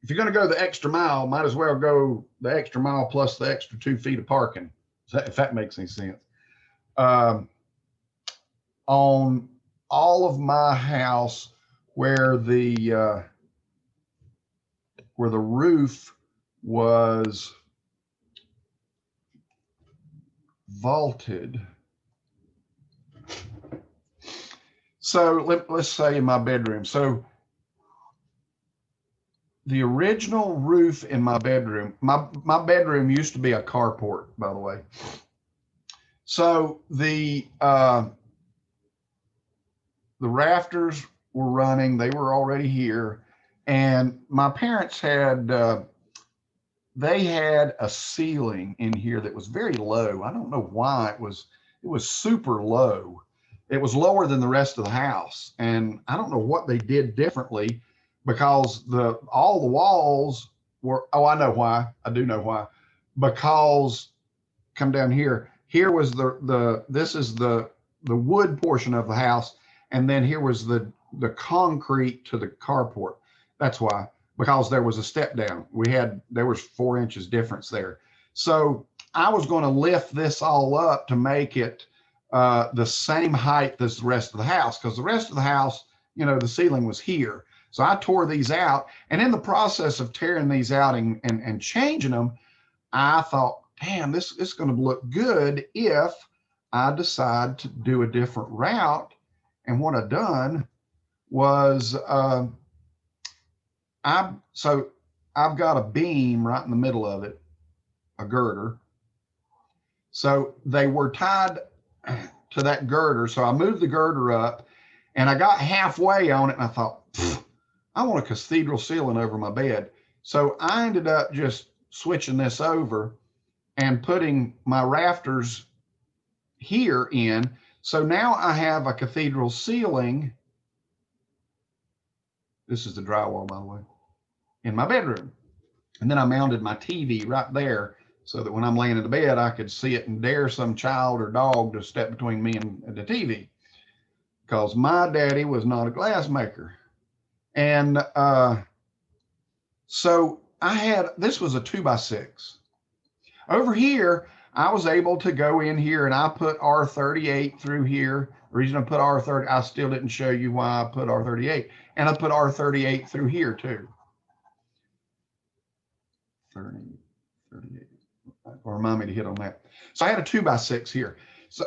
if you're going to go the extra mile, might as well go the extra mile plus the extra 2 feet of parking. If that makes any sense. On all of my house where the roof was vaulted. So let's say in my bedroom. So the original roof in my bedroom, my bedroom used to be a carport, by the way. So the rafters were running, they were already here. And my parents had, they had a ceiling in here that was very low. I don't know why it was super low. It was lower than the rest of the house. And I don't know what they did differently, because all the walls were, oh, I know why. I do know why. Because come down here. Here was this is the wood portion of the house. And then here was the concrete to the carport. That's why, because there was a step down. There was 4 inches difference there. So I was going to lift this all up to make it the same height as the rest of the house, because the rest of the house, you know, the ceiling was here. So I tore these out, and in the process of tearing these out and changing them, I thought, damn, this is going to look good if I decide to do a different route. And what I've done was I've got a beam right in the middle of it, a girder. So they were tied to that girder. So I moved the girder up, and I got halfway on it, and I thought, I want a cathedral ceiling over my bed. So I ended up just switching this over and putting my rafters here in. So now I have a cathedral ceiling. This is the drywall, by the way, in my bedroom. And then I mounted my TV right there so that when I'm laying in the bed, I could see it and dare some child or dog to step between me and the TV, because my daddy was not a glass maker. And so I had, this was a 2x6. Over here, I was able to go in here and I put R38 through here. The reason I put R30, I still didn't show you why I put R38. And I put R38 through here too. 30, 38. Or remind me to hit on that. So I had a 2x6 here. So,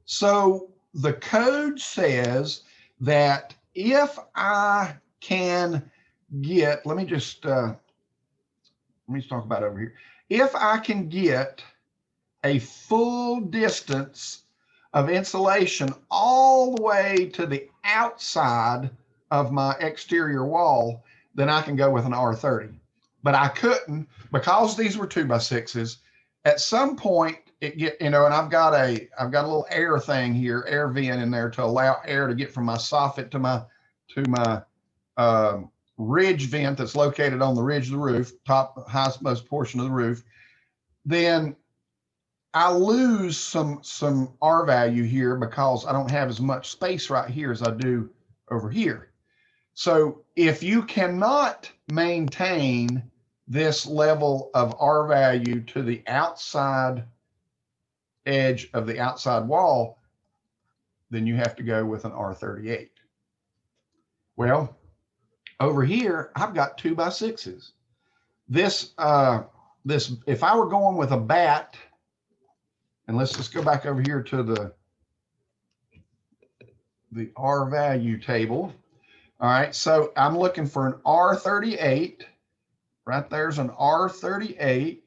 so the code says that if I can get, let me talk about over here. If I can get a full distance of insulation all the way to the outside of my exterior wall, then I can go with an R30. But I couldn't, because these were 2x6s. At some point it get, you know, and I've got a little air thing here, air vent in there to allow air to get from my soffit to my ridge vent that's located on the ridge of the roof, top highest most portion of the roof. Then I lose some R value here because I don't have as much space right here as I do over here. So if you cannot maintain this level of R value to the outside edge of the outside wall, then you have to go with an R38. Well, over here, I've got 2x6s. This, if I were going with a bat, and let's just go back over here to the R value table. All right, so I'm looking for an R38. Right there's an R38.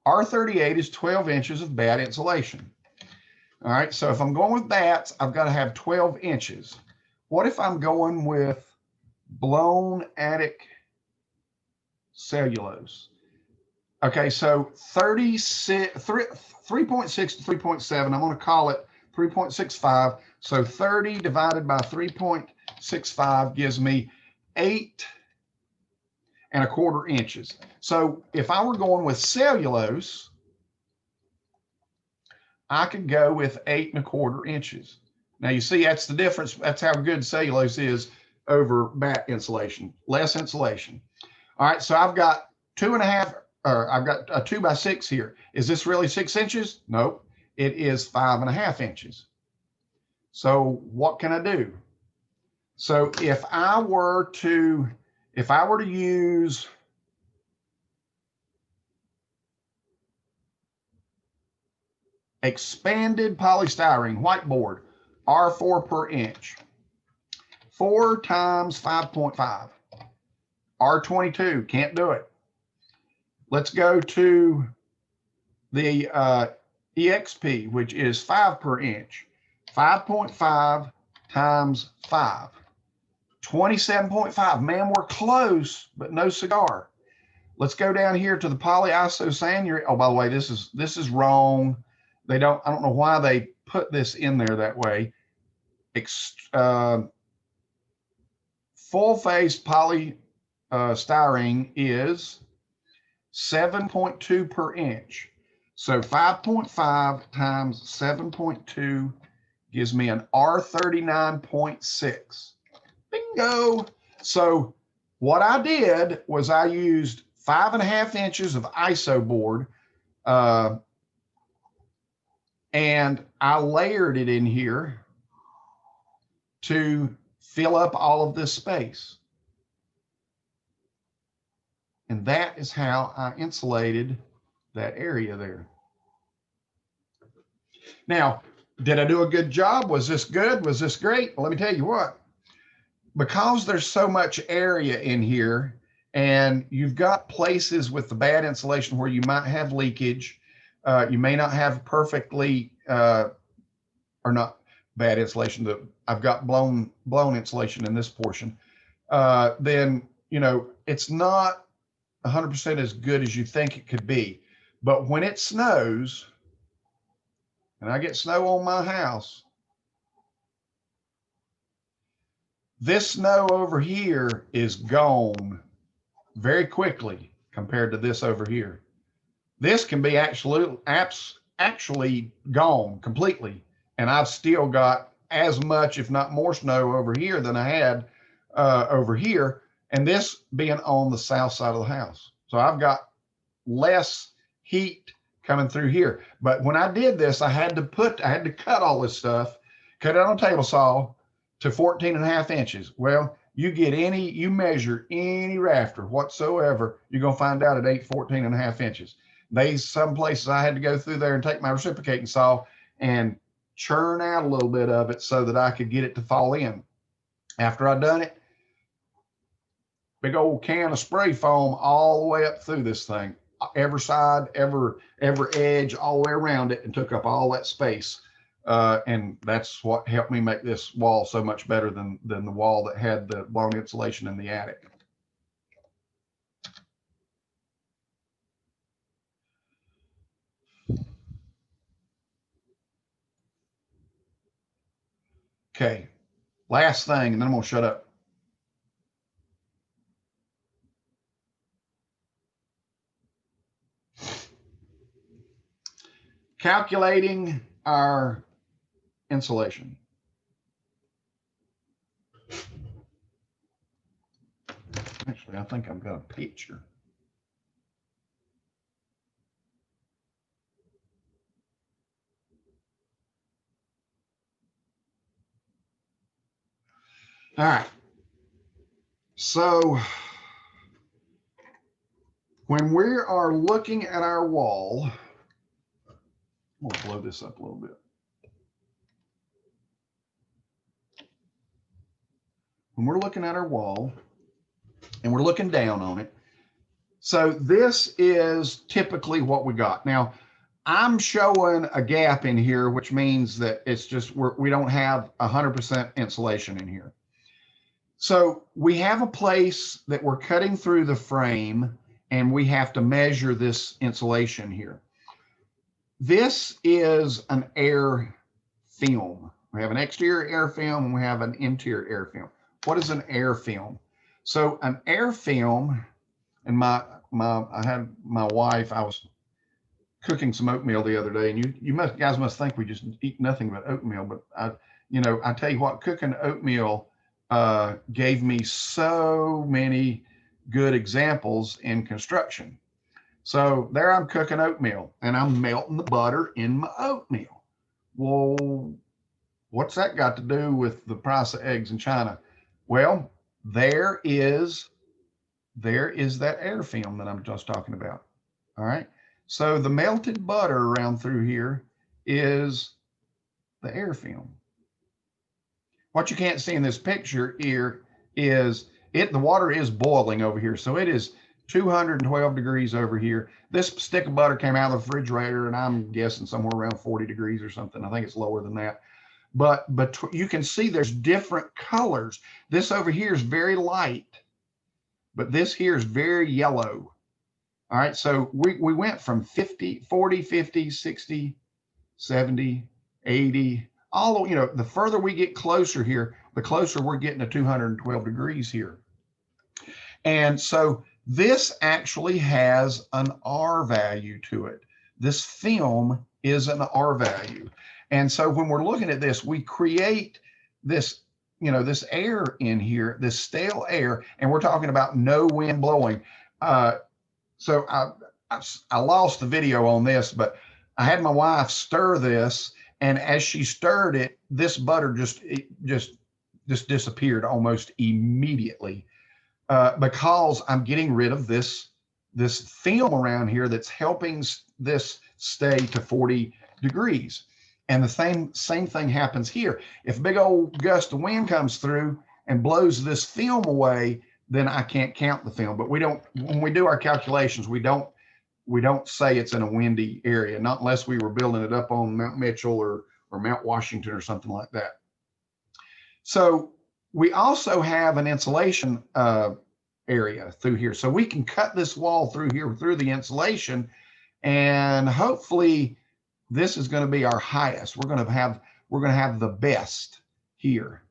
R38 is 12 inches of bat insulation. All right, so if I'm going with bats, I've got to have 12 inches. What if I'm going with blown attic cellulose? Okay, so 3.6 to 3.7, I'm going to call it 3.65. So 30 divided by 3.65 gives me 8.25 inches. So if I were going with cellulose, I could go with 8.25 inches. Now you see, that's the difference. That's how good cellulose is over bat insulation, less insulation. All right, so I've got 2.5, or I've got a 2x6 here. Is this really 6 inches? Nope, it is 5.5 inches. So what can I do? So if I were to use expanded polystyrene whiteboard, R4 per inch, 4 times 5.5, R22, can't do it. Let's go to the EXP, which is 5 per inch, 5.5 times 5, 27.5. Man, we're close, but no cigar. Let's go down here to the polyisosanurate. Oh, by the way, this is wrong. I don't know why they put this in there that way. Full phase polystyrene is 7.2 per inch. So 5.5 times 7.2 gives me an R39.6. Bingo. So what I did was I used 5.5 inches of ISO board, and I layered it in here to fill up all of this space. And that is how I insulated that area there. Now, did I do a good job? Was this good? Was this great? Well, let me tell you what, because there's so much area in here and you've got places with the bad insulation where you might have leakage, you may not have perfectly, or not bad insulation, I've got blown insulation in this portion, then, you know, it's not 100% as good as you think it could be. But when it snows, and I get snow on my house, this snow over here is gone very quickly compared to this over here. This can be actually gone completely. And I've still got as much, if not more, snow over here than I had over here. And this being on the south side of the house. So I've got less heat coming through here. But when I did this, I had to cut all this stuff, cut it on a table saw to 14.5 inches. Well, you measure any rafter whatsoever, you're gonna find out it ain't 14.5 inches. Some places I had to go through there and take my reciprocating saw and churn out a little bit of it so that I could get it to fall in. After I'd done it, big old can of spray foam all the way up through this thing, every side, every edge, all the way around it, and took up all that space. And that's what helped me make this wall so much better than the wall that had the blown insulation in the attic. Okay, last thing, and then I'm gonna shut up. Calculating our insulation. Actually, I think I've got a picture. All right. So when we are looking at our wall, I'm gonna blow this up a little bit. When we're looking at our wall and we're looking down on it, so this is typically what we got. Now, I'm showing a gap in here, which means that it's just we don't have 100% insulation in here. So we have a place that we're cutting through the frame and we have to measure this insulation here. This is an air film. We have an exterior air film and we have an interior air film. What is an air film? So an air film, and I had my wife, I was cooking some oatmeal the other day, and you guys must think we just eat nothing but oatmeal, but I tell you what, cooking oatmeal gave me so many good examples in construction. So there I'm cooking oatmeal and I'm melting the butter in my oatmeal. Well, what's that got to do with the price of eggs in China? Well, there is that air film that I'm just talking about. All right. So the melted butter around through here is the air film. What you can't see in this picture here is the water is boiling over here. So it is 212 degrees over here. This stick of butter came out of the refrigerator and I'm guessing somewhere around 40 degrees or something. I think it's lower than that. But you can see there's different colors. This over here is very light, but this here is very yellow. All right, so we went from 40, 50, 60, 70, 80, all, the further we get closer here, the closer we're getting to 212 degrees here. And so this actually has an R value to it. This film is an R value. And so when we're looking at this, we create this you know, this air in here, this stale air, and we're talking about no wind blowing. So I lost the video on this, but I had my wife stir this, and as she stirred it, this butter just disappeared almost immediately, because I'm getting rid of this film around here that's helping this stay to 40 degrees. And the same thing happens here. If a big old gust of wind comes through and blows this film away, then I can't count the film. But we don't, when we do our calculations, we don't say it's in a windy area, not unless we were building it up on Mount Mitchell or Mount Washington or something like that. So we also have an insulation area through here. So we can cut this wall through here, through the insulation, and hopefully this is going to be our highest. We're going to have the best here.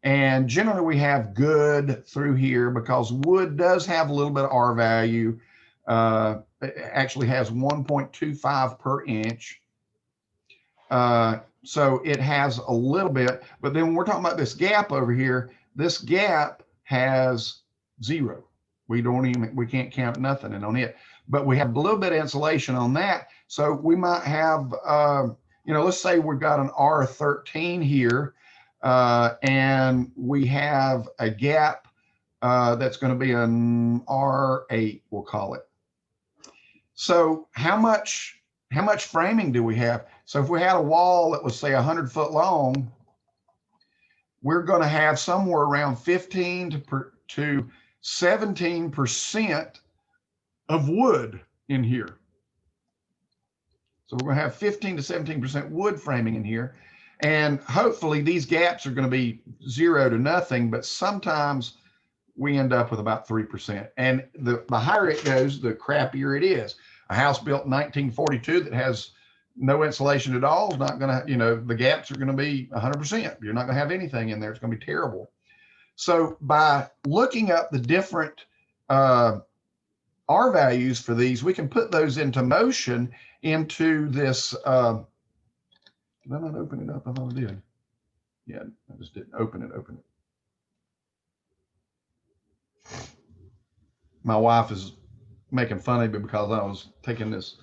And generally we have good through here because wood does have a little bit of R value. It actually has 1.25 per inch. So it has a little bit, but then when we're talking about this gap over here, this gap has 0. We can't count nothing on it, but we have a little bit of insulation on that. So we might have, you know, let's say we've got an R13 here, and we have a gap that's going to be an R8, we'll call it. So how much framing do we have? So if we had a wall that was, say, 100 foot long, we're going to have somewhere around 15 to 17% of wood in here. So we're going to have 15 to 17% wood framing in here. And hopefully these gaps are going to be 0 to nothing, but sometimes we end up with about 3%. And the higher it goes, the crappier it is. A house built in 1942 that has no insulation at all is not going to, you know, the gaps are going to be 100%. You're not going to have anything in there. It's going to be terrible. So by looking up the different R values for these, we can put those into motion into this. Did I not open it up? I thought I did. Yeah, I just didn't open it. My wife is making fun of me because I was taking this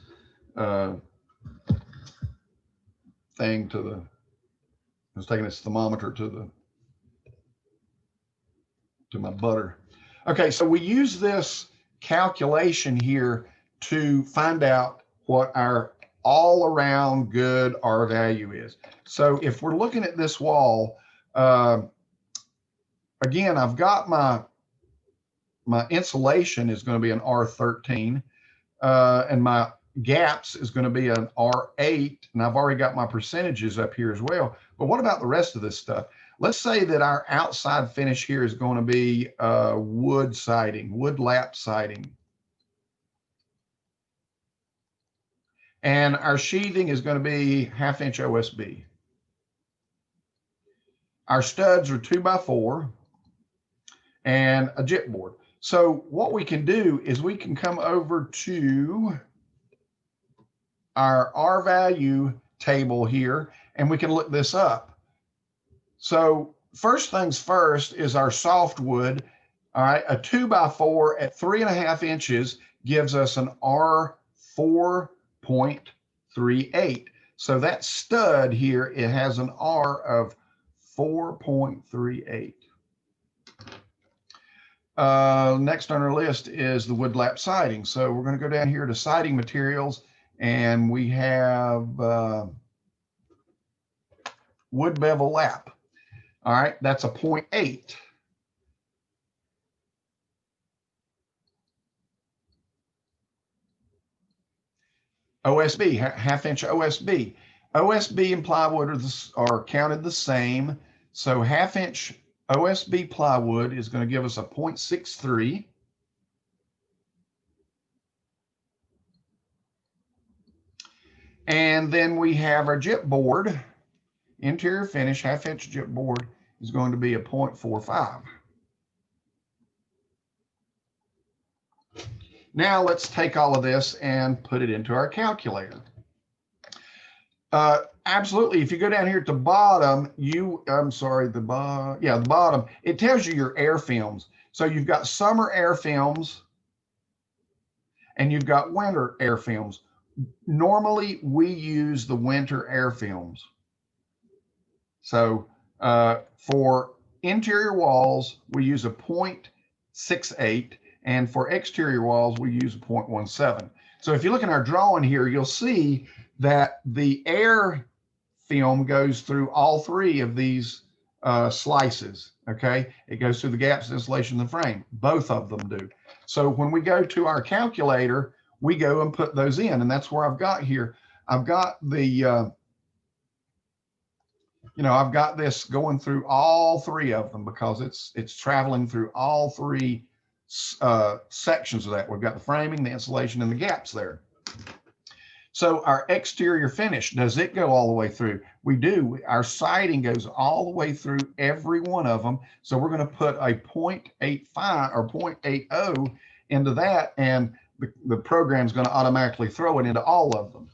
thing to the, I was taking this thermometer to my butter. Okay, so we use this calculation here to find out what our all around good R value is. So if we're looking at this wall, again, I've got my insulation is going to be an R13, and my gaps is going to be an R8, and I've already got my percentages up here as well. But what about the rest of this stuff? Let's say that our outside finish here is going to be wood siding, wood lap siding. And our sheathing is going to be 1/2 inch OSB. Our studs are 2x4 and a gyp board. So what we can do is we can come over to our R value table here, and we can look this up. So first things first is our softwood. All right, a 2x4 at 3.5 inches gives us an R 4.38. So that stud here, it has an R of 4.38. Next on our list is the wood lap siding. So we're going to go down here to siding materials, and we have wood bevel lap. All right, that's a 0.8. OSB, 1/2 inch OSB. OSB and plywood are counted the same. So 1/2 inch OSB plywood is going to give us a 0.63. And then we have our gyp board, interior finish, 1/2 inch gyp board is going to be a 0.45. Now let's take all of this and put it into our calculator. Absolutely. If you go down here at the bottom, I'm sorry, the bottom, it tells you your air films. So you've got summer air films and you've got winter air films. Normally we use the winter air films. So for interior walls, we use a 0.68, and for exterior walls, we use a 0.17. So if you look in our drawing here, you'll see that the air film goes through all three of these slices, okay? It goes through the gaps, insulation, and the frame. Both of them do. So when we go to our calculator, we go and put those in, and that's where I've got here. I've got the, I've got this going through all three of them because it's traveling through all three sections of that. We've got the framing, the insulation, and the gaps there. So our exterior finish, does it go all the way through? We do. Our siding goes all the way through every one of them. So we're going to put a 0.85 or 0.80 into that, and the program's going to automatically throw it into all of them.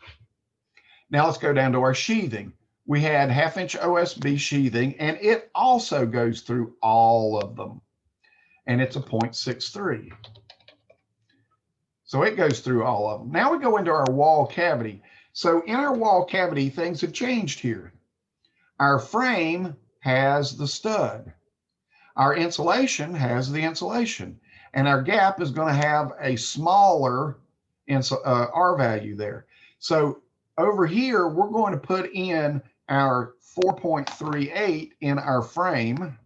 Now let's go down to our sheathing. We had 1/2-inch OSB sheathing, and it also goes through all of them. And it's a 0.63. So it goes through all of them. Now we go into our wall cavity. So in our wall cavity, things have changed here. Our frame has the stud. Our insulation has the insulation. And our gap is going to have a smaller R value there. So over here, we're going to put in our 4.38 in our frame.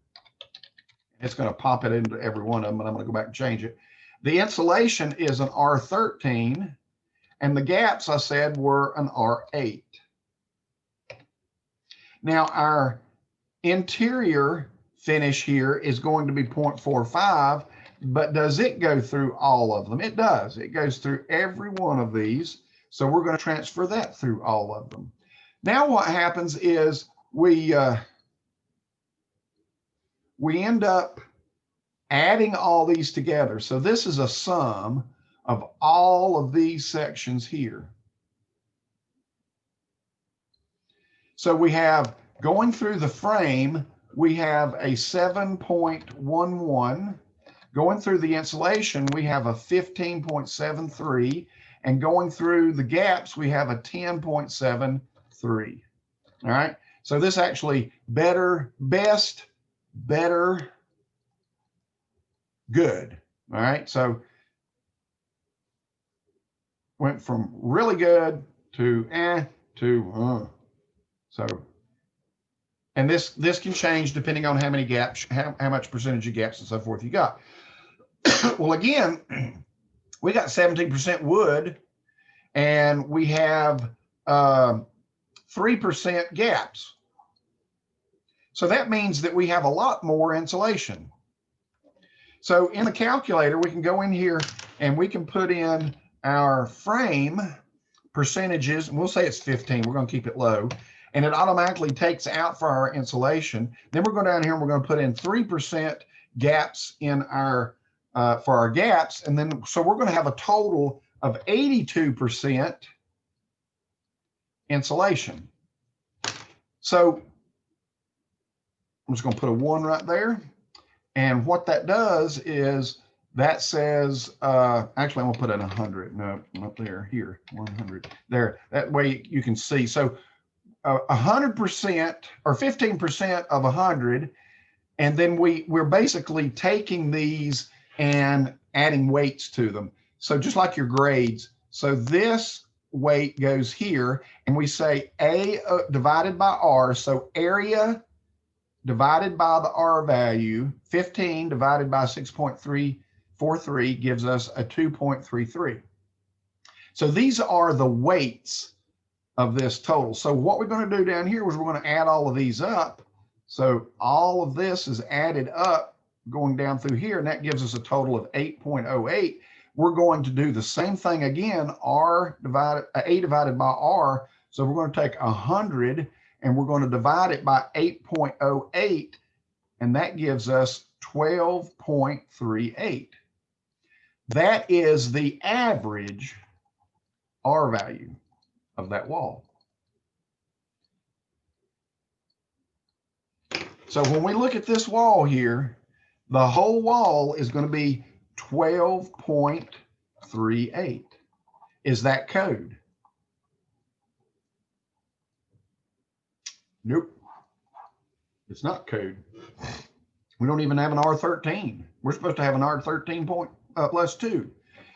It's going to pop it into every one of them, and I'm going to go back and change it. The insulation is an R13, and the gaps, I said, were an R8. Now, our interior finish here is going to be 0.45, but does it go through all of them? It does. It goes through every one of these, so we're going to transfer that through all of them. Now what happens is we end up adding all these together. So this is a sum of all of these sections here. So we have, going through the frame, we have a 7.11. Going through the insulation, we have a 15.73. And going through the gaps, we have a 10.73. All right. So this actually better, best, better, good. All right. So went from really good to so, and this can change depending on how many gaps, how much percentage of gaps and so forth you got. Well, again, we got 17% wood, and we have 3% gaps. So that means that we have a lot more insulation. So in the calculator, we can go in here and we can put in our frame percentages, and we'll say it's 15. We're going to keep it low. And it automatically takes out for our insulation. Then we're going down here and we're going to put in 3% gaps in our for our gaps. And then so we're going to have a total of 82% insulation. So I'm just going to put a 1 right there. And what that does is that says, actually, I'm going to put in 100. No, not there, here, 100. There, that way you can see. So 100% or 15% of 100. And then we're basically taking these and adding weights to them. So just like your grades. So this weight goes here, and we say A divided by R. So area divided by the R value, 15 divided by 6.343 gives us a 2.33. So these are the weights of this total. So what we're going to do down here is we're going to add all of these up. So all of this is added up going down through here, and that gives us a total of 8.08. We're going to do the same thing again, A divided by R. So we're going to take 100 and we're going to divide it by 8.08, and that gives us 12.38. That is the average R value of that wall. So when we look at this wall here, the whole wall is going to be 12.38. Is that code? Nope. It's not code. We don't even have an R13. We're supposed to have an R13 plus 2.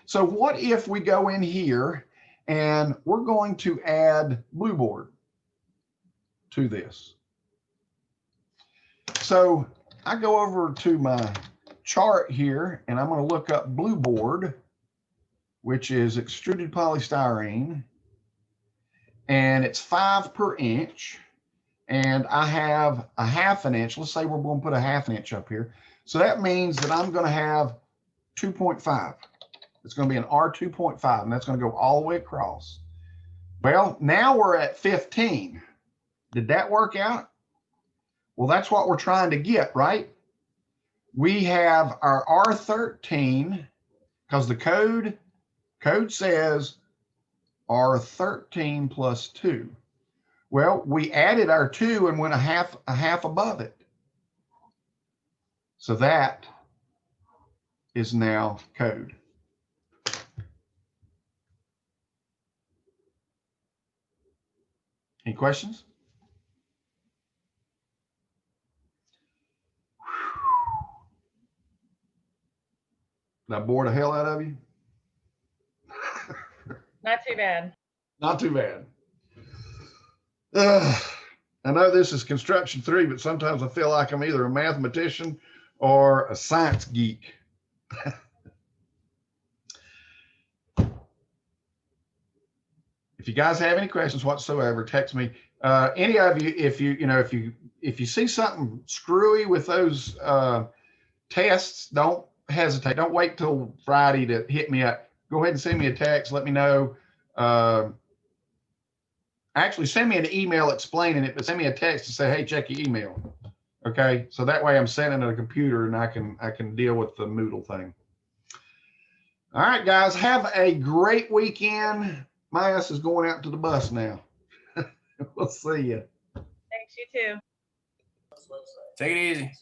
So what if we go in here and we're going to add blue board to this? So I go over to my chart here and I'm going to look up blue board, which is extruded polystyrene, and it's 5 per inch. And I have a 1/2 inch. Let's say we're going to put a 1/2 inch up here. So that means that I'm going to have 2.5. It's going to be an R2.5, and that's going to go all the way across. Well, now we're at 15. Did that work out? Well, that's what we're trying to get, right? We have our R13, because the code says R13 plus 2. Well, we added our 2 and went a half above it. So that is now code. Any questions? Did I bore the hell out of you? Not too bad. Not too bad. I know this is construction 3, but sometimes I feel like I'm either a mathematician or a science geek. If you guys have any questions whatsoever, text me. Any of you, if you see something screwy with those tests, don't hesitate. Don't wait till Friday to hit me up. Go ahead and send me a text. Let me know. Actually, send me an email explaining it, but send me a text to say, hey, check your email. Okay, so that way I'm sending it to a computer and I can deal with the Moodle thing. All right, guys, have a great weekend. My ass is going out to the bus now. We'll see you. Thanks, you too. Take it easy.